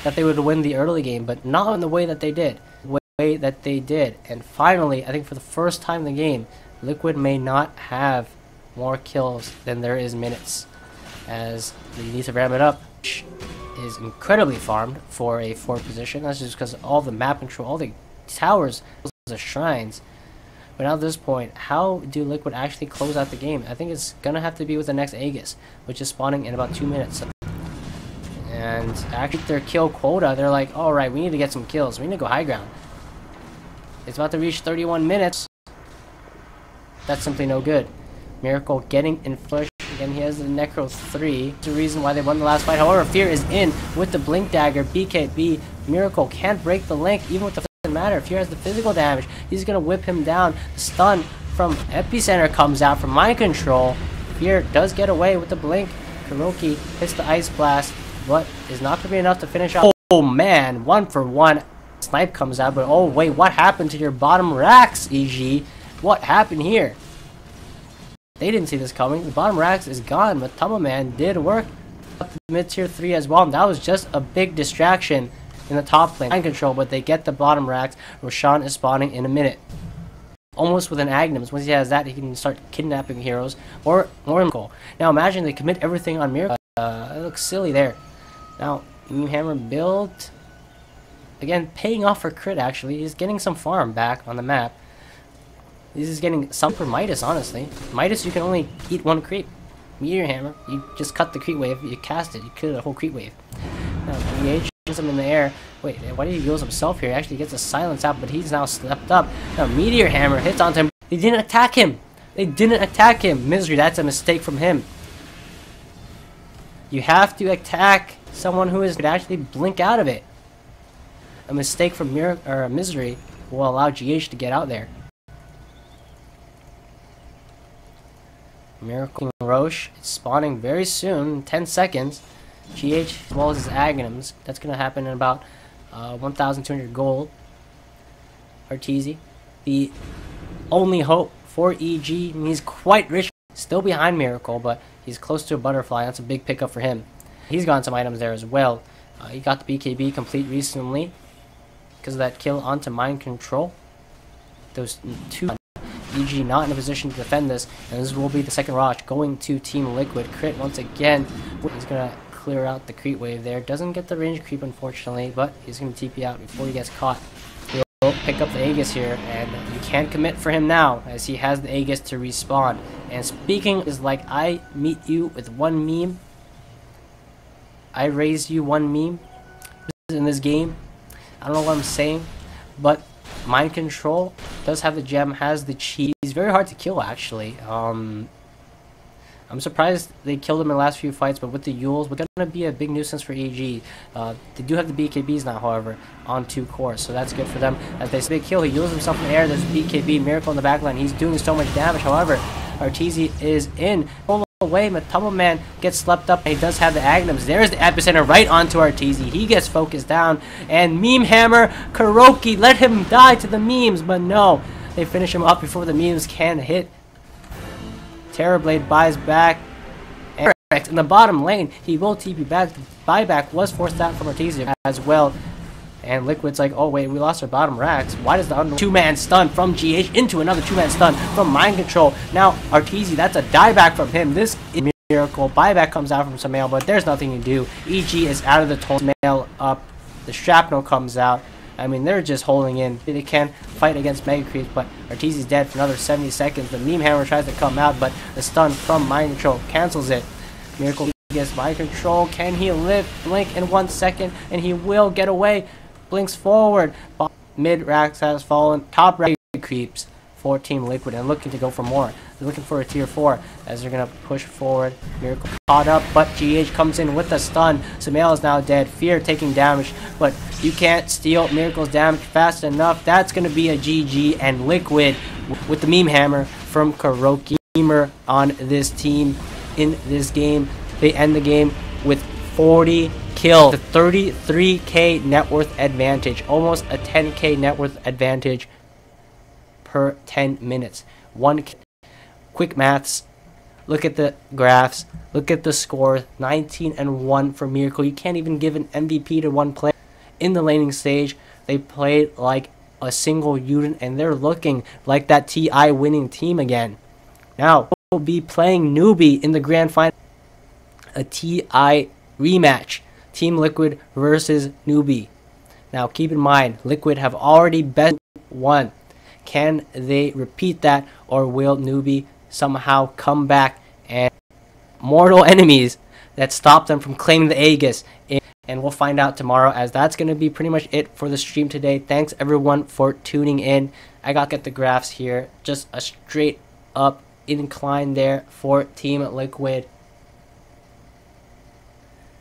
that they would win the early game, but not in the way that they did. And finally, I think for the first time in the game, Liquid may not have more kills than there is minutes, as they need to ram it up. Is incredibly farmed for a 4 position. That's just because all the map control, all the towers, the shrines. But now at this point, how do Liquid actually close out the game? I think it's gonna have to be with the next Aegis, which is spawning in about 2 minutes. And actually their kill quota, they're like, alright, we need to get some kills. We need to go high ground. It's about to reach 31 minutes. That's simply no good. Miracle getting in flush. Again, he has the Necro 3. It's the reason why they won the last fight. However, Fear is in with the Blink Dagger. BKB. Miracle can't break the link, even with the doesn't matter. Fear has the physical damage. He's going to whip him down. The stun from Epicenter comes out from Mind Control. Fear does get away with the Blink. Kuroki hits the Ice Blast, but is not going to be enough to finish off. Oh man, 1 for 1. Snipe comes out, but oh wait, what happened to your bottom racks, EG? What happened here? They didn't see this coming. The bottom racks is gone, but Matoma Man did work up to mid-tier 3 as well. And that was just a big distraction in the top lane. Mind Control, but they get the bottom racks. Roshan is spawning in a minute. Almost with an Agnums. Once he has that, he can start kidnapping heroes or Miracle. Now imagine they commit everything on Miracle. It looks silly there. Now, Hammer build. Again, paying off for crit actually. He's getting some farm back on the map. This is getting some for Midas, honestly. Midas, you can only eat 1 creep. Meteor Hammer, you just cut the creep wave, you cast it, you kill the whole creep wave. Now, BH hits him in the air. Wait, why did he heal himself here? He actually gets a silence out, but he's now slept up. Now, Meteor Hammer hits onto him. They didn't attack him. They didn't attack him. Misery, that's a mistake from him. You have to attack someone who could actually blink out of it. A mistake from Misery will allow GH to get out there. Miracle Roche is spawning very soon, 10 seconds. GH as well as his Agnums. That's going to happen in about 1,200 gold. Arteezy, the only hope for EG. He's quite rich. Still behind Miracle, but he's close to a butterfly. That's a big pickup for him. He's gotten some items there as well. He got the BKB complete recently because of that kill onto Mind Control. Those 2 EG not in a position to defend this, and this will be the second Rosh going to Team Liquid. Crit once again. He's gonna clear out the creep wave there. Doesn't get the range creep unfortunately, but he's gonna TP out before he gets caught. He'll pick up the Aegis here, and you can't commit for him now as he has the Aegis to respawn. And speaking is like I meet you with 1 meme. I raise you 1 meme in this game. I don't know what I'm saying, but Mind Control does have the gem, has the cheese. He's very hard to kill actually. I'm surprised they killed him in the last few fights, but with the Yules, we're gonna be a big nuisance for EG. They do have the BKBs now, however, on 2 cores, so that's good for them. As they big kill, he Yules himself in the air. There's BKB Miracle in the backline. He's doing so much damage. However, Arteezy is in. Away, Matoma Man gets slept up. He does have the Agnums. There's the Epicenter right onto Arteezy. He gets focused down, and Meme Hammer Kuroki let him die to the memes, but no, they finish him up before the memes can hit. Terrorblade buys back, and in the bottom lane, he will TP back. The buyback was forced out from Arteezy as well. And Liquid's like, oh wait, we lost our bottom racks. Why does the 2-man stun from GH into another 2-man stun from Mind Control? Now Arteezy, that's a dieback from him. This is Miracle. Buyback comes out from Samael, but there's nothing to do. EG is out of the tunnel. Samael up. The shrapnel comes out. I mean, they're just holding in. They can fight against Mega Creeps, but Arteezy's dead for another 70 seconds. The Meme Hammer tries to come out, but the stun from Mind Control cancels it. Miracle gets Mind Control. Can he live? Blink in 1 second, and he will get away. Blinks forward. Mid-racks has fallen. Top rack Creeps for Team Liquid and looking to go for more. They're looking for a tier 4 as they're going to push forward. Miracle caught up, but GH comes in with a stun. Samael is now dead. Fear taking damage, but you can't steal Miracle's damage fast enough. That's going to be a GG, and Liquid with the Meme Hammer from Kuroki on this team in this game. They end the game with 40 kills. The 33k net worth advantage. Almost a 10k net worth advantage per 10 minutes. Quick maths. Look at the graphs. Look at the score. 19-1 for Miracle. You can't even give an MVP to one player. In the laning stage, they played like a single unit, and they're looking like that TI winning team again. Now, we'll be playing Newbee in the grand final. A TI rematch. Team Liquid versus Newbee. Now, keep in mind, Liquid have already best won. Can they repeat that, or will Newbee somehow come back and mortal enemies that stop them from claiming the Aegis? And we'll find out tomorrow, as that's going to be pretty much it for the stream today. Thanks everyone for tuning in. I got to get the graphs here. Just a straight up incline there for Team Liquid.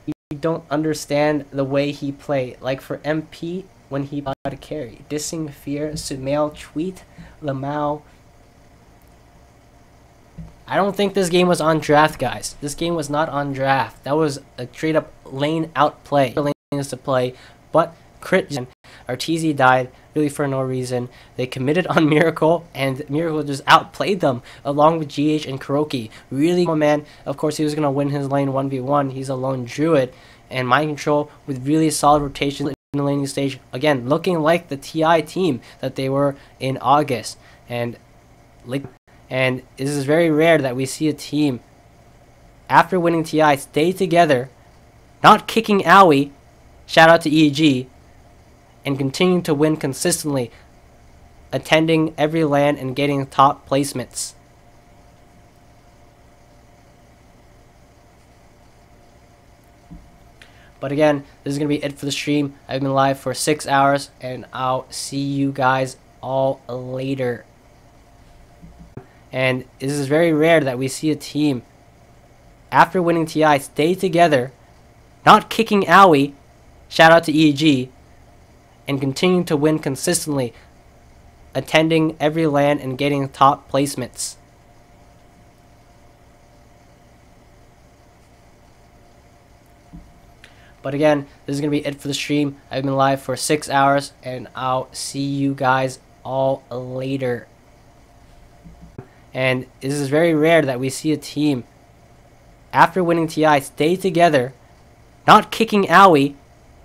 You don't understand the way he played. Like for MP, when he got a carry. Dissing Fear, Sumail, Tweet, Lamau. I don't think this game was on draft, guys. This game was not on draft. That was a straight up lane out play. Lanes to play, but crit. Arteezy died really for no reason. They committed on Miracle, and Miracle just outplayed them along with GH and Kuroki. Really, man. Of course, he was gonna win his lane 1v1. He's a lone druid, and Mind Control with really solid rotation in the laning stage. Again, looking like the TI team that they were in August, and this is very rare that we see a team after winning TI stay together, not kicking Owie. Shout out to EG. And continuing to win consistently, attending every LAN and getting top placements. But again, this is going to be it for the stream. I've been live for 6 hours, and I'll see you guys all later. And this is very rare that we see a team after winning TI stay together, not kicking Owie. Shout out to EG. And continuing to win consistently, attending every LAN and getting top placements. But again, this is going to be it for the stream. I've been live for 6 hours, and I'll see you guys all later. And this is very rare that we see a team after winning TI stay together, not kicking Owie.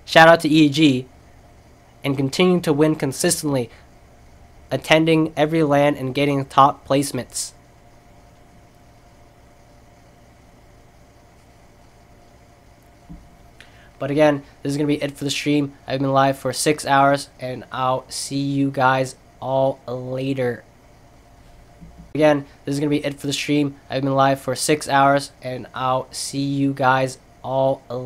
Shout out to EG. And continuing to win consistently, attending every LAN and getting top placements. But again, this is going to be it for the stream. I've been live for 6 hours, and I'll see you guys all later. Again, this is going to be it for the stream. I've been live for 6 hours, and I'll see you guys all later.